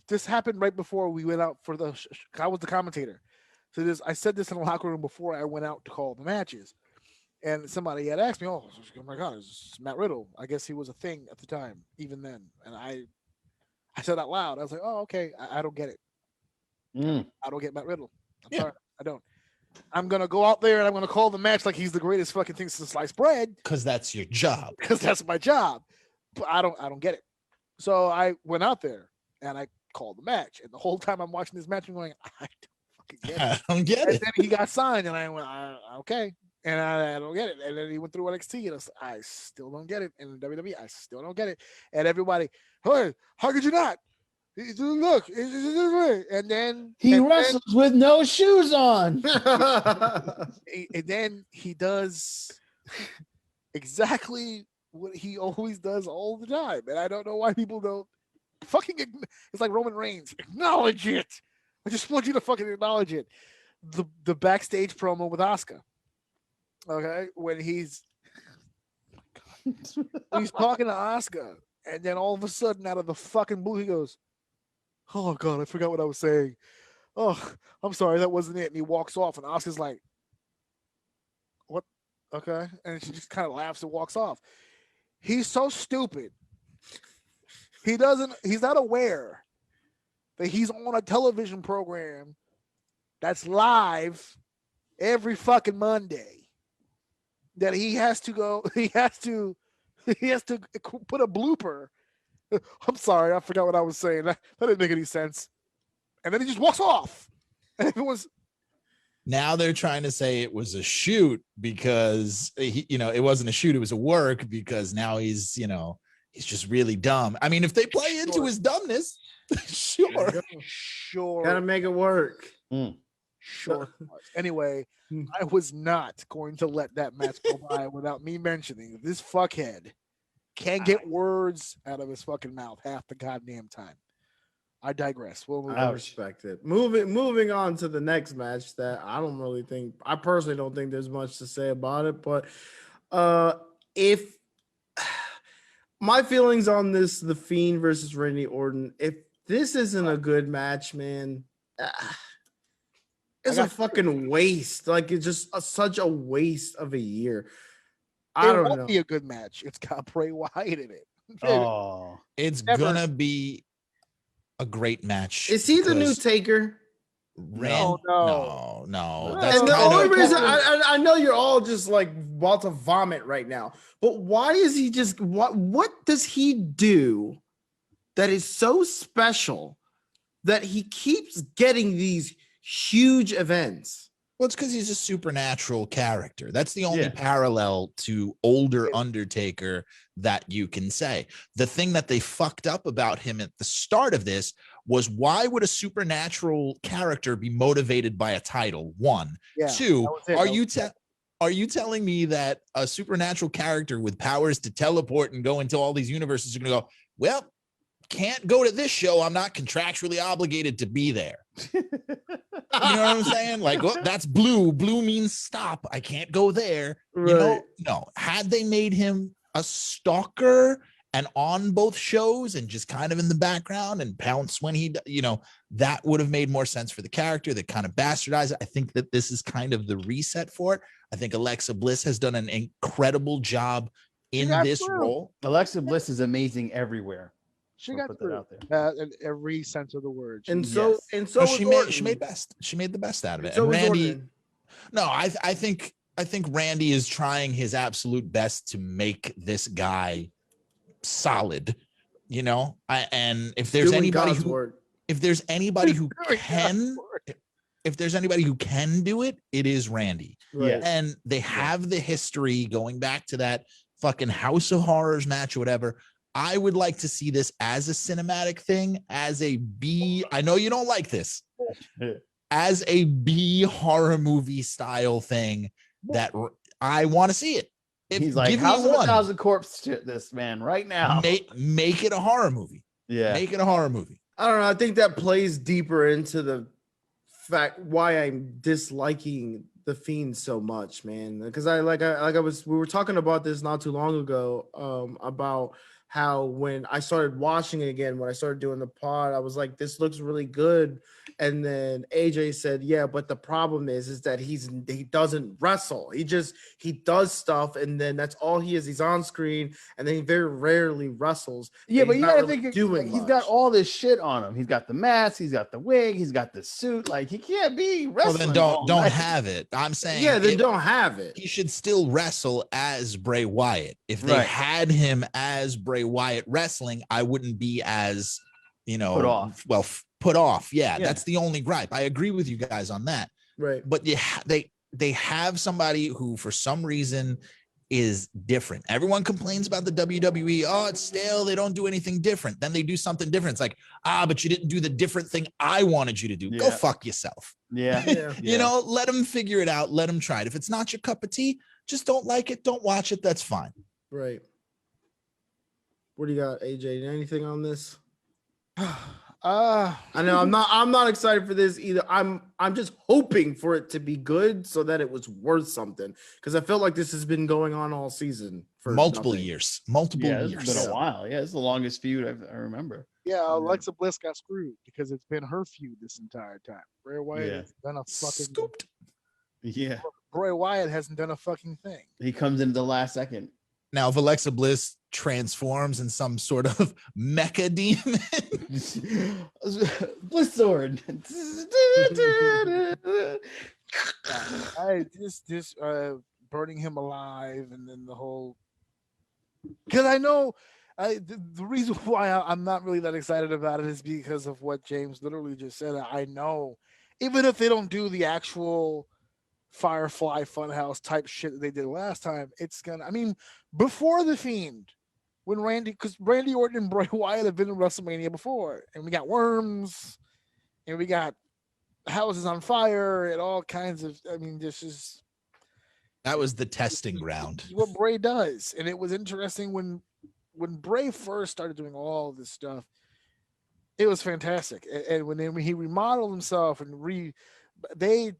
This happened right before we went out for I was the commentator, so I said this in the locker room before I went out to call the matches, and somebody had asked me, "Oh my God, it's Matt Riddle." I guess he was a thing at the time, even then, and I said out loud, I was like, "Oh, okay, I don't get it. I don't get Matt Riddle. I'm sorry, I don't." I'm going to go out there and I'm going to call the match like he's the greatest fucking thing since sliced bread. Because that's your job. Because that's my job. But I don't get it. So I went out there and I called the match. And the whole time I'm watching this match, I'm going, I don't fucking get it. I don't get it. And then he got signed and I went, okay. And I don't get it. And then he went through NXT and I still don't get it. And WWE, I still don't get it. And everybody, hey, how could you not? Look, and then he wrestles with no shoes on. And then he does exactly what he always does all the time. And I don't know why people don't fucking. It's like Roman Reigns. Acknowledge it. I just want you to fucking acknowledge it. The backstage promo with Asuka. Okay, when he's talking to Asuka, and then all of a sudden, out of the fucking blue, he goes, "Oh God, I forgot what I was saying. Oh, I'm sorry, that wasn't it." And he walks off, and Asuka's like, "What? Okay," and she just kind of laughs and walks off. He's so stupid. He's not aware that he's on a television program that's live every fucking Monday. That he has to put a blooper. I'm sorry, I forgot what I was saying. That didn't make any sense. And then he just walks off. And everyone's now they're trying to say it was a shoot because it wasn't a shoot, it was a work because now he's just really dumb. I mean, if they play into his dumbness, sure. Gotta make it work. Sure. Anyway, I was not going to let that match go by without me mentioning this fuckhead can't get words out of his fucking mouth half the goddamn time. I digress. We'll move I on. respect it. Moving on to the next match that I personally don't think there's much to say about it, but if my feelings on this, The Fiend versus Randy Orton, if this isn't a good match, man, it's a fucking waste. Like, it's just such a waste of a year. I don't won't know. be a good match. It's got Bray Wyatt in it. Oh, It's Never. gonna be a great match. Is he the new because Taker? No. No. That's And the kind only of reason I know you're all just like about to vomit right now, but why is he just what does he do that is so special that he keeps getting these huge events? well, it's because he's a supernatural character. That's the only Yeah. parallel to older Undertaker that you can say. The thing that they fucked up about him at the start of this was, why would a supernatural character be motivated by a title? One. Yeah, Two, that was it. are you telling me that a supernatural character with powers to teleport and go into all these universes are going to go, well, can't go to this show, I'm not contractually obligated to be there? You know what I'm saying? Like, well, that's blue. Blue means stop. I can't go there. Right. You know, no. Had they made him a stalker and on both shows and just kind of in the background and pounce when he, that would have made more sense for the character. That kind of bastardized it. I think that this is kind of the reset for it. I think Alexa Bliss has done an incredible job in this role. Alexa Bliss is amazing everywhere. She I'll got put through that out there. in every sense of the word. And so She made best. She made the best out of it. And Randy, I think Randy is trying his absolute best to make this guy solid. And if there's anybody who can do it, it is Randy. Right. And they have the history going back to that fucking House of Horrors match or whatever. I would like to see this as a cinematic thing, as a B. I know you don't like this, as a B horror movie style thing that I want to see it. He's like, House of 1,000 Corpse shit this, man, right now. Make it a horror movie. Yeah. Make it a horror movie. I don't know. I think that plays deeper into the fact why I'm disliking The Fiend so much, man. Because we were talking about this not too long ago, about how when I started watching it again, when I started doing the pod, I was like, this looks really good. And then AJ said, yeah, but the problem is that he doesn't wrestle. He does stuff, and then that's all he is. He's on screen, and then he very rarely wrestles. Yeah, but you gotta really think he's got all this shit on him. He's got the mask, he's got the wig, he's got the suit. Like, he can't be wrestling. Well, then don't have it. I'm saying, yeah, they don't have it. He should still wrestle as Bray Wyatt. If they had him as Bray Wyatt wrestling, I wouldn't be as put off. Yeah, that's the only gripe. I agree with you guys on that. Right. But they have somebody who, for some reason, is different. Everyone complains about the WWE. Oh, it's stale. They don't do anything different. Then they do something different. It's like, but you didn't do the different thing I wanted you to do. Yeah. Go fuck yourself. Yeah. Let them figure it out. Let them try it. If it's not your cup of tea, just don't like it. Don't watch it. That's fine. Right. What do you got, AJ? Anything on this? I know I'm not excited for this either. I'm just hoping for it to be good so that it was worth something, because I felt like this has been going on all season for multiple years. It's been a while. Yeah, it's the longest feud I remember. Yeah, Alexa Bliss got screwed because it's been her feud this entire time. Bray Wyatt has done a fucking scooped. Yeah, Bray Wyatt hasn't done a fucking thing. He comes in the last second. Now, if Alexa Bliss transforms in some sort of mecha demon, Bliss sword. Burning him alive, and then the whole. Because I know, the reason why I'm not really that excited about it is because of what James literally just said. I know, even if they don't do the actual Firefly Funhouse type shit that they did last time, it's gonna. I mean, before The Fiend, when because Randy Orton and Bray Wyatt have been in WrestleMania before, and we got worms, and we got houses on fire, and all kinds of. I mean, that was the testing ground. What Bray does, and it was interesting when Bray first started doing all this stuff. It was fantastic. And when he remodeled himself and they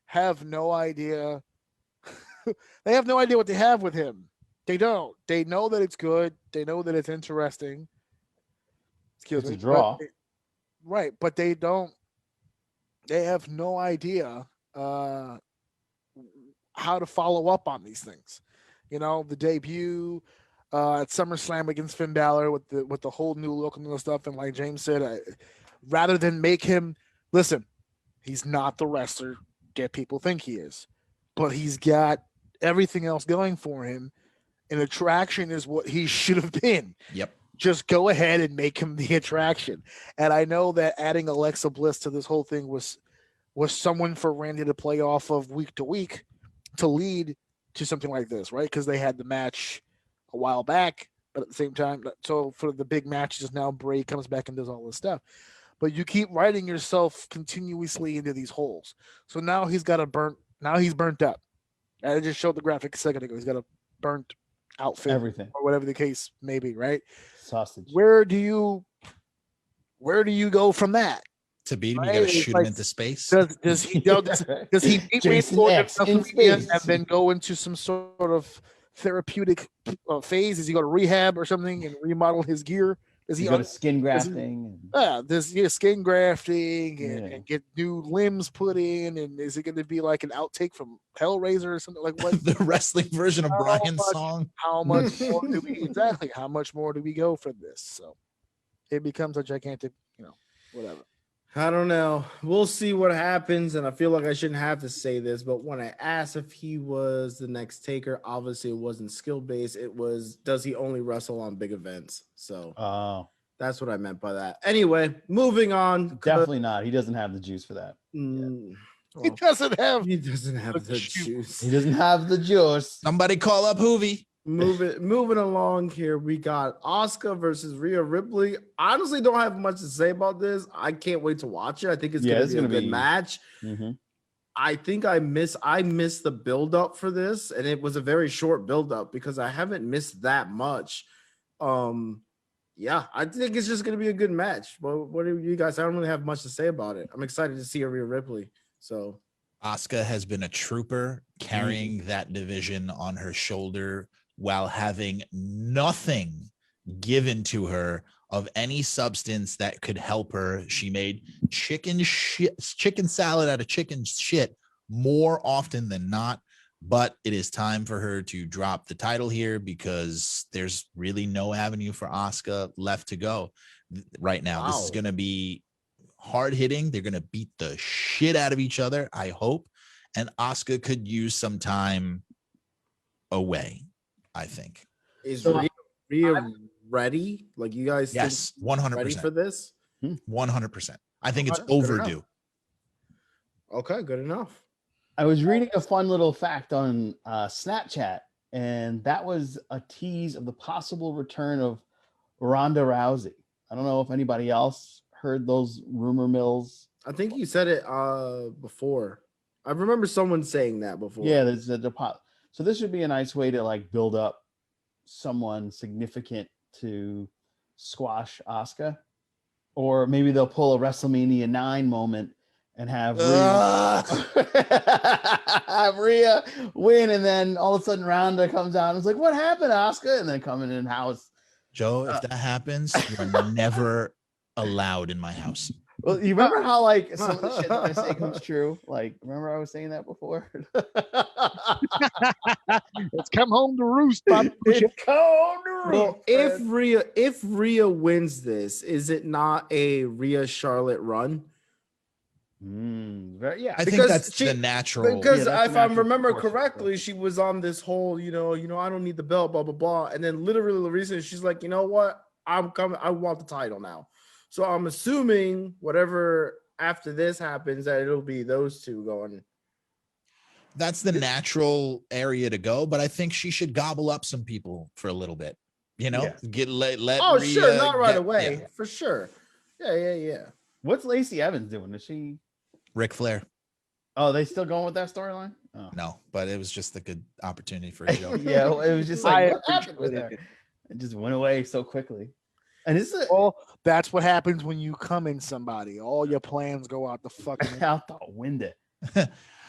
have no idea. They have no idea what they have with him. They don't. They know that it's good. They know that it's interesting. Excuse It's me. a draw. Right, but they don't. They have no idea uh, how to follow up on these things. The debut at SummerSlam against Finn Balor with the whole new look and all the stuff, and like James said, rather than make him listen, he's not the wrestler that people think he is, but he's got everything else going for him, and attraction is what he should have been. Yep. Just go ahead and make him the attraction. And I know that adding Alexa Bliss to this whole thing was someone for Randy to play off of week to week to lead to something like this, right? Because they had the match a while back, but at the same time, so for the big matches now, Bray comes back and does all this stuff. But you keep writing yourself continuously into these holes. So now he's burnt up. I just showed the graphic a second ago. He's got a burnt outfit, Everything, or whatever the case may be, right? Sausage. Where do you go from that? To beat him, Right? you got to shoot Like, him into space. Does he beat Jason Randy X Orton in space. and then go into some sort of therapeutic phase? Does he go to rehab or something and remodel his gear? Does he go to skin grafting? Skin grafting Yeah. and get new limbs put in? And is it going to be like an outtake from Hellraiser or something like what? The wrestling version of Brian's song. How much more do we exactly? How much more do we go for this? So it becomes a gigantic, whatever. I don't know. We'll see what happens. And I feel like I shouldn't have to say this, but when I asked if he was the next Taker, obviously it wasn't skill based. It was, does he only wrestle on big events? So that's what I meant by that. Anyway, moving on. Definitely not. He doesn't have the juice for that. He doesn't have the juice. He doesn't have the juice. Somebody call up Hoovy. Moving along here, we got Asuka versus Rhea Ripley. Honestly, don't have much to say about this. I can't wait to watch it. I think it's going to be a good match. Mm-hmm. I think I missed the build up for this, and it was a very short build up because I haven't missed that much. Yeah, I think it's just going to be a good match. But what do you guys? I don't really have much to say about it. I'm excited to see Rhea Ripley. So Asuka has been a trooper carrying that division on her shoulder while having nothing given to her of any substance that could help her. She made chicken salad out of chicken shit more often than not, but it is time for her to drop the title here because there's really no avenue for Asuka left to go right now. Wow. This is going to be hard hitting. They're going to beat the shit out of each other, I hope. And Asuka could use some time away, I think. Is Rhea ready? Like you guys? Yes, 100%. Ready for this? 100%. I think it's overdue. Okay, good enough. I was reading a fun little fact on Snapchat, and that was a tease of the possible return of Ronda Rousey. I don't know if anybody else heard those rumor mills. I think you said it before. I remember someone saying that before. Yeah, there's a deposit. So this would be a nice way to like build up someone significant to squash Asuka, or maybe they'll pull a WrestleMania 9 moment and have Rhea win, and then all of a sudden Ronda comes out and it's like, "What happened, Asuka?" And then coming in house. Joe, if that happens, you're never allowed in my house. Well, you remember how like some of the shit that I say comes true? Like, remember I was saying that before? It's come home to roost, Bobby. It's come home to roost. Well, if Rhea wins this, is it not a Rhea Charlotte run? Yeah, I think that's the natural. Because if I remember correctly, she was on this whole, I don't need the belt, blah blah blah, and then literally the reason she's like, you know what, I'm coming, I want the title now. So I'm assuming whatever after this happens, that it'll be those two going. That's the natural area to go, but I think she should gobble up some people for a little bit. Let Rhea sure, not right away, yeah. For sure. Yeah. What's Lacey Evans doing? Is she Ric Flair? Oh, they still going with that storyline? Oh. No, but it was just a good opportunity for a joke. Yeah, it was just like what happened with her? It just went away so quickly. And it's a, Well, that's what happens when you come in somebody. All your plans go out the fucking. out the window. You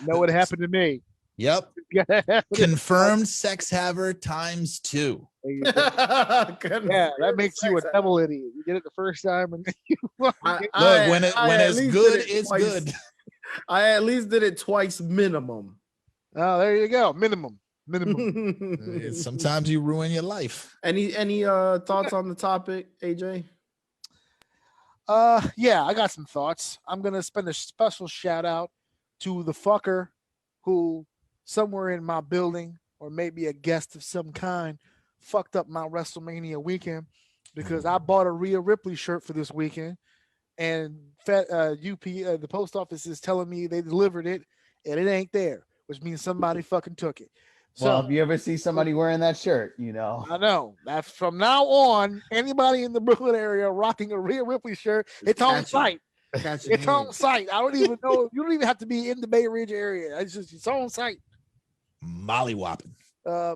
know what happened to me? Yep. Yeah, Confirmed sex haver times 2. yeah, that makes you a double idiot. You get it the first time, and then you Look, when it's good, it's twice. good. I at least did it twice minimum. Oh, there you go. Minimum. Sometimes you ruin your life. Any thoughts on the topic, AJ? Yeah, I got some thoughts. I'm gonna spend a special shout out to the fucker who somewhere in my building or maybe a guest of some kind fucked up my WrestleMania weekend because I bought a Rhea Ripley shirt for this weekend, and the post office is telling me they delivered it and it ain't there, which means somebody fucking took it. Well, So, if you ever see somebody wearing that shirt, you know. I know that from now on, anybody in the Brooklyn area rocking a Rhea Ripley shirt, it's on site. It's on site. I don't even know. You don't even have to be in the Bay Ridge area. It's on site. Molly-whopping.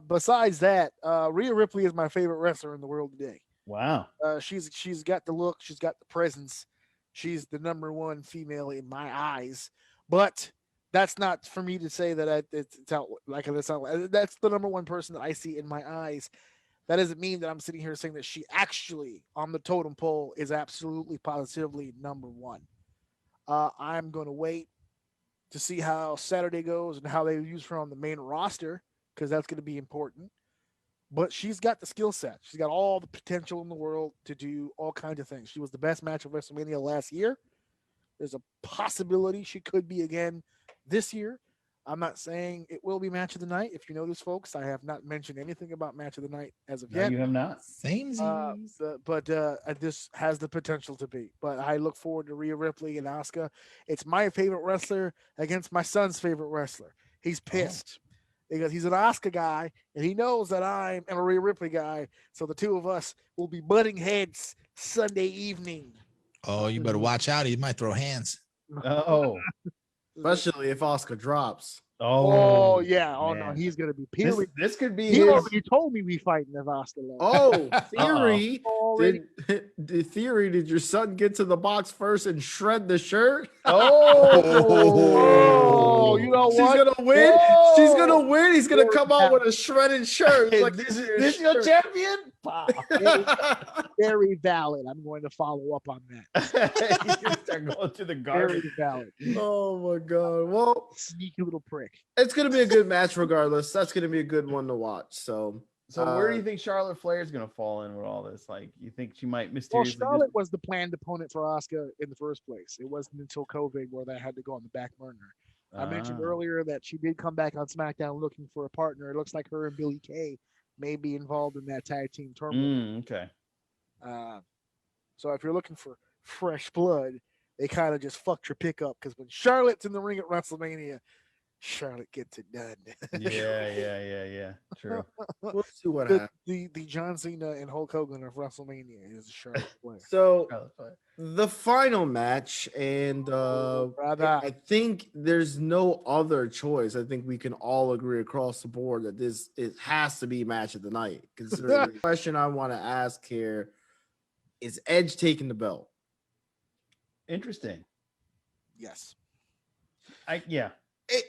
Besides that, Rhea Ripley is my favorite wrestler in the world today. Wow. She's got the look, she's got the presence, she's the number one female in my eyes. But that's not for me to say that it's out like that's not. That's the number one person that I see in my eyes. That doesn't mean that I'm sitting here saying that she actually on the totem pole is absolutely positively number one. I'm going to wait to see how Saturday goes and how they use her on the main roster because that's going to be important. But she's got the skill set. She's got all the potential in the world to do all kinds of things. She was the best match of WrestleMania last year. There's a possibility she could be again this year. I'm not saying it will be match of the night. If you know this, folks, I have not mentioned anything about match of the night as of yet. You have not. Same. But this has the potential to be. But I look forward to Rhea Ripley and Asuka. It's my favorite wrestler against my son's favorite wrestler. He's pissed because he's an Asuka guy and he knows that I'm a Rhea Ripley guy. So the two of us will be butting heads Sunday evening. Oh, you better watch out. He might throw hands. Oh. Especially if Oscar drops. Oh yeah. Oh man. no, he's gonna be. This could be. He his... already told me we fighting if Oscar lost. Oh, theory. Already. Did your son get to the box first and shred the shirt? Oh, you know what? She's gonna win. Whoa. She's gonna win. He's gonna come out with a shredded shirt. It's like this your champion? Very valid. I'm going to follow up on that. You start going to the Very garbage. valid. Oh my god. Well, Sneaky little prick. it's gonna be a good match regardless. That's gonna be a good one to watch. So Where do you think Charlotte Flair is going to fall in with all this? Like, you think she might Well, mysteriously? Charlotte was the planned opponent for Asuka in the first place. It wasn't until COVID where that had to go on the back burner. I mentioned earlier that she did come back on SmackDown looking for a partner. It looks like her and Billie Kay may be involved in that tag team tournament. Okay. So if you're looking for fresh blood, they kind of just fucked your pick up because when Charlotte's in the ring at WrestleMania, Charlotte gets it done. Yeah. True. we'll see what happens. The John Cena and Hulk Hogan of WrestleMania is Charlotte Flair. So the final match, and I think there's no other choice. I think we can all agree across the board that it has to be match of the night. Considering the question I want to ask here is Edge taking the belt? Interesting. Yes.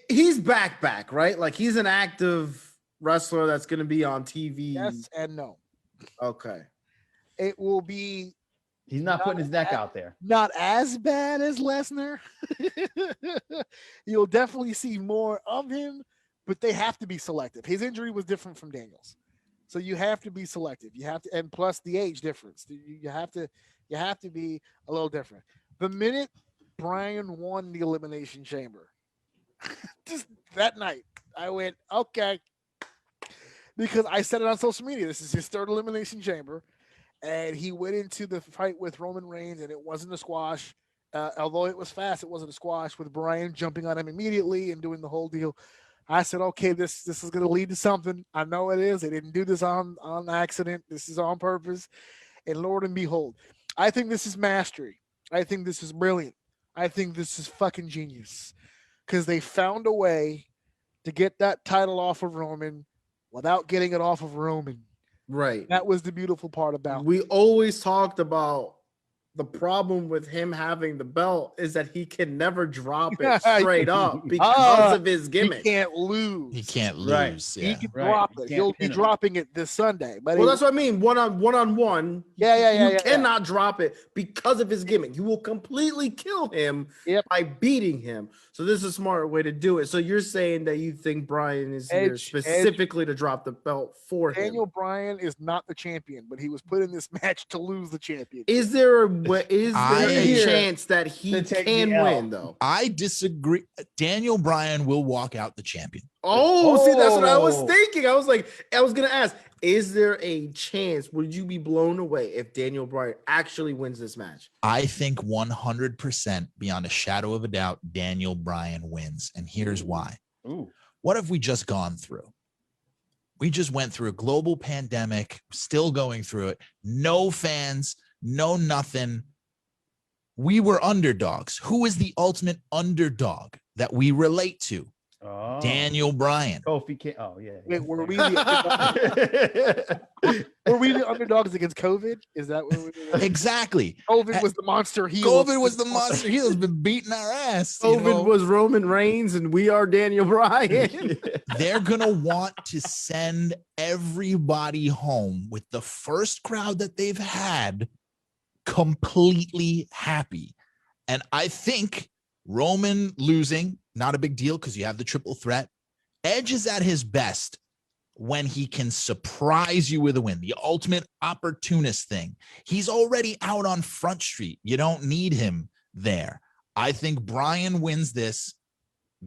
He's back, right? Like he's an active wrestler that's going to be on TV. Yes and no. Okay. It will be. He's not putting his neck out there. Not as bad as Lesnar. You'll definitely see more of him, but they have to be selective. His injury was different from Daniel's, so you have to be selective. You have to, and plus the age difference. You have to be a little different. The minute Bryan won the Elimination Chamber, just that night, I went, okay, because I said it on social media. This is his third Elimination Chamber. And he went into the fight with Roman Reigns, and it wasn't a squash. Although it was fast, it wasn't a squash with Bryan jumping on him immediately and doing the whole deal. I said, okay, this is going to lead to something. I know it is. They didn't do this on accident. This is on purpose. And Lord and behold, I think this is mastery. I think this is brilliant. I think this is fucking genius. Because they found a way to get that title off of Roman without getting it off of Roman. Right. That was the beautiful part about We always talked about the problem with him having the belt is that he can never drop it straight up because of his he gimmick. can't lose. He can't Right. lose. He Yeah. can Right. drop You it. can't He'll be pin him. dropping it this Sunday. But Well, that's what I mean. One on one. You cannot drop it because of his gimmick. You will completely kill him by beating him. So this is a smart way to do it. So you're saying that you think Brian is here specifically to drop the belt for Daniel him. Bryan is not the champion, but he was put in this match to lose the champion. Is there a chance that he can win though? I disagree. Daniel Bryan will walk out the champion. See, that's what I was thinking. I was going to ask, is there a chance? Would you be blown away if Daniel Bryan actually wins this match? I think 100% beyond a shadow of a doubt, Daniel Bryan wins. And here's why. Ooh. What have we just gone through? We just went through a global pandemic, still going through it. No fans, no nothing. We were underdogs. Who is the ultimate underdog that we relate to? Oh. Daniel Bryan. Kofi can't. Oh yeah. Wait, were we the underdogs? Were we the underdogs against COVID? Is that what we were? Exactly. COVID was the monster heel. COVID was the monster heel. Has been beating our ass. COVID was Roman Reigns, and we are Daniel Bryan. They're gonna want to send everybody home with the first crowd that they've had completely happy. And I think Roman losing, not a big deal because you have the triple threat. Edge is at his best when he can surprise you with a win, the ultimate opportunist thing. He's already out on Front Street. You don't need him there. I think Bryan wins this,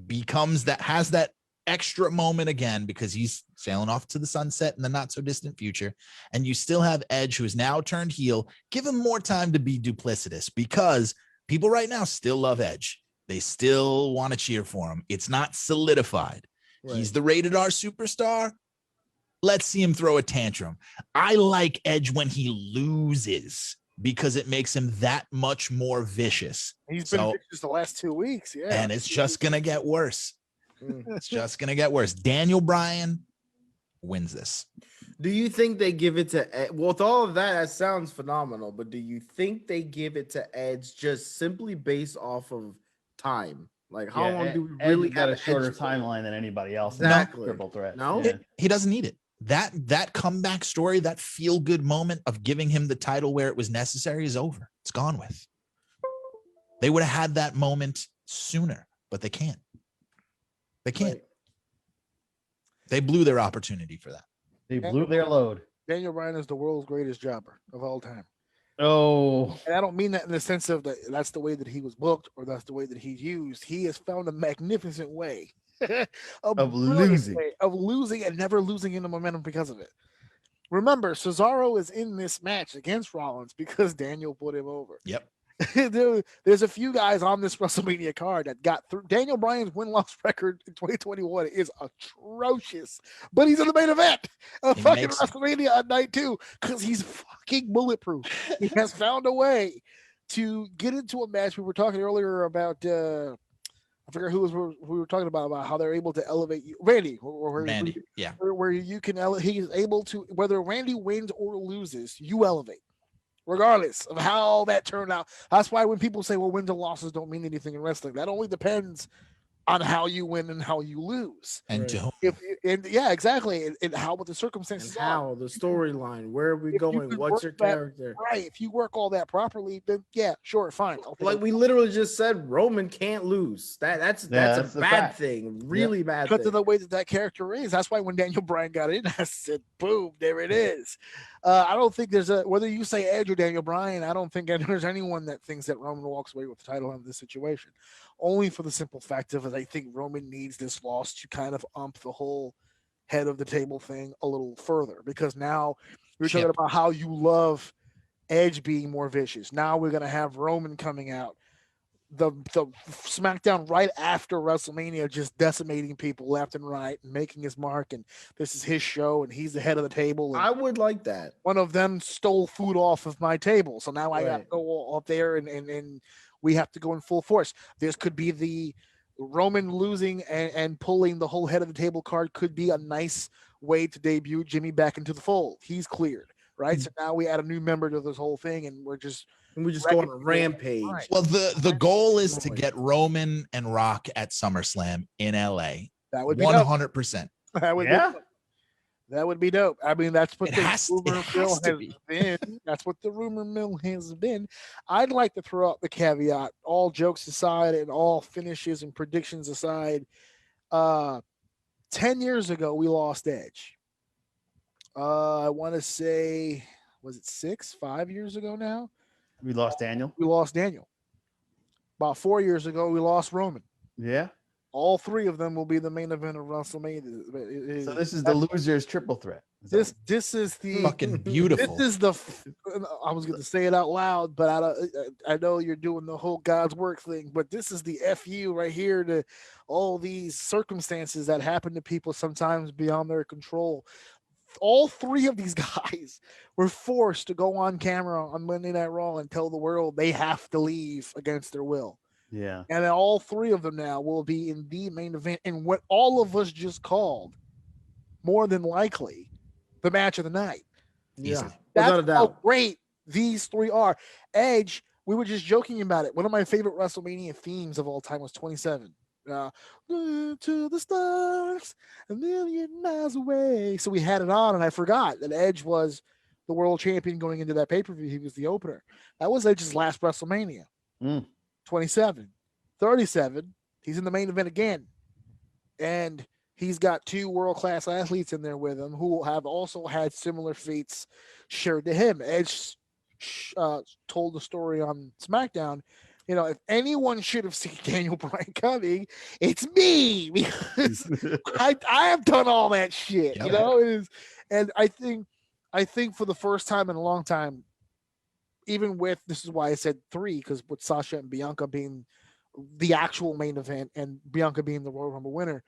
has that extra moment again because he's sailing off to the sunset in the not so distant future. And you still have Edge, who is now turned heel. Give him more time to be duplicitous because people right now still love Edge. They still want to cheer for him. It's not solidified. Right. He's the rated R superstar. Let's see him throw a tantrum. I like Edge when he loses because it makes him that much more vicious. He's been vicious the last 2 weeks. Yeah. And it's just going to get worse. It's just going to get worse. Daniel Bryan wins this. Do you think they give it to Edge? Well, with all of that sounds phenomenal, but do you think they give it to Edge just simply based off of time? Like, how long do we really got a shorter timeline than anybody else? Exactly. Triple threat. No, he doesn't need it. That comeback story, that feel good moment of giving him the title where it was necessary is over. It's gone with. They would have had that moment sooner, but they can't. They can't. Right. They blew their opportunity for that. They blew their load. Daniel Bryan is the world's greatest jobber of all time. Oh, and I don't mean that in the sense of that's the way that he was booked or that's the way that he's used. He has found a magnificent way of losing and never losing any momentum because of it. Remember, Cesaro is in this match against Rollins because Daniel put him over. Yep. There's a few guys on this WrestleMania card that got through. Daniel Bryan's win-loss record in 2021 is atrocious, but he's in the main event of fucking WrestleMania on night 2 because he's fucking bulletproof. He has found a way to get into a match. We were talking earlier about I forget who we were talking about how they're able to elevate you, Randy. Where you can he is able to, whether Randy wins or loses, you elevate. Regardless of how that turned out. That's why when people say, well, wins and losses don't mean anything in wrestling, that only depends on how you win and how you lose. And exactly. And how what the circumstances and how the storyline, where are we going? What's your character? Right. If you work all that properly, then yeah, sure, fine. Like we literally just said, Roman can't lose. That's a bad thing. Really bad thing. Because of the way that character is. That's why when Daniel Bryan got in, I said, boom, there it is. I don't think there's whether you say Edge or Daniel Bryan, I don't think there's anyone that thinks that Roman walks away with the title in this situation. Only for the simple fact of I think Roman needs this loss to kind of ump the whole head of the table thing a little further, because now we're talking about how you love Edge being more vicious. Now we're going to have Roman coming out. The SmackDown right after WrestleMania, just decimating people left and right and making his mark, and this is his show and he's the head of the table. I would like that. One of them stole food off of my table, so now I got to go up there and we have to go in full force. This could be the Roman losing and pulling the whole head of the table card could be a nice way to debut Jimmy back into the fold. He's cleared, right? So now we add a new member to this whole thing, and we just go on a rampage. Well, the goal is to get Roman and Rock at SummerSlam in LA. That would be 100%. That would be dope. That would be dope. I mean, that's what rumor mill has been. That's what the rumor mill has been. I'd like to throw out the caveat, all jokes aside and all finishes and predictions aside. 10 years ago, we lost Edge. I want to say, was it 5 years ago now? We lost Daniel. We lost Daniel. About 4 years ago, we lost Roman. Yeah. All three of them will be the main event of WrestleMania. So this is the losers triple threat. This is the fucking beautiful. This is the. I was going to say it out loud, but I know you're doing the whole God's work thing. But this is the FU right here to all these circumstances that happen to people sometimes beyond their control. All three of these guys were forced to go on camera on Monday Night Raw and tell the world they have to leave against their will. Yeah. And then all three of them now will be in the main event. And what all of us just called, more than likely, the match of the night. Yeah. That's how great these three are. Edge, we were just joking about it. One of my favorite WrestleMania themes of all time was 27. To the stars, a million miles away. So we had it on, and I forgot that Edge was the world champion going into that pay-per-view. He was the opener. That was Edge's last WrestleMania. 27, 37. He's in the main event again. And he's got two world-class athletes in there with him who have also had similar fates shared to him. Edge told the story on SmackDown. You know, if anyone should have seen Daniel Bryan coming, it's me, because I have done all that shit. Yep. You know, and I think for the first time in a long time, even with, this is why I said 3, because with Sasha and Bianca being the actual main event and Bianca being the Royal Rumble winner,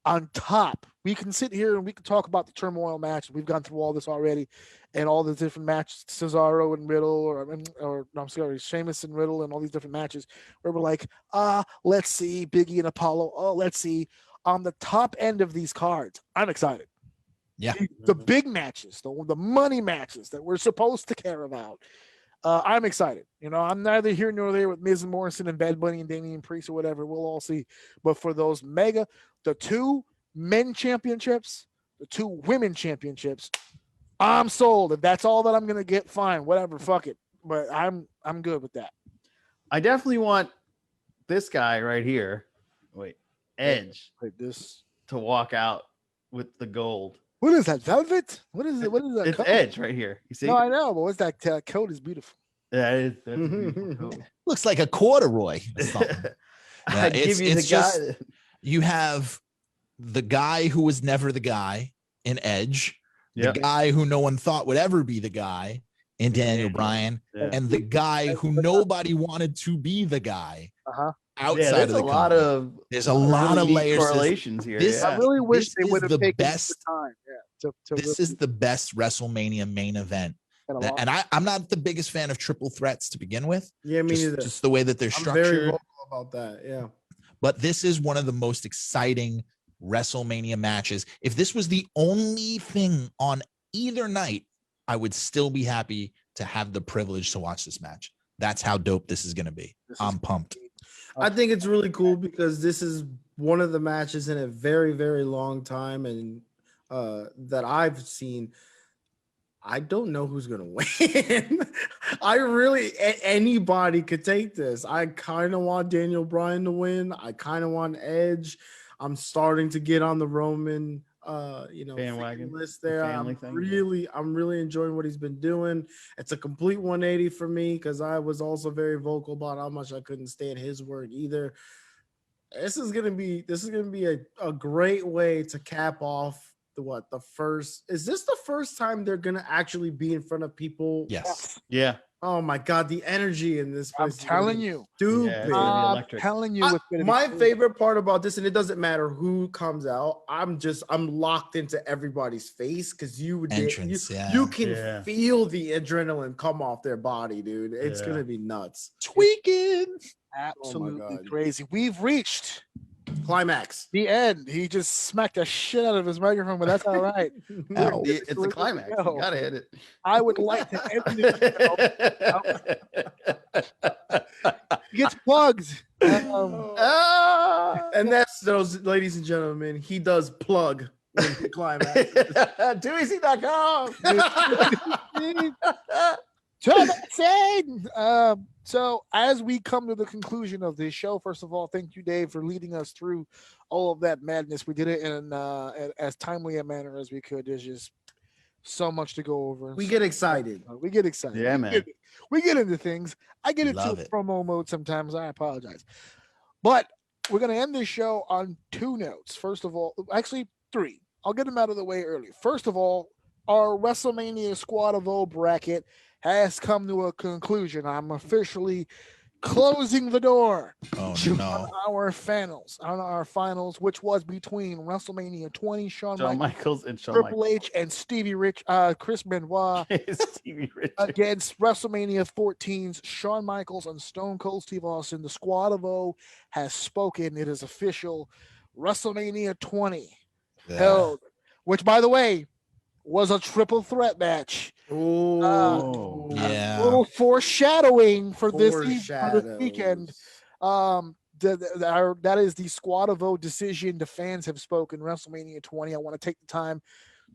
on top, we can sit here and we can talk about the turmoil match. We've gone through all this already, and all the different matches, Cesaro and Riddle, or no, I'm sorry, Sheamus and Riddle, and all these different matches where we're like, let's see Biggie and Apollo. Oh, let's see. On the top end of these cards, I'm excited. Yeah, the big matches, the money matches that we're supposed to care about. I'm excited. You know, I'm neither here nor there with Miz and Morrison and Bad Bunny and Damian Priest or whatever. We'll all see. But for those the 2 men championships, the 2 women championships, I'm sold. If that's all that I'm gonna get, fine, whatever, fuck it. But I'm good with that. I definitely want this guy right here. Edge. Like this to walk out with the gold. What is that, velvet? What is it? What is that? It's coat? Edge right here. You see? No, I know, but what's that coat? Is beautiful. Yeah, that's a beautiful coat. Looks like a corduroy. I'd give you the guy. You have the guy who was never the guy in Edge, the guy who no one thought would ever be the guy in Daniel Bryan, and the guy who nobody wanted to be the guy. Outside of the company. There's a lot of layers. Correlations here. I really wish they would have taken the time. This is the best WrestleMania main event. And I'm not the biggest fan of triple threats to begin with. Yeah, me neither. Just the way that they're structured. I'm very vocal about that. Yeah. But this is one of the most exciting WrestleMania matches. If this was the only thing on either night, I would still be happy to have the privilege to watch this match. That's how dope this is going to be. I'm pumped. I think it's really cool because this is one of the matches in a very, very long time, and that I've seen. I don't know who's gonna win. Anybody could take this. I kind of want Daniel Bryan to win. I kind of want Edge. I'm starting to get on the Roman bandwagon list there. I'm really enjoying what he's been doing. It's a complete 180 for me because I was also very vocal about how much I couldn't stand his work either. This is gonna be a great way to cap off the first. Is this the first time they're gonna actually be in front of people? Yes. Yeah. Oh my God, the energy in this place. I'm telling you. Stupid. Yeah, I'm telling you. My favorite part about this, and it doesn't matter who comes out, I'm locked into everybody's face because you can feel the adrenaline come off their body, dude. It's gonna be nuts. Tweaking. Absolutely crazy. We've reached climax. The end. He just smacked the shit out of his microphone, but that's all right. Ow. It's the climax. You gotta hit it. I would like to end this show. Gets plugged. And that's those, ladies and gentlemen. He does plug when the climax. Thomason. So as we come to the conclusion of this show, first of all, thank you, Dave, for leading us through all of that madness. We did it in as timely a manner as we could. There's just so much to go over. We get excited. We get excited. Yeah, man. We get into things. I get into promo mode sometimes. I apologize. But we're going to end this show on 2 notes. First of all, actually 3. I'll get them out of the way early. First of all, our WrestleMania Squad of O bracket has come to a conclusion. I'm officially closing the door on our finals, which was between WrestleMania 20, Shawn Michaels and Triple H and Chris Benoit against WrestleMania 14's Shawn Michaels and Stone Cold Steve Austin. The Squad of O has spoken. It is official. WrestleMania 20 held, which, by the way, was a triple threat match. A little foreshadowing for this weekend. That is the Squad of O decision. The fans have spoken. WrestleMania 20. I want to take the time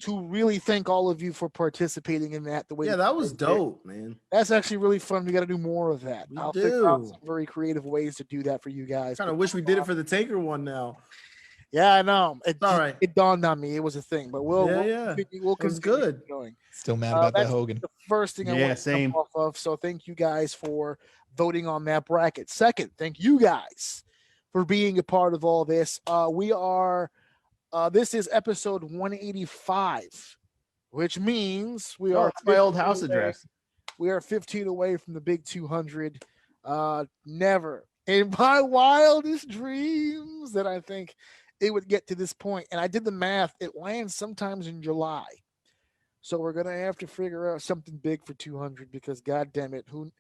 to really thank all of you for participating in that. That was dope, man. That's actually really fun. We got to do more of that. I'll figure out some very creative ways to do that for you guys. Kind of wish we did it for the Taker one now. Yeah, I know. It's all right. It dawned on me. It was a thing, but we'll good. Going. Still mad about that Hogan. The first thing I want to come off of. So thank you guys for voting on that bracket. Second, thank you guys for being a part of all this. This is episode 185, which means we are my old house address. We are 15 away from the big 200. Never in my wildest dreams that I think it would get to this point. And I did the math. It lands sometimes in July. So we're going to have to figure out something big for 200 because, God damn it, who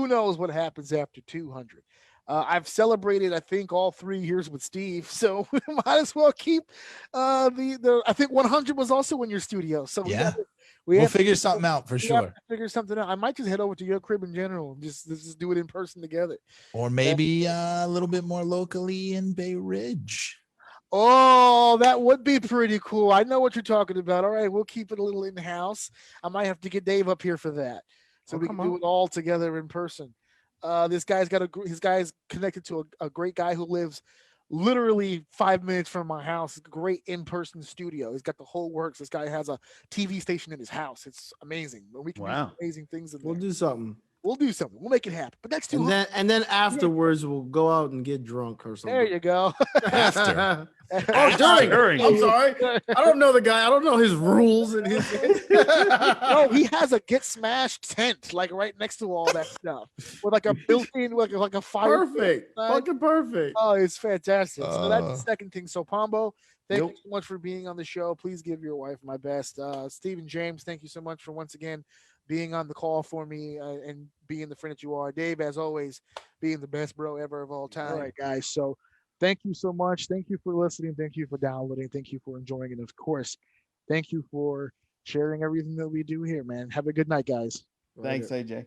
knows what happens after 200. I've celebrated, I think, all 3 years with Steve. So we might as well keep I think 100 was also in your studio. So we'll figure something out for sure. Figure something out. I might just head over to your crib in general and just do it in person together. Or maybe a little bit more locally in Bay Ridge. Oh, that would be pretty cool. I know what you're talking about. All right, we'll keep it a little in-house. I might have to get Dave up here for that. So we can do it all together in person. This guy's connected to a great guy who lives literally 5 minutes from my house. Great in-person studio. He's got the whole works. This guy has a TV station in his house. It's amazing. We can do amazing things in there. We'll do something. We'll make it happen. But that's too. And then afterwards, we'll go out and get drunk or something. There you go. After. During. I'm sorry. I don't know the guy. I don't know his rules and his. No, he has a get smashed tent like right next to all that stuff with like a built-in like a fire. Perfect. Fucking perfect. Oh, it's fantastic. So that's the second thing. So Pombo, thank you so much for being on the show. Please give your wife my best. Steven James, thank you so much for once again being on the call for me and being the friend that you are. Dave, as always, being the best bro ever of all time. All right, guys. So thank you so much. Thank you for listening. Thank you for downloading. Thank you for enjoying. And of course, thank you for sharing everything that we do here, man. Have a good night, guys. Thanks, AJ.